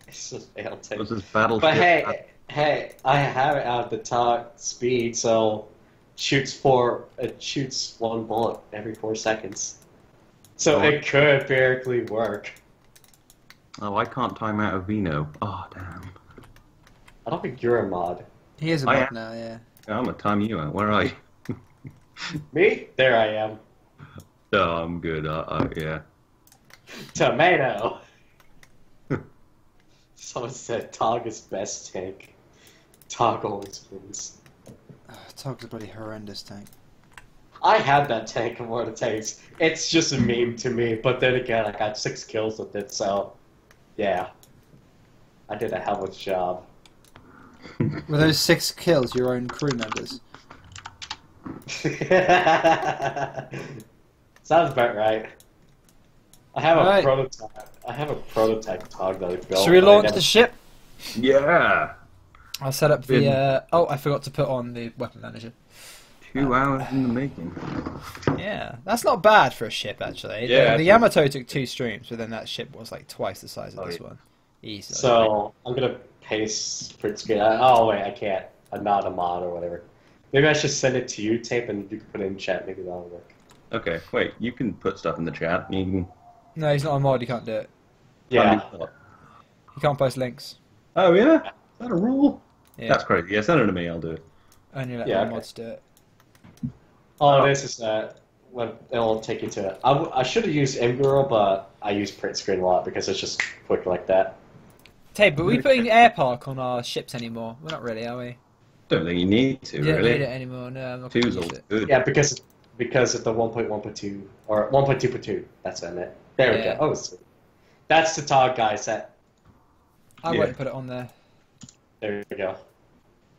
It's just fail tape. What's this battleship? But hey, I have it out the Tog speed, so it shoots one bullet every 4 seconds. So it could theoretically work. Oh, I can't time out of Vino. Oh, damn. I don't think you're a mod. He is a I mod am. now, yeah. I'm gonna time you out. Where are you? Me? There I am. Oh, I'm good. Yeah. Tomato. Someone said Tog is best tank. Tog always wins. Tog's a bloody horrendous tank. I had that tank in one of the tanks. It's just a meme to me, but then again, I got 6 kills with it, so yeah. I did a hell of a job. Were those 6 kills your own crew members? Sounds about right. I have a Right. prototype. I have a prototype Tog that I built. Should we but I launch never- the ship? Yeah. I'll set up the... Oh, I forgot to put on the weapon manager. 2 hours in the making. Yeah, that's not bad for a ship, actually. Yeah, the Yamato took 2 streams, but then that ship was like twice the size of this one. Easily. So I'm gonna paste print screen. Oh wait, I can't. I'm not a mod or whatever. Maybe I should send it to you, tape, and you can put it in chat. Maybe that'll work. Okay, wait. You can put stuff in the chat. You can... No, he's not a mod, he can't do it. Yeah. He can't post links. Oh, yeah? Is that a rule? Yeah. That's crazy. Yeah, send it to me. I'll do it. Only let Yeah, my okay. mods do it. Oh, this is it'll take you to it. I should have used Imgirl, but I use print screen a lot because it's just quick like that. Hey, but are we putting air park on our ships anymore? We're not really, are we? Don't think you need to, You don't really. need it anymore. No, I'm not going to Two's use all it. good. Yeah, because of the 1.1.2 or 1.2.2. That's what I meant. There we Yeah. go. Oh, sweet. That's the tog guy set. I Yeah. won't put it on there. There we go.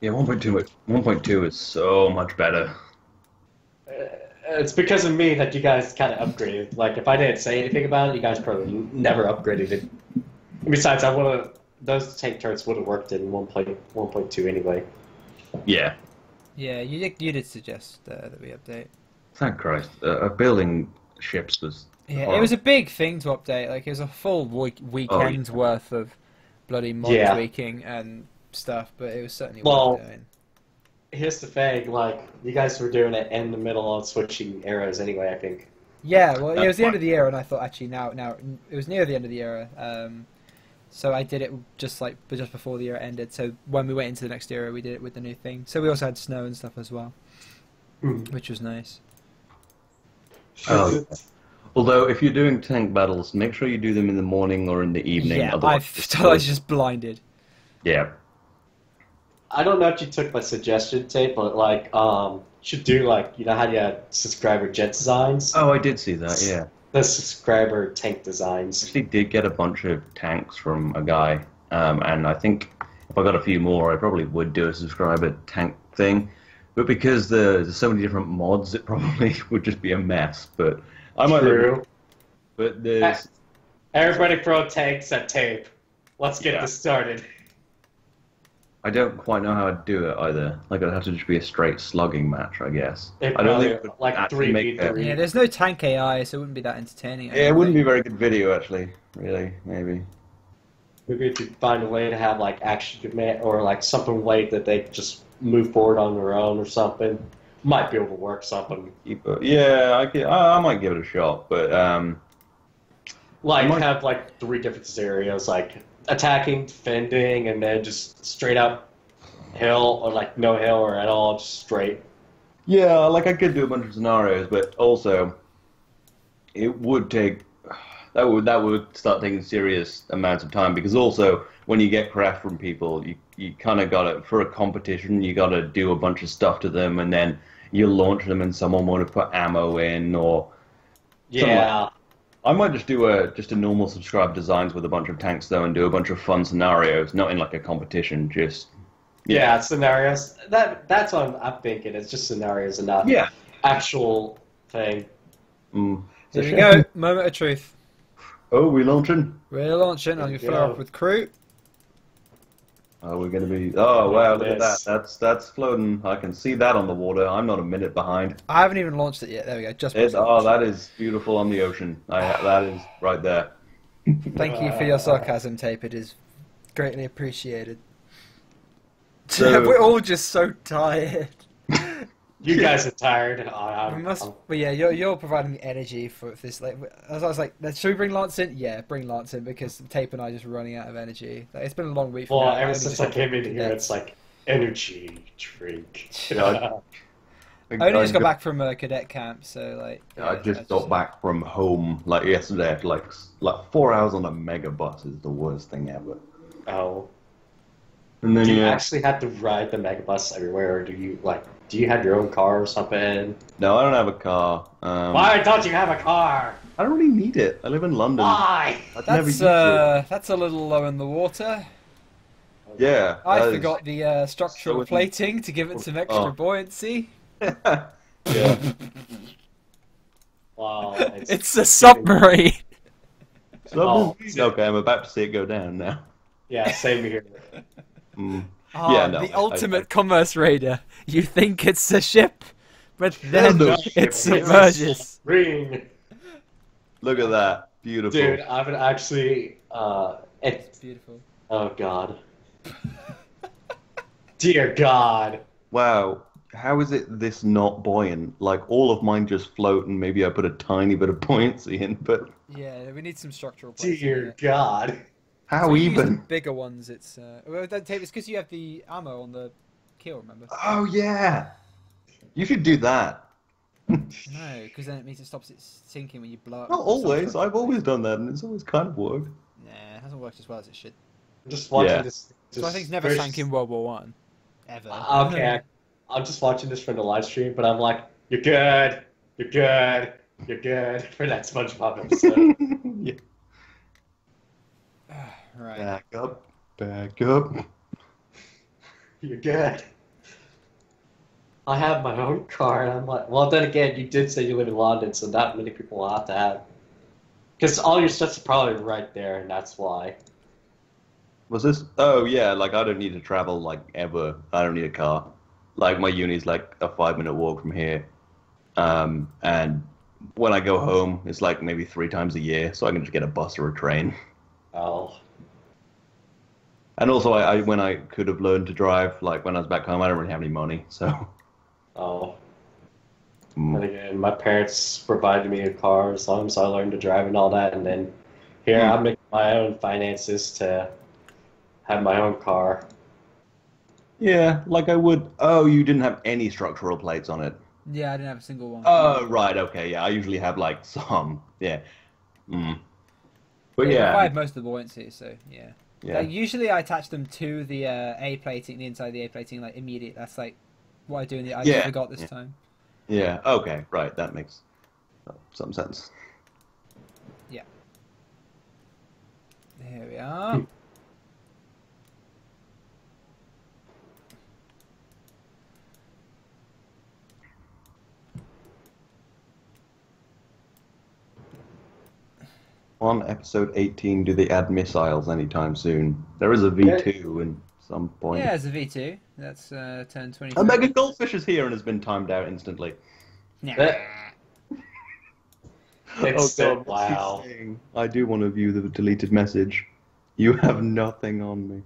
Yeah, 1.2 is so much better. It's because of me that you guys kind of upgraded. Like, if I didn't say anything about it, you guys probably never upgraded it. Besides, those tank turrets would have worked in 1.2 anyway. Yeah. Yeah, you did suggest that we update. Thank Christ. Building ships was. Yeah, horrible. it was a big thing to update. Like, it was a full weekend's worth of bloody mod tweaking and stuff, but it was certainly worth doing. Here's the thing, like, you guys were doing it in the middle of switching eras anyway, I think. Yeah, well, it was the end of the era, and I thought, actually, now it was near the end of the era, so I did it just before the era ended, so when we went into the next era, we did it with the new thing. So we also had snow and stuff as well, which was nice. Oh. Although, if you're doing tank battles, make sure you do them in the morning or in the evening. Yeah, otherwise I was just blinded. Yeah. I don't know if you took my suggestion, Tape, but, like, should do, like, you know how you had subscriber jet designs? Oh, I did see that, yeah. The subscriber tank designs. Actually did get a bunch of tanks from a guy, and I think if I got a few more, I probably would do a subscriber tank thing. But because there's so many different mods, it probably would just be a mess. But I might. True. But there's. Everybody throw tanks at Tape. Let's get this started. I don't quite know how I'd do it either. Like, it'd have to just be a straight slugging match, I guess. It I don't think probably, it would like, actually make 3v3. Yeah, there's no tank AI, so it wouldn't be that entertaining. Yeah, it wouldn't be a very good video, actually. Really, maybe. Maybe if you find a way to have, like, action command or, like, something way that they just move forward on their own or something. Might be able to work something. Yeah, I might give it a shot, but Like, have, like, 3 different scenarios, like, attacking, defending, and then just straight up hill, or, like, no hill or at all, just straight. yeah, like I could do a bunch of scenarios, but also it would take that would start taking serious amounts of time, because also when you get craft from people, you kind of got to, for a competition, you got to do a bunch of stuff to them, and then you launch them, and someone want to put ammo in or Yeah. I might just do a normal subscribe designs with a bunch of tanks though, and do a bunch of fun scenarios, not in like a competition, just Yeah, scenarios. That's what I'm thinking. It's just scenarios and not actual thing. There we go. Moment of truth. Oh, we launching? We're launching. I'm going to follow up with crew. Oh, we're going to be... Oh, wow, look at that. That's floating. I can see that on the water. I'm not a minute behind. I haven't even launched it yet. There we go. Just Oh, that is beautiful on the ocean. That is right there. Thank you for your sarcasm, Tape. It is greatly appreciated. So, we're all just so tired. You guys are tired. But yeah, you're providing the energy for this. Like, as I was like, should we bring Lance in? Yeah, bring Lance in, because Tape and I are just running out of energy. Like, it's been a long week. Well, ever since I came in here, it's like energy drink. I only just got back from cadet camp, so like. Yeah, I just got back from home like yesterday after like 4 hours on a mega bus is the worst thing ever. Oh. And then do you actually have to ride the megabus everywhere, or do you have your own car or something? No, I don't have a car. Why don't you have a car? I don't really need it. I live in London. Why? That's a little low in the water. Yeah. I forgot the structural plating to give it some extra buoyancy. Yeah. Wow. It's a submarine. Okay, I'm about to see it go down now. Yeah, same here. The ultimate commerce raider. You think it's a ship, but then it submerges. Ring. Look at that. Beautiful. Dude, I would actually... It's beautiful. Oh, God. Dear God. Wow. How is it this not buoyant? Like, all of mine just float, and maybe I put a tiny bit of buoyancy in, but... Yeah, we need some structural plating. Dear God. How so even? The bigger ones, it's... Well, it's because you have the ammo on the keel, remember? Oh, yeah! You should do that. No, because then it means it stops it sinking when you blow up. Not always. I've always done that, and it's always kind of worked. Nah, it hasn't worked as well as it should. I'm just watching Yeah. this. So I think it's never sank in World War One. Ever. Okay, I'm just watching this from the live stream, but I'm like, you're good, you're good, you're good for that SpongeBob episode. Yeah. Right. Back up. Back up. You're good. I have my own car, and I'm like, well, then again, you did say you live in London, so not many people will have to have. Because all your stuff's probably right there, and that's why. Was this? Oh yeah, like I don't need to travel like ever. I don't need a car. Like my uni's like a 5-minute walk from here, and when I go home, it's like maybe 3 times a year, so I can just get a bus or a train. Oh. And also, I when I could have learned to drive, like when I was back home, I don't really have any money, so. Oh. And again, my parents provided me a car as long as I learned to drive and all that, and then here I'm making my own finances to have my own car. Yeah, like I would. Oh, you didn't have any structural plates on it. Yeah, I didn't have a single one. Oh, right. Okay. Yeah, I usually have like some. Yeah. But It yeah. required most of the buoyancy, so yeah. Yeah. Like, usually I attach them to the A plating, the inside of the A plating, like immediate. That's like what I do in the. I just forgot this time. Yeah. Okay. Right. That makes some sense. Yeah. Here we are. On episode 18, do they add missiles anytime soon? There is a V2 in some point. Yeah, it's a V2. That's turn 20. A mega goldfish is here and has been timed out instantly. Nah. Wow. I do want to view the deleted message. You have nothing on me.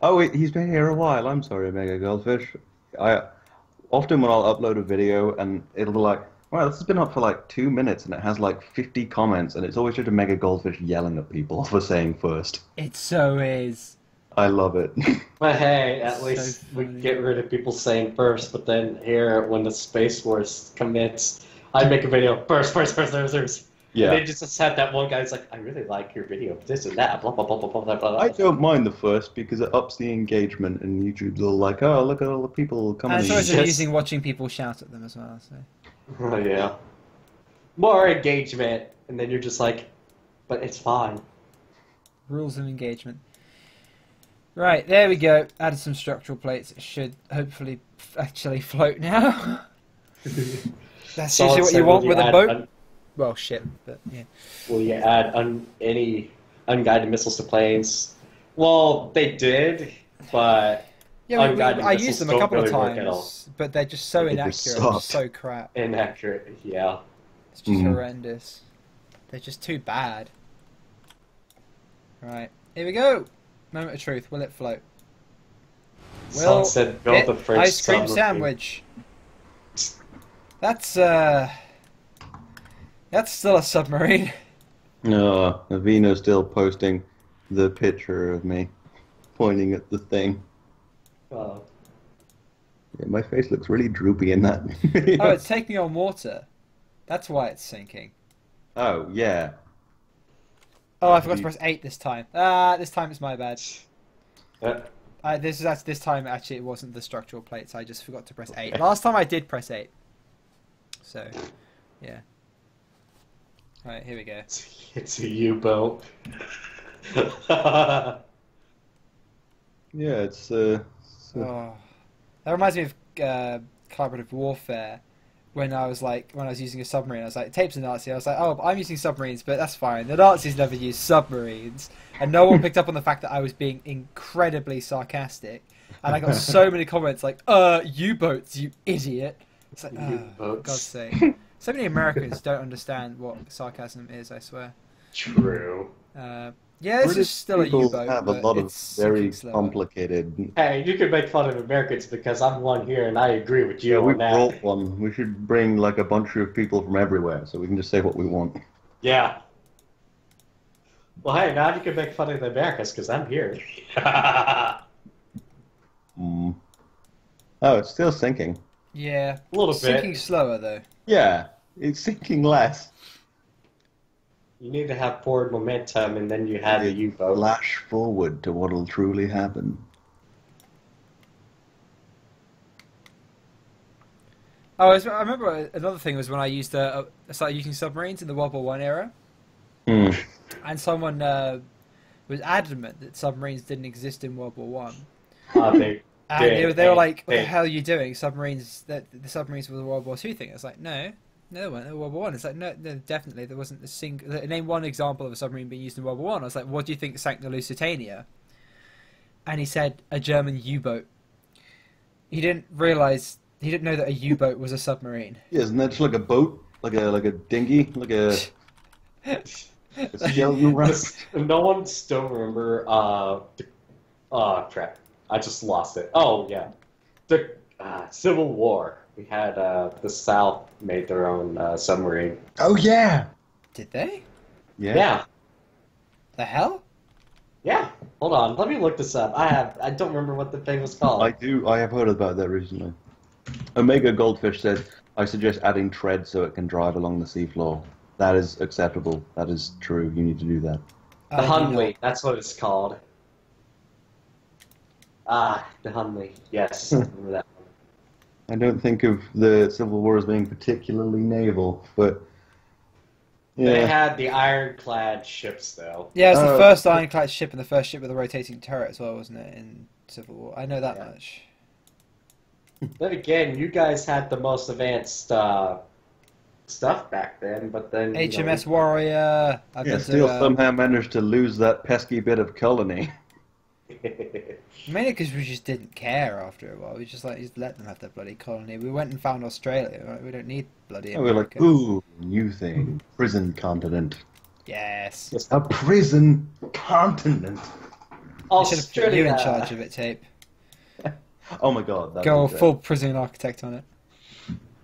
Oh, wait, he's been here a while. I'm sorry, mega goldfish. Often when I'll upload a video and it'll be like, wow, this has been up for like 2 minutes and it has like 50 comments and it's always just a mega goldfish yelling at people for saying first. It so is. I love it. But hey, at So least we funny. get rid of people saying first, but then here, when the Space Wars commits, I make a video, first. Yeah. And they just had that one guy who's like, I really like your video, this and that, blah, blah, blah, blah, blah, blah, blah. I don't mind the first because it ups the engagement and YouTube's all like, oh, look at all the people coming. And it's always Yes. amusing watching people shout at them as well. So. Oh, yeah. More engagement, and then you're just like, but it's fine. Rules of engagement. Right, there we go. Added some structural plates. It should hopefully actually float now. That's Solid usually what said, you want will with a add boat. Well, shit, but yeah. Will you add any unguided missiles to planes? Well, they did, but Yeah, unguided I missiles used them a don't couple of really work at all. times, but they're just so They just inaccurate, and just suck. so crap. Inaccurate, yeah. It's just horrendous. They're just too bad. Right, here we go. Moment of truth. Will it float? Someone said build the first ice cream submarine. sandwich. That's still a submarine. No, Avina's still posting the picture of me pointing at the thing. Oh. Yeah, my face looks really droopy in that. Oh, it's taking on water. That's why it's sinking. Oh, yeah. Oh, I forgot to press 8 this time. Ah, this time it's my bad. Uh, This time actually it wasn't the structural plates. I just forgot to press 8. Last time I did press 8. So, yeah. Right, here we go. it's a U-boat. Yeah, it's Oh, that reminds me of collaborative warfare. When I was using a submarine, I was like, tape's a Nazi. I was like, oh, I'm using submarines, but that's fine. The Nazis never used submarines, and no one picked up on the fact that I was being incredibly sarcastic. And I got so many comments like, U-boats, you idiot. It's like, oh, for U-boats. God's sake. So many Americans don't understand what sarcasm is, I swear. True. Yeah, this is still a people U-boat, have a but lot of it's very sinking slower. complicated. Hey, you can make fun of Americans because I'm one here and I agree with you Yeah, we on that. brought one. We should bring like a bunch of people from everywhere so we can just say what we want. Yeah. Well, hey, now you can make fun of the Americans because I'm here. Oh, it's still sinking. Yeah. A little Sinking bit. slower though. Yeah, it's sinking less. You need to have forward momentum, and then you had the U-boat. Flash forward to what'll truly happen. Oh, I remember another thing was when I started using submarines in the World War One era, Hmm. and someone was adamant that submarines didn't exist in World War One. They And did. they were like, "What the They- hell are you doing? Submarines? The submarines were the World War Two thing." It's like, no, they weren't. They were World War One. It's like, no, definitely there wasn't a single. Name one example of a submarine being used in World War One. I was like, "What do you think sank the Lusitania?" And he said, "A German U-boat." He didn't realize. He didn't know that a U-boat was a submarine. Yeah, isn't that just like a boat? Like a dinghy? Like a skeleton rust? No one still remember. Crap! I just lost it. Oh yeah, the Civil War. We had the South made their own submarine. Oh yeah. Did they? Yeah. The hell? Yeah. Hold on. Let me look this up. I don't remember what the thing was called. I do. I have heard about that recently. Omega Goldfish said, "I suggest adding tread so it can drive along the seafloor." That is acceptable. That is true. You need to do that. The I do Hunley. not. That's what it's called. Ah, the Hunley. Yes. Remember that one. I don't think of the Civil War as being particularly naval, but They yeah. had the ironclad ships though. Yeah, it's the Oh. first ironclad ship and the first ship with a rotating turret as well, wasn't it? In Civil War, I know that Yeah. much. Then again, you guys had the most advanced stuff back then, but then HMS Warrior. I've Yeah, been still to, somehow managed to lose that pesky bit of colony. mainly because we just didn't care after a while. We just let them have their bloody colony. We went and found Australia. Right? We don't need bloody And we're like, America. ooh, new thing. Prison continent. Yes. A prison continent. We should have put you in Australia. charge of it, Tape. Oh my god. That'd Go be great. full prison architect on it.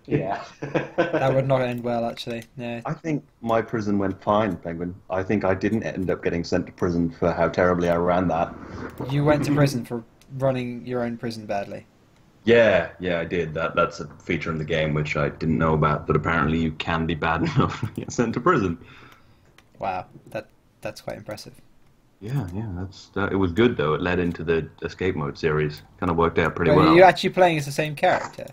Yeah. That would not end well, actually. No. I think my prison went fine, Penguin. I think I didn't end up getting sent to prison for how terribly I ran that. You went to prison for running your own prison badly. Yeah, I did. That's a feature in the game which I didn't know about, but apparently you can be bad enough to get sent to prison. Wow, that's quite impressive. Yeah, it was good though. It led into the escape mode series. Kind of worked out pretty Are well. you actually playing as the same character?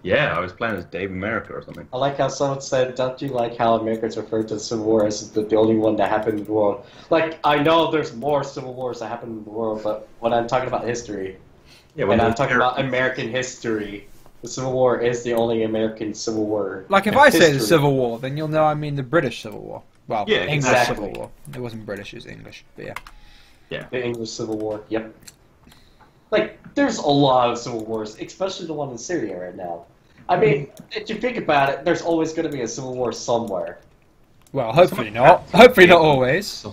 Yeah, I was playing as Dave America or something. I like how someone said, "Don't you like how Americans refer to the Civil War as the only one that happened in the world?" Like, I know there's more Civil Wars that happened in the world, but when I'm talking about history, Yeah, and I'm talking about American history, the Civil War is the only American Civil War. Like, if in I say the history. Civil War, then you'll know I mean the British Civil War. Well, Yeah, English exactly. Civil War. It wasn't British, it was English, but yeah. The English Civil War, yep. Like, there's a lot of Civil Wars, especially the one in Syria right now. I mean, if you think about it, there's always going to be a Civil War somewhere. Well, hopefully not. Hopefully not always.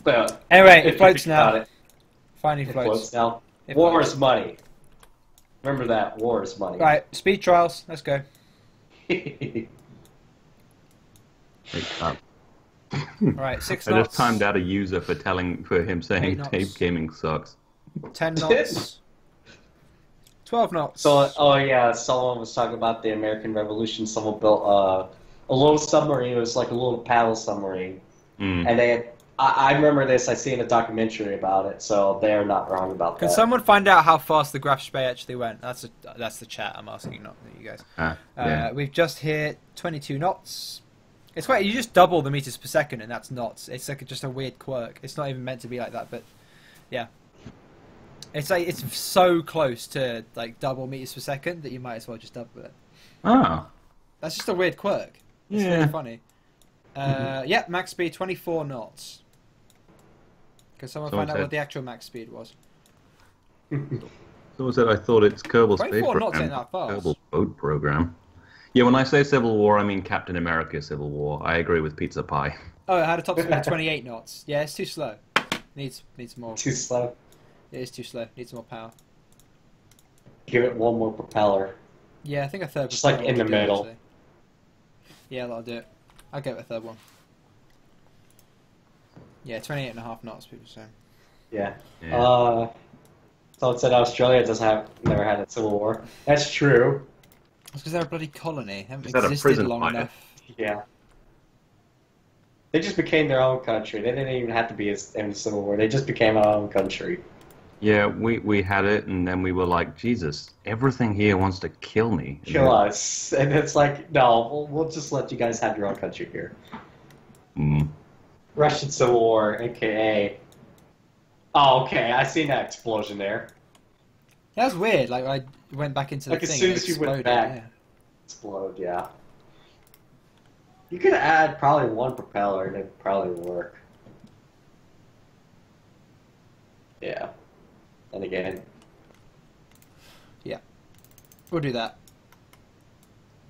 But Anyway, if it you floats think about now. it, Finally it floats. floats now. It War floats. is money. Remember that, war is money. Right, speed trials. Let's go. Right, 6 I knots. just timed out a user for him 8 saying knots. tape gaming sucks. 10 knots. 12 knots. So, oh yeah, someone was talking about the American Revolution. Someone built a little submarine. It was like a little paddle submarine. Mm. And they had, I remember this, I seen a documentary about it, so they're not wrong about Can that. someone find out how fast the Graf Spee actually went? That's the chat I'm asking, not you guys. Yeah. We've just hit 22 knots. It's quite. You just double the meters per second, and that's knots. It's like just a weird quirk. It's not even meant to be like that, but yeah. It's like it's so close to like double meters per second that you might as well just double it. Oh. That's just a weird quirk. It's Yeah. really funny. Yeah, max speed 24 knots. Can someone find out what the actual max speed was? Someone said I thought it's Kerbal Space 24 knots Program. ain't that fast. Kerbal Boat Program. Yeah, when I say Civil War, I mean Captain America Civil War. I agree with Pizza Pie. Oh, it had a top speed of 28 knots. Yeah, it's too slow. Needs more. Too slow. It is too slow. Needs more power. Give it one more propeller. Yeah, I think a third. Just like propeller in the would do it, middle. actually. Yeah, that'll do it. I'll go with a third one. Yeah, 28.5 knots, people say. Yeah. Yeah. Someone said Australia never had a civil war. That's true. It's because they're a bloody colony. They haven't Is that a existed prison long fight? enough. Yeah. They just became their own country. They didn't even have to be in a civil war. They just became our own country. Yeah, we had it, and then we were like, Jesus, everything here wants to kill me. Kill us. And it's like, no, we'll just let you guys have your own country here. Mm. Russian Civil War, aka... Oh, okay, I seen that explosion there. That's weird. Like I went back into the Like, thing. as soon and as you exploded, went back. Yeah. Explode, yeah. You could add probably one propeller and it'd probably work. Yeah. And again, We'll do that.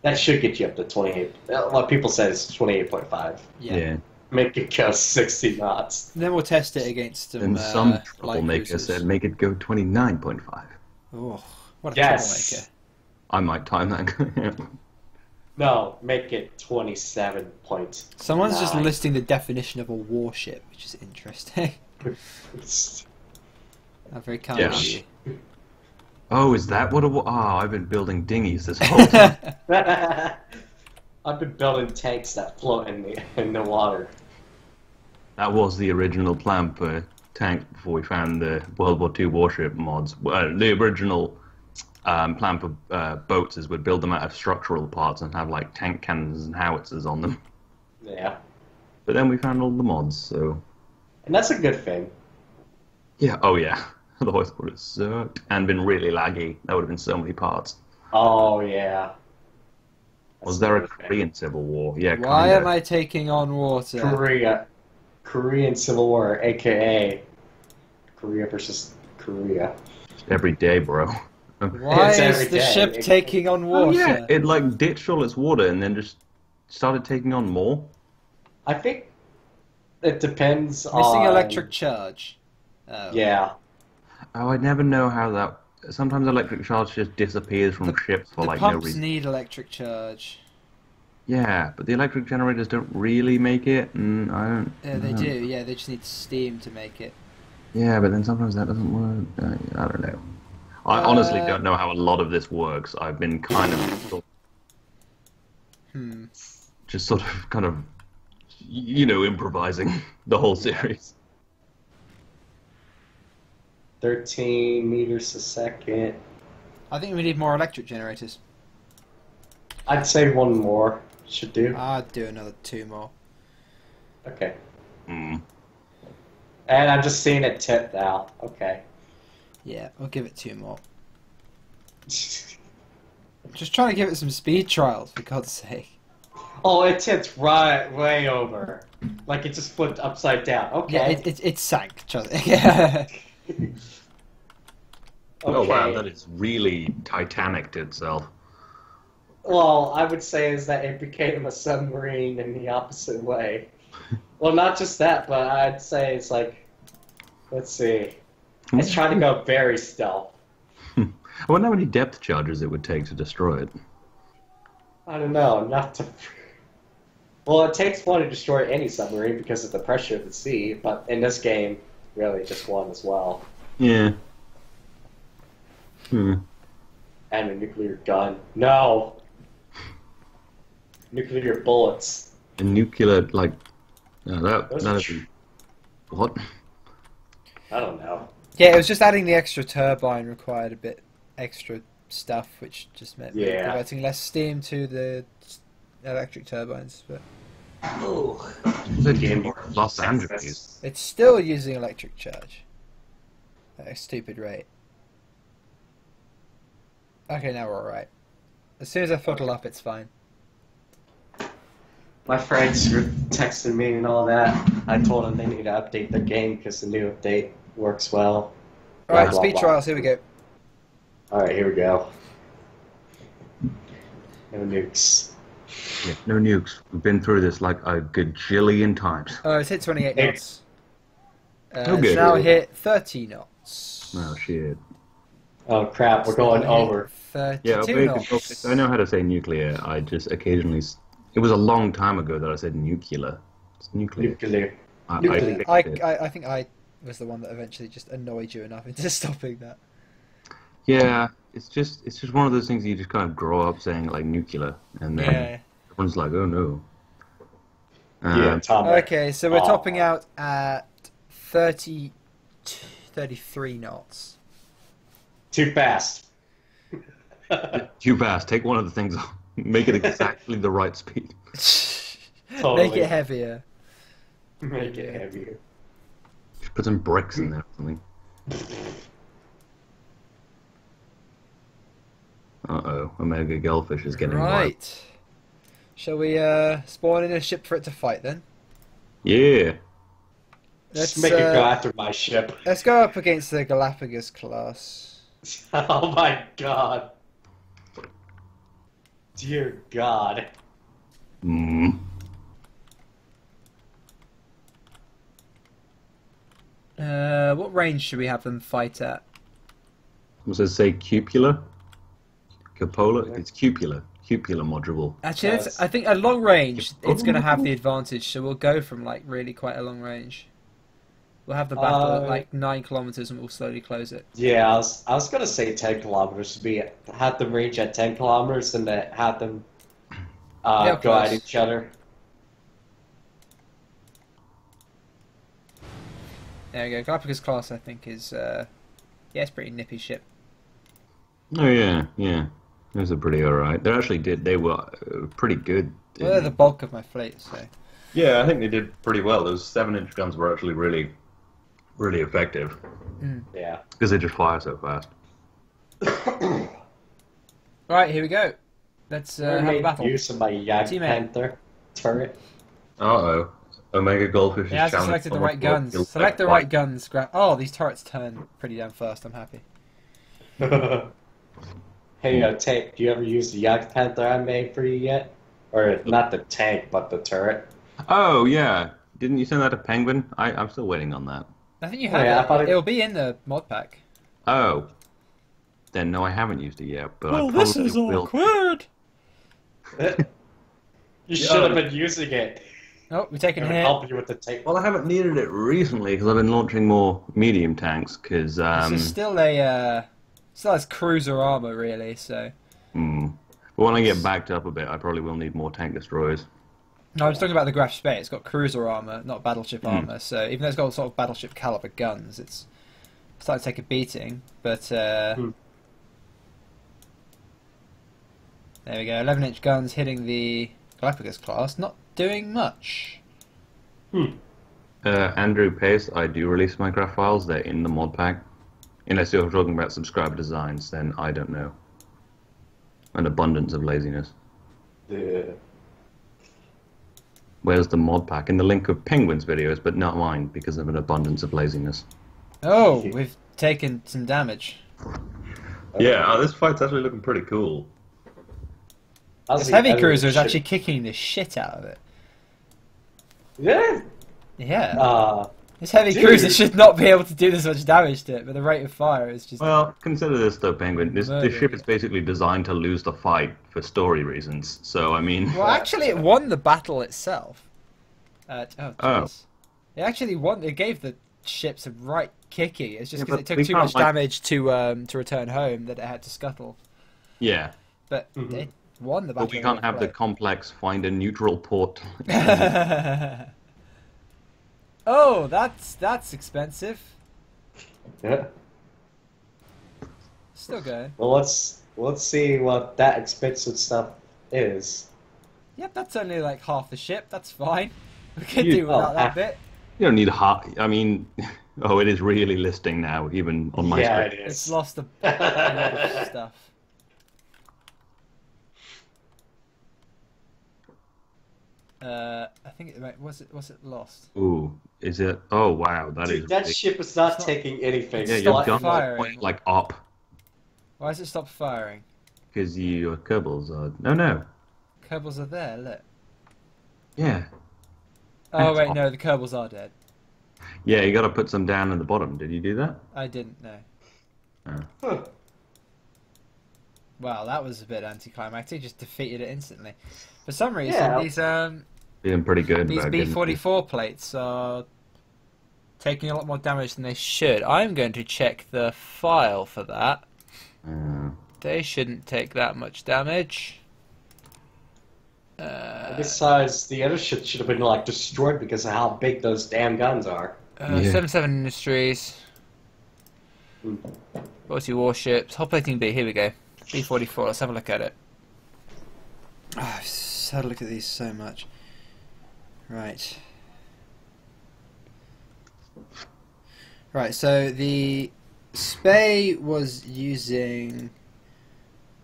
that should get you up to 28. What people say is 28.5. Yeah. Make it go 60 knots. And then we'll test it against some. And some light troublemaker cruisers. said make it go 29.5. Oh, what a Yes. troublemaker! I might time that. No, make it 27 points. Someone's just listing the definition of a warship, which is interesting. Very kind Yeah. of you. Oh, is that what it was? Oh, I've been building dinghies this whole time. I've been building tanks that float in the water. That was the original plan for tanks before we found the World War II warship mods. The original plan for boats is we'd build them out of structural parts and have like tank cannons and howitzers on them. Yeah. But then we found all the mods, so... And that's a good thing. Yeah, oh yeah. Otherwise it would have sucked and been really laggy. There would have been so many parts. Oh, yeah. Was there a Korean Civil War? Yeah, Why kinda. am I taking on water? Korean Civil War, aka Korea versus Korea. Every day, bro. Why It's is every the day. ship taking on Oh, water? yeah, it like ditched all its water and then just started taking on more. I think it depends on... Missing electric charge. Oh. Yeah. Oh, I never know how that... Sometimes electric charge just disappears from ships for The like no pumps reason. need electric charge. Yeah, but the electric generators don't really make it, and I don't... Yeah, they do. Yeah, they just need steam to make it. Yeah, but then sometimes that doesn't work. I don't know. I honestly don't know how a lot of this works. I've been kind of... Just sort of, kind of, you know, improvising the whole series. 13 meters a second. I think we need more electric generators. I'd say one more should do. I'd do another 2 more. Okay. Mm. And I'm just seeing it tip now. Okay. Yeah, I'll give it 2 more. Just trying to give it some speed trials, for God's sake. Oh, it tipped right way over. Like it just flipped upside down. Okay. Yeah, it sank. Trust me. Yeah. Oh wow, Okay. that is really Titanic to itself. Well, I would say is that it became a submarine in the opposite way. Well, not just that, but I'd say it's like, let's see, it's trying to go very stealth. I wonder how many depth charges it would take to destroy it. I don't know, not to... Well, it takes one to destroy any submarine because of the pressure of the sea, but in this game, really just one as well. Yeah. And a nuclear gun. No! Nuclear bullets. A nuclear, like... that'd Those be... What? I don't know. Yeah, it was just adding the extra turbine required a bit extra stuff, which just meant Yeah. converting less steam to the electric turbines. But Oh. The game Los Angeles. it's still using electric charge at a stupid rate. Okay, now we're alright. As soon as I throttle up, it's fine. My friends were texting me and all that. I told them they need to update their game because the new update works well. Alright, Blah, blah, speed blah. trials, here we go. Alright, here we go. No nukes. Yeah, no nukes. We've been through this like a gajillion times. Oh, it's hit 28 knots. Okay. It's now hit 30 knots. Oh shit. Oh crap, we're going over. 32 Yeah, okay, knots. I know how to say nuclear. I just occasionally... It was a long time ago that I said nuclear. It's nuclear. Nuclear. I nuclear. fixed it. I think I was the one that eventually just annoyed you enough into stopping that. Yeah, it's just one of those things you just kind of grow up saying like nuclear, and then Yeah. everyone's like, oh no. Yeah, atomic. Okay, so we're topping out at 33 knots. Too fast. Too fast. Take one of the things off. Make it exactly the right speed. Totally. Make it heavier. Make it heavier. Just put some bricks in there or something. Uh-oh, Omega Gellfish is getting wild. Right. Shall we spawn in a ship for it to fight then? Yeah. Just make it go after my ship. Let's go up against the Galapagos class. Oh my god. Dear God. Mm. What range should we have them fight at? Was it say cupola? Cupola? It's cupola. Cupola module. Actually, Yes. I think at long range, it's going to have the advantage, so we'll go from like really quite a long range. We'll have the battle at like 9 kilometers and we'll slowly close it. Yeah, I was gonna say 10 kilometers to be had them range at 10 kilometers and then had them Yeah, go at close. each other. There we go. Galapagos class, I think, is yeah, it's a pretty nippy ship. Oh yeah, yeah. Those are pretty alright. They were pretty good. Well, they're the bulk of my fleet, so. Yeah, I think they did pretty well. Those 7-inch guns were actually really, really effective. Yeah. Because they just fire so fast. Right, here we go. Let's I have a made battle. use of my Yak Teammate. Panther turret. Uh-oh. Omega Goldfish It hasn't is challenging selected the someone right for a guns. kill Select the fight. right guns. Oh, these turrets turn pretty damn fast. I'm happy. Hey, Tank, do you ever use the Yak Panther I made for you yet? Or not the tank, but the turret? Oh, yeah. Didn't you send that to Penguin? I'm still waiting on that. I think you Oh, have yeah, I it. thought it- It'll be in the mod pack. Oh. Then no, I haven't used it yet, but Well, I probably this is will. awkward. You should have been using it. Oh, we're taking It a would hit. help you with the tank. Well, I haven't needed it recently because I've been launching more medium tanks. Because This is still a still has cruiser armor, really. So but when I get backed up a bit, I probably will need more tank destroyers. no, I'm just talking about the Graf Spee. It's got cruiser armor, not battleship armor. So even though it's got sort of battleship caliber guns, it's starting to take a beating. But there we go. 11-inch guns hitting the Galapagos class, not doing much. Andrew Pace, I do release my graph files. They're in the mod pack. Unless you're talking about subscriber designs, then I don't know. An abundance of laziness. Yeah. Where's the mod pack? In the link of Penguin's videos, but not mine because of an abundance of laziness. Oh, we've taken some damage. Yeah, this fight's actually looking pretty cool. This heavy cruiser is actually kicking the shit out of it. Yeah. Yeah. This heavy dude. cruiser should not be able to do this much damage to it, but the rate of fire is just... Well, consider this though, Penguin. This Murder. ship is basically designed to lose the fight for story reasons. So, I mean... Well, actually, it won the battle itself. Oh, jeez. It actually won. It gave the ship some right kicking. It's just Yeah, because but it took we too can't, much like- damage to return home that it had to scuttle. Yeah. But it won the battle. But we can't have the complex find a neutral port. Oh, that's expensive. Yeah. Still going. Well, let's see what that expensive stuff is. Yep, that's only like half the ship. That's fine. We can You- do without oh, that bit. You don't need I mean... Oh, it is really listing now, even on my Yeah, screen. it It's is. lost a lot of stuff. I think was it lost? Ooh, is it? Oh, wow, that is Dude, that big. ship is not It's not- taking anything. Yeah, It's your not gun firing. point like up. Why has it stopped firing? Because your Kerbals are... No. Kerbals are there, look. Yeah. Oh wait, off. no, the Kerbals are dead. Yeah, you gotta put some down in the bottom. Did you do that? I didn't know. Huh. Wow, that was a bit anticlimactic. Just defeated it instantly. For some reason, Yeah. Feeling pretty good. these about getting- B-44 plates are taking a lot more damage than they should. I'm going to check the file for that. They shouldn't take that much damage. Besides, the other shit should have been like destroyed because of how big those damn guns are. 7-7 Industries. 40 warships. Hot plating B, here we go. B44, let's have a look at it. Oh, I've just had a look at these so much. Right. Right, so the Spee was using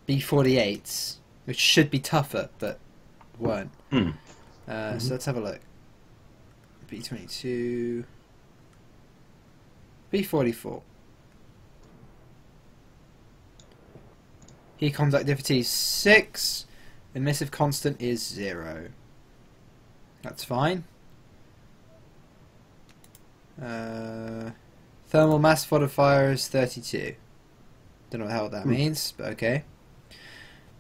B48s, which should be tougher, but weren't. So let's have a look. B22... B44. Heat conductivity is 6. Emissive constant is 0. That's fine. Thermal mass modifier is 32. Don't know what the hell that means, but okay.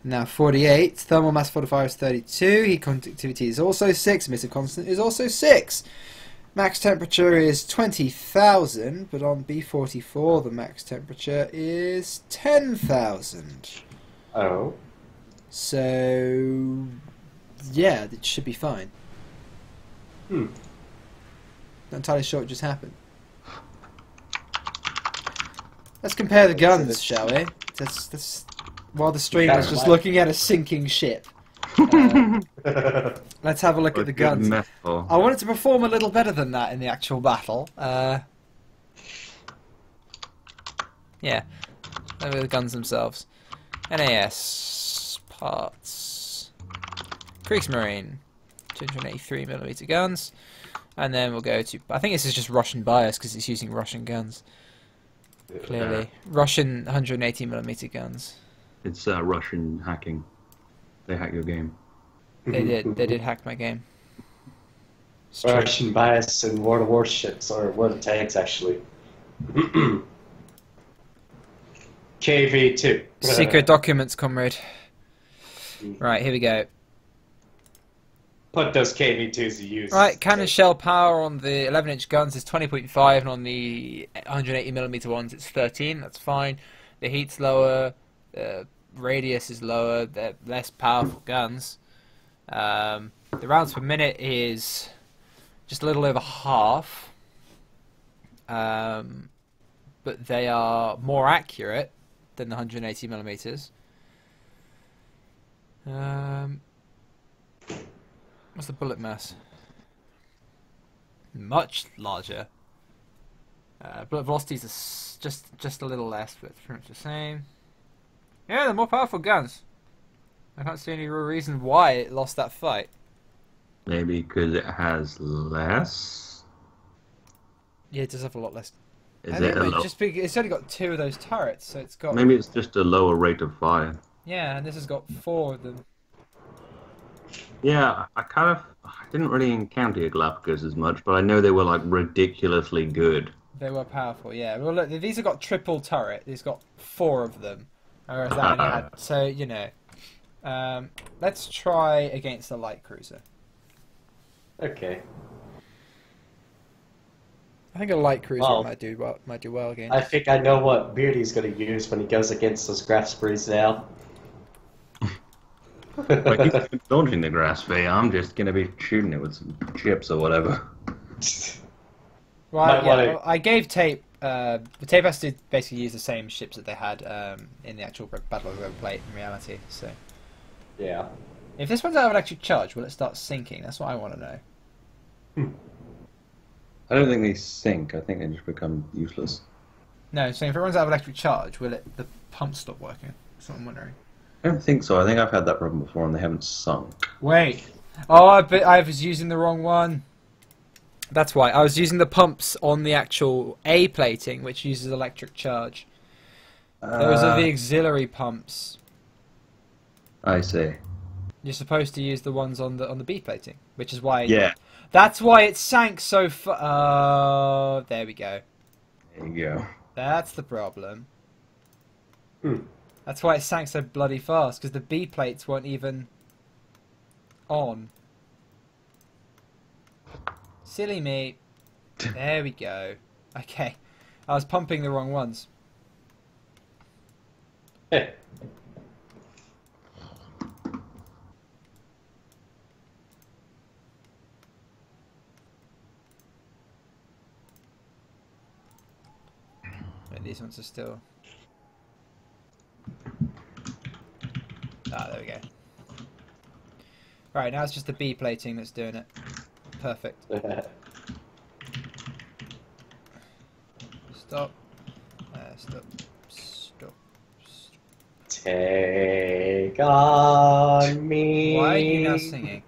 Now 48. Thermal mass modifier is 32. Heat conductivity is also 6. Emissive constant is also 6. Max temperature is 20,000, but on B44 the max temperature is 10,000. Oh. So, yeah, it should be fine. Not entirely sure what just happened. Let's compare the guns, shall we? While the streamer's just looking at a sinking ship. Let's have a look at the guns. I want it to perform a little better than that in the actual battle. Yeah, over the guns themselves. NAS parts. Kriegsmarine, 283mm guns, and then we'll go to. I think this is just Russian bias because it's using Russian guns. Clearly, Russian 180mm guns. It's Russian hacking. They hack your game. They did. They did hack my game. Russian bias and World of Warships, or World of Tanks, actually. KV2. Secret documents, comrade. Right, here we go. Put those KV2s to use. Right, cannon shell power on the 11-inch guns is 20.5, and on the 180mm ones it's 13. That's fine. The heat's lower. The radius is lower. They're less powerful guns. The rounds per minute is just a little over half. But they are more accurate than the 180mm. What's the bullet mass? Much larger. Bullet velocities are just a little less, but pretty much the same. Yeah, they're more powerful guns. I can't see any real reason why it lost that fight. Maybe because it has less? Yeah, it does have a lot less. Is it a just it's only got 2 of those turrets, so it's got... Maybe it's just a lower rate of fire. Yeah, and this has got 4 of them. Yeah, I didn't really encounter Galapagos as much, but I know they were like ridiculously good. They were powerful, yeah. Well, look, these have got triple turret. These got 4 of them, whereas that only had. So you know, let's try against the light cruiser. Okay. I think a light cruiser might do well against. I think I know what Beardy's going to use when he goes against those Graf Sprees now. Like, he's launching the Graf Spee, I'm just going to be shooting it with some chips or whatever. Right, yeah, well, I gave Tape... the Tape has to basically use the same ships that they had in the actual Battle of River Klate in reality, so... Yeah. If this one's out of electric charge, will it start sinking? That's what I want to know. I don't think they sink, I think they just become useless. No, so if it runs out of electric charge, will the pump stop working? That's what I'm wondering. I don't think so. I think I've had that problem before and they haven't sunk. Wait. Oh, I was using the wrong one. That's why. I was using the pumps on the actual A plating, which uses electric charge. Those are the auxiliary pumps. I see. You're supposed to use the ones on the B plating, which is why... Yeah. That's why it sank so far. There we go. There you go. That's the problem. That's why it sank so bloody fast, because the B plates weren't even on. Silly me. There we go. Okay. I was pumping the wrong ones. These ones are still... Ah, there we go. Right, now it's just the B plating that's doing it. Perfect. Stop. Stop. Stop. Take on me. Why are you now singing?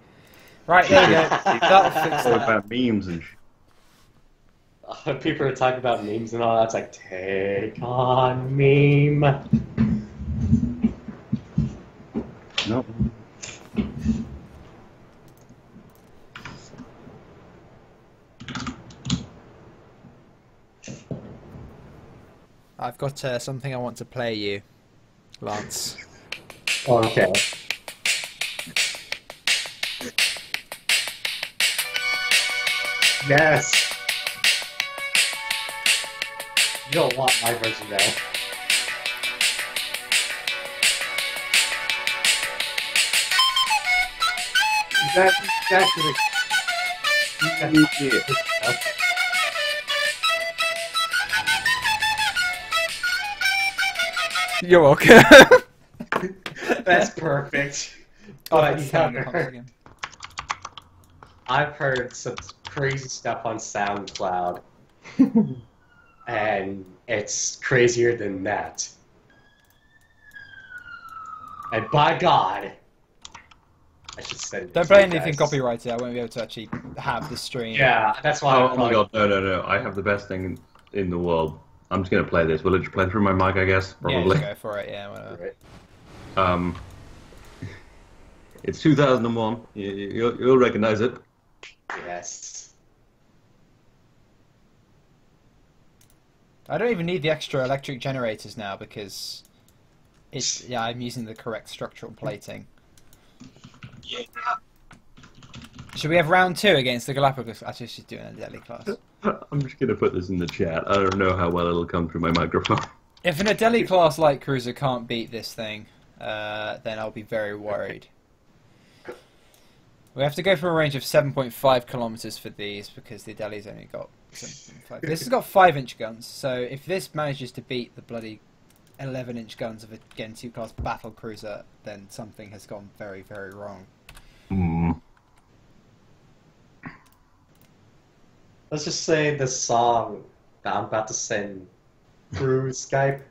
Right, there you go. That'll fix All that. about memes and People are talking about memes and all that. It's like, take on meme. no. I've got something I want to play you, Lance. Okay. Yes. You don't want my version now. That's exactly. You're welcome. That's perfect. Oh, Yeah. I've heard some crazy stuff on SoundCloud, and it's crazier than that. And by God, I should send it. Don't to play you anything guys. copyrighted. I won't be able to actually have the stream. Yeah, that's why. Oh my god, no. I have the best thing in the world. I'm just gonna play this. Will it just play through my mic, I guess? Yeah, Probably. just go for it. Yeah, whatever. Right. It's 2001. You'll recognize it. Yes. I don't even need the extra electric generators now because it's I'm using the correct structural plating. Yeah. Should we have round 2 against the Galapagos? Actually, she's doing a deadly class. I'm just gonna put this in the chat. I don't know how well it'll come through my microphone. If an Adeli class light cruiser can't beat this thing, then I'll be very worried. We have to go for a range of 7.5 kilometers for these because the Adeli's only got 7.5. This has got 5-inch guns, so if this manages to beat the bloody 11-inch guns of a Gen 2 class battle cruiser, then something has gone very, very wrong. Let's just say the song that I'm about to send through Skype.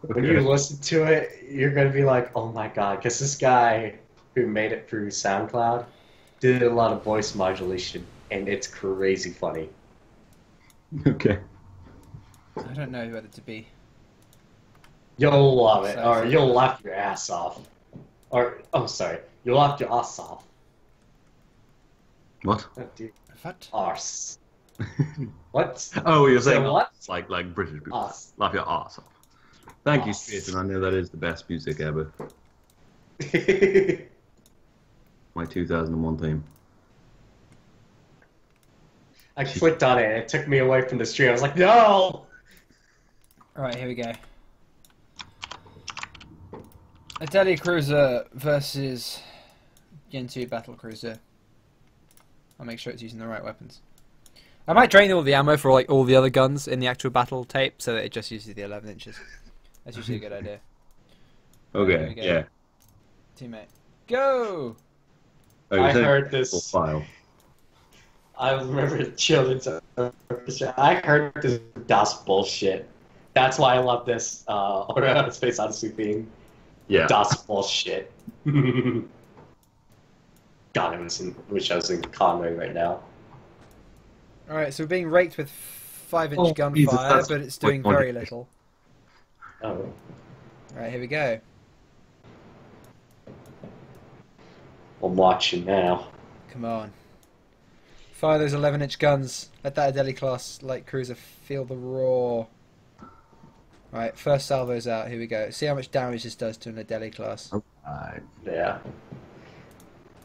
When you listen to it, you're gonna be like, "Oh my god!" Because this guy who made it through SoundCloud did a lot of voice modulation, and it's crazy funny. Okay. I don't know whether to be... You'll love it, So- or you'll laugh your ass off. Or, oh, sorry, you'll laugh your ass off. What? Oh, dude. What? Arse. What? Oh, you're saying So what? arse, like British people. Arse. Laugh your arse off. Thank you, Arse. Spee, I know that is the best music ever. My 2001 theme. I clicked on it, and it took me away from the stream. I was like, no! Alright, here we go. Adeli cruiser versus Gen 2 battle cruiser. I'll make sure it's using the right weapons. I might drain all the ammo for like all the other guns in the actual battle tape so that it just uses the 11 inches. That's usually a good idea. Okay, go. yeah. Teammate. Go! Oh, you're I saying heard this. File. I remember children's orchestra. I heard this DOS bullshit. That's why I love this Space Odyssey theme. Yeah. DOS bullshit. God, wish I was in Conway right now. Alright, so we're being raked with 5-inch Jesus, gunfire, that's but it's doing like very 1. little. Oh. Alright, here we go. I'm watching now. Come on. Fire those 11-inch guns. Let that Adeli class light cruiser feel the roar. Right, first salvo's out. Here we go. See how much damage this does to an Adeli class. Alright. Yeah.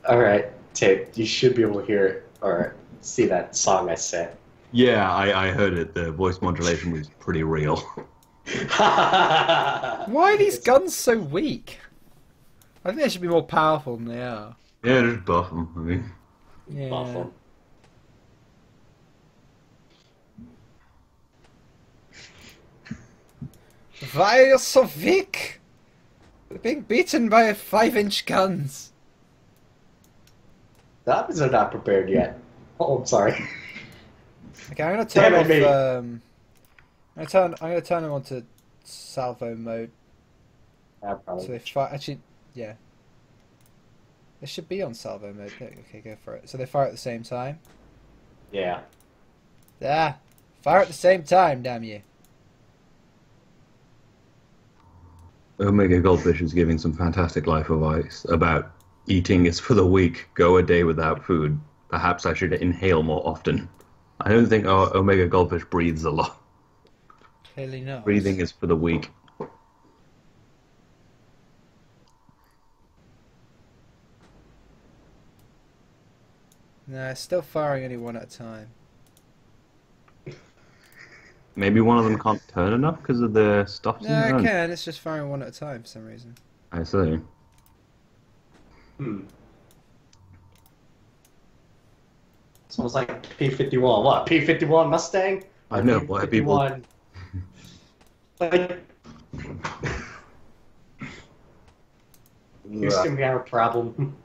Alright, Tate, you should be able to hear it or see that song I sent. Yeah, I heard it. The voice modulation was pretty real. Why are these guns so weak? I think they should be more powerful than they are. Yeah, just buff them. I mean, Yeah. Buff 'em. Why are you so weak? We're being beaten by 5-inch guns. The others are not prepared yet. Oh, I'm sorry. Okay, I'm gonna turn Damn off. it, me. I'm gonna turn them onto salvo mode. Yeah, probably. So they fire. Actually, yeah. They should be on salvo mode. Okay, go for it. So they fire at the same time. Yeah. Ah, fire at the same time, damn you. Omega Goldfish is giving some fantastic life advice about eating is for the weak. Go a day without food. Perhaps I should inhale more often. I don't think our Omega Goldfish breathes a lot. Clearly not. Breathing is for the weak. No, still firing only one at a time. Maybe one of them can't turn enough because of the stuff. No, it can. It's just firing one at a time for some reason. I see. Sounds like P-51. What? P-51 Mustang? I know, why people... P-51... Like... Houston, we have a problem.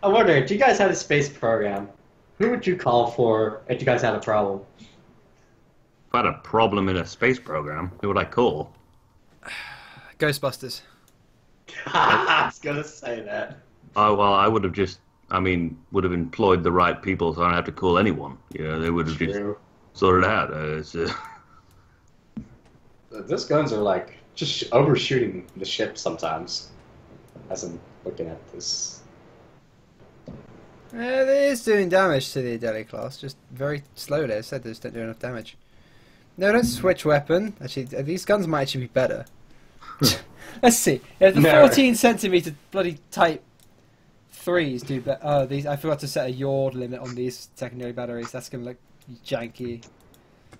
I wonder, do you guys have a space program? Who would you call for if you guys had a problem? If I had a problem in a space program, who would I call? Ghostbusters. I was gonna say that. Oh, well, I would have just, would have employed the right people so I don't have to call anyone. You know, they would have just sorted it out. Those guns are like just overshooting the ship sometimes. As I'm looking at this. It is doing damage to the Deli class, just very slowly. I said they just don't do enough damage. No, don't switch weapon. Actually, these guns might actually be better. Let's see. Yeah, the 14 centimeter bloody Type 3s do better. Oh, these I forgot to set a yaw limit on these secondary batteries. That's gonna look janky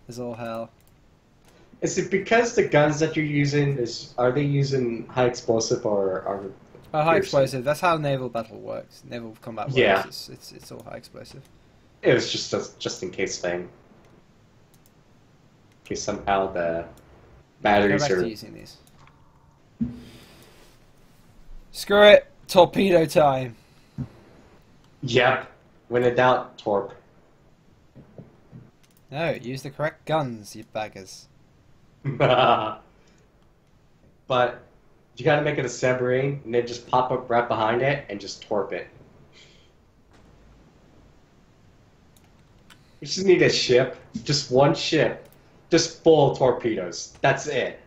as all hell. Is it because the guns that you're using are they using high explosive or are high explosive. That's how naval battle works. Naval combat works. Yeah. It's all high explosive. It was just in case thing. In case somehow the batteries Go back are to using these. Screw it. Torpedo time. Yep. When in doubt, torp. No, use the correct guns, you baggers. But you gotta make it a submarine and then just pop up right behind it and just torp it. You just need a ship, just one ship, just full of torpedoes. That's it.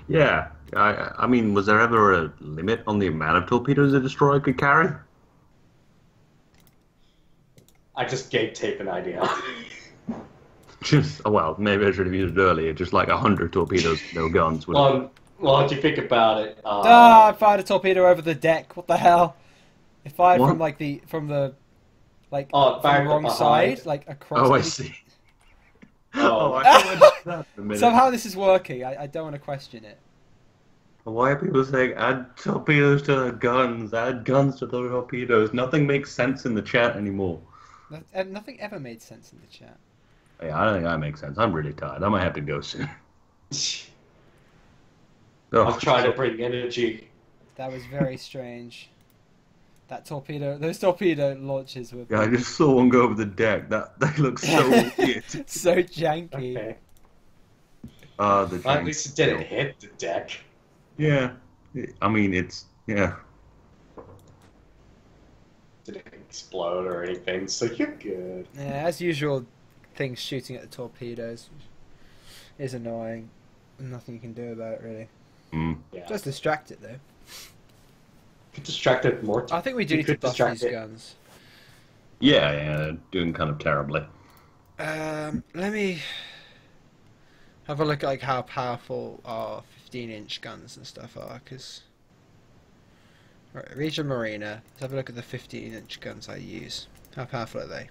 Yeah. Was there ever a limit on the amount of torpedoes a destroyer could carry? I just gave Tape an idea. Well, maybe I should have used it earlier. Just like 100 torpedoes, no guns. Well, if you think about it, I fired a torpedo over the deck. What the hell? It fired What? from from the Oh, from the wrong behind. side, like across. Oh, I see. Oh. I thought it was that for a minute. Somehow this is working. I don't want to question it. Why are people saying add torpedoes to the guns, add guns to the torpedoes? Nothing makes sense in the chat anymore. Nothing ever made sense in the chat. Yeah, I don't think that makes sense. I'm really tired. I might have to go soon. Oh, I'm trying to bring energy. That was very strange. Those torpedo launches were Yeah, I just saw one go over the deck. That looks so weird. so janky. Okay. The Well, at least it didn't hit the deck. Yeah. Yeah. Didn't explode or anything, so you're good. Yeah, as usual, things shooting at the torpedoes is annoying. Nothing you can do about it, really. Yeah. Just distract it, though. Get distracted more. I think we do need to buff these guns. Yeah, doing kind of terribly. Let me have a look at how powerful our 15-inch guns and stuff are, because... Right, Region Marina. Let's have a look at the 15-inch guns I use. How powerful are they?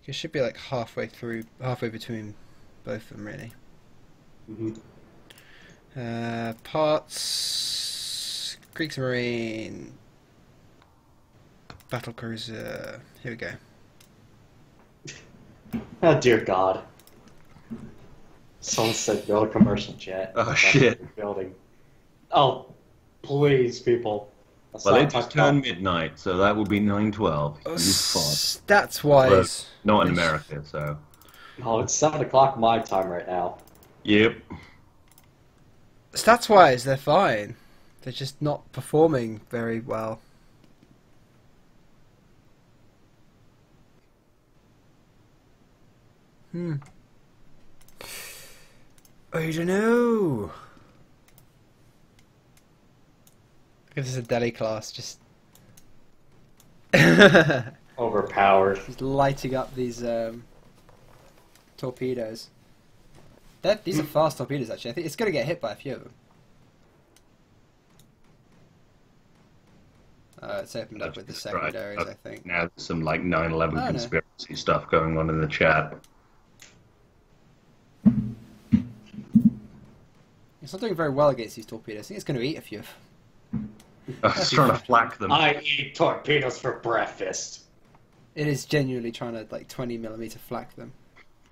It should be like halfway between both of them, really. Parts, Kriegsmarine, battle cruiser. Here we go. Oh dear God! Someone said build a commercial jet. Oh shit! Building. Oh, please, people. Well, it just turned midnight, so that would be 9:12. Stats wise, not in America, so. Oh, it's 7 o'clock my time right now. Yep. Stats wise, they're fine. They're just not performing very well. I don't know. This is a deli class, just Overpowered. Just lighting up these torpedoes. These are fast torpedoes, actually. I think it's going to get hit by a few of them. It's opened up with the secondaries, I think. Now there's some like 9/11 conspiracy stuff going on in the chat. It's not doing very well against these torpedoes. I think it's going to eat a few. It's trying to flak them. I eat torpedoes for breakfast. It is genuinely trying to like 20mm flak them.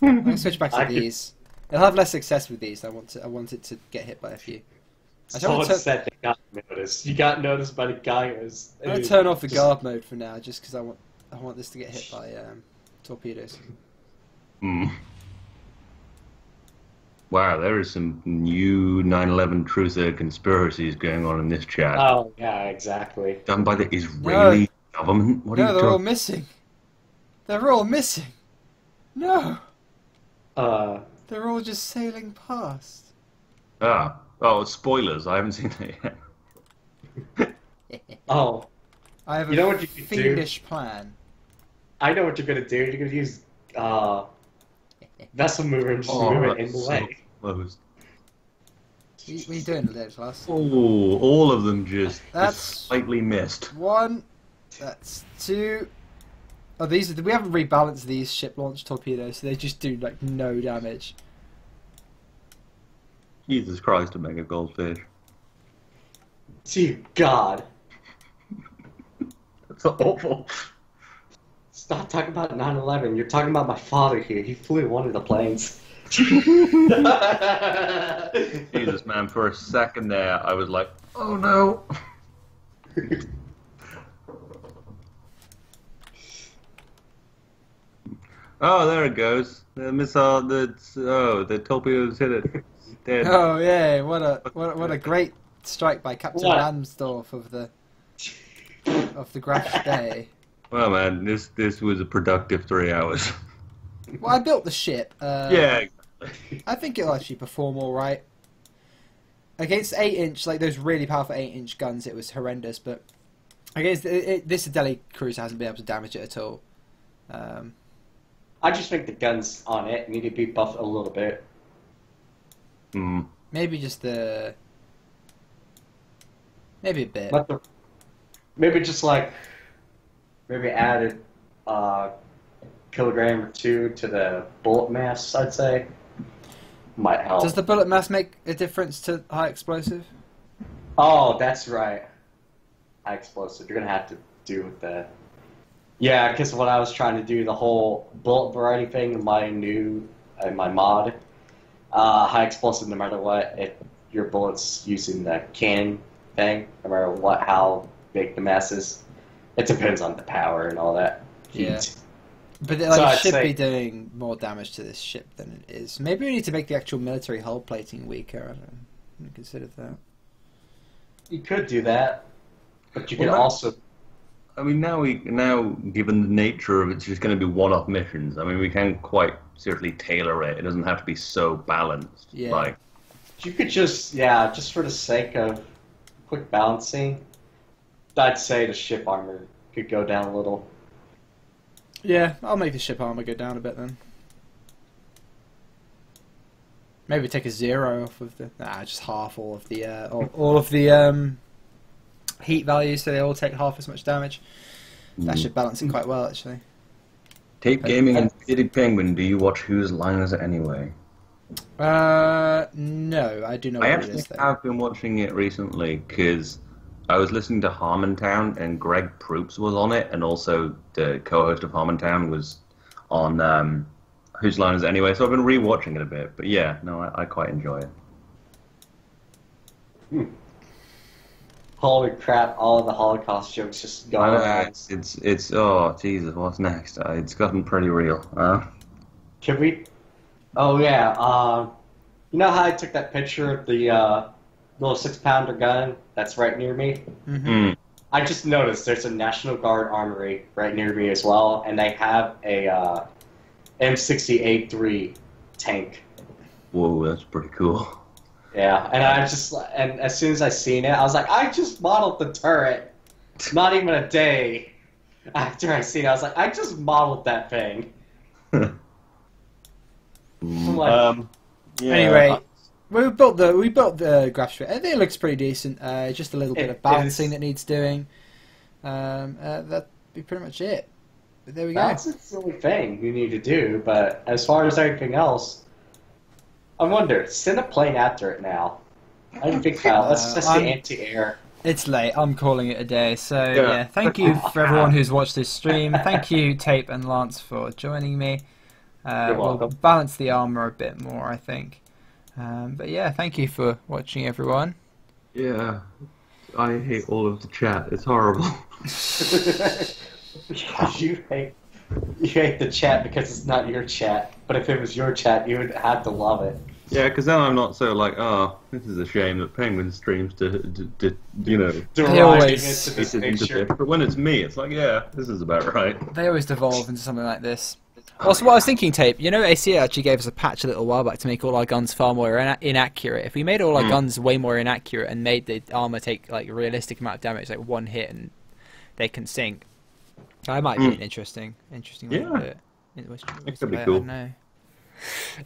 I'm going to switch back to these. It'll have less success with these. I want it to get hit by a few. Someone said they got noticed. You got noticed by the guy who was... I'm going to turn off the guard mode for now, just because I want this to get hit by torpedoes. Wow, there is some new 9/11 truther conspiracies going on in this chat. Oh, yeah, exactly. Done by the Israeli government? What are you they're talking? all missing. They're all missing. No. They're all just sailing past. Oh, spoilers. I haven't seen that yet. Oh. I have what you could fiendish plan. I know what you're going to do. You're going to use vessel mover and just move it in the way. Close. What are you doing there, class? Oh, all of them just That's slightly missed. One. That's two. Oh, we haven't rebalanced these ship launch torpedoes, so they just do like no damage. Jesus Christ, a mega goldfish. Dear God. That's awful. Stop talking about 9/11. You're talking about my father here. He flew one of the planes. Jesus, man, for a second there, I was like, oh no. Oh, there it goes. The missile, the torpedoes hit it. It's dead. Oh yeah, what a great strike by Captain Ramsdorff of the Graf Spee. Well, man, this was a productive 3 hours. Well, I built the ship. Yeah, exactly. I think it'll actually perform all right. Against 8-inch, like those really powerful 8-inch guns, it was horrendous. But against this deli cruiser hasn't been able to damage it at all. I just think the guns on it need to be buffed a little bit. Maybe just maybe a bit. Maybe just like added kilogram or two to the bullet mass, I'd say. Might help. Does the bullet mass make a difference to high explosive? Oh, that's right. High explosive. You're gonna have to do with that. Yeah, because what I was trying to do, the whole bullet variety thing in my my mod, high explosive no matter what, your bullets using the cannon thing, no matter how big the mass is. It depends on the power and all that. Yeah. But it should be doing more damage to this ship than it is. Maybe we need to make the actual military hull plating weaker. I haven't considered that. You could do that, but you could also. I mean, now given the nature of it's just going to be one-off missions. I mean, we can't quite seriously tailor it. It doesn't have to be so balanced. Yeah. Like, you could just for the sake of quick balancing, I'd say the ship armor could go down a little. Yeah, I'll make the ship armor go down a bit then. Maybe take a 0 off of the just half all of the heat values, so they all take half as much damage. That should balance it quite well, actually. Tape Gaming and Bearded Penguin, do you watch Whose Line Is It Anyway? No, I do not. I actually have been watching it recently because I was listening to Harmontown and Greg Proops was on it, and also the co-host of Harmontown was on Whose Line Is It Anyway, so I've been rewatching it a bit. But yeah, no, I quite enjoy it. Holy crap! All of the Holocaust jokes just gone. It's oh Jesus, what's next? It's gotten pretty real. Can we? Oh yeah. You know how I took that picture of the little 6-pounder gun that's right near me? Mm-hmm. I just noticed there's a National Guard armory right near me as well, and they have a M60A3 tank. Whoa, that's pretty cool. Yeah, and and as soon as I seen it, I was like, I just modeled the turret. Not even a day after I seen it, I was like, I just modeled that thing. Yeah. Anyway, we built the Graf Spee. I think it looks pretty decent. Just a little bit of balancing that needs doing. That'd be pretty much it. But there we go. That's the only thing you need to do. But as far as everything else, I wonder. Send a plane after it now. I don't think let's just see anti-air. It's late. I'm calling it a day. So yeah, thank you for everyone who's watched this stream. Thank you, Tape and Lance, for joining me. We'll balance the armor a bit more, I think. But yeah, thank you for watching, everyone. Yeah, I hate all of the chat. It's horrible. You hate the chat because it's not your chat. But if it was your chat, you would have to love it. Yeah, because then I'm not so like, oh, this is a shame that Penguin streams to you know, deriving into this nature. But when it's me, it's like, yeah, this is about right. They always devolve into something like this. Also, what I was thinking, Tape, you know, ACA actually gave us a patch a little while back to make all our guns far more inaccurate. If we made all our guns way more inaccurate and made the armor take like a realistic amount of damage, like one hit, and they can sink, that might be an interesting way to do it. It could be cool. No.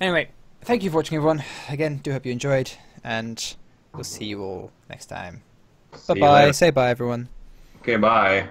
Anyway, thank you for watching, everyone. Again, do hope you enjoyed, and we'll see you all next time. Bye bye. Say bye, everyone. Okay, bye.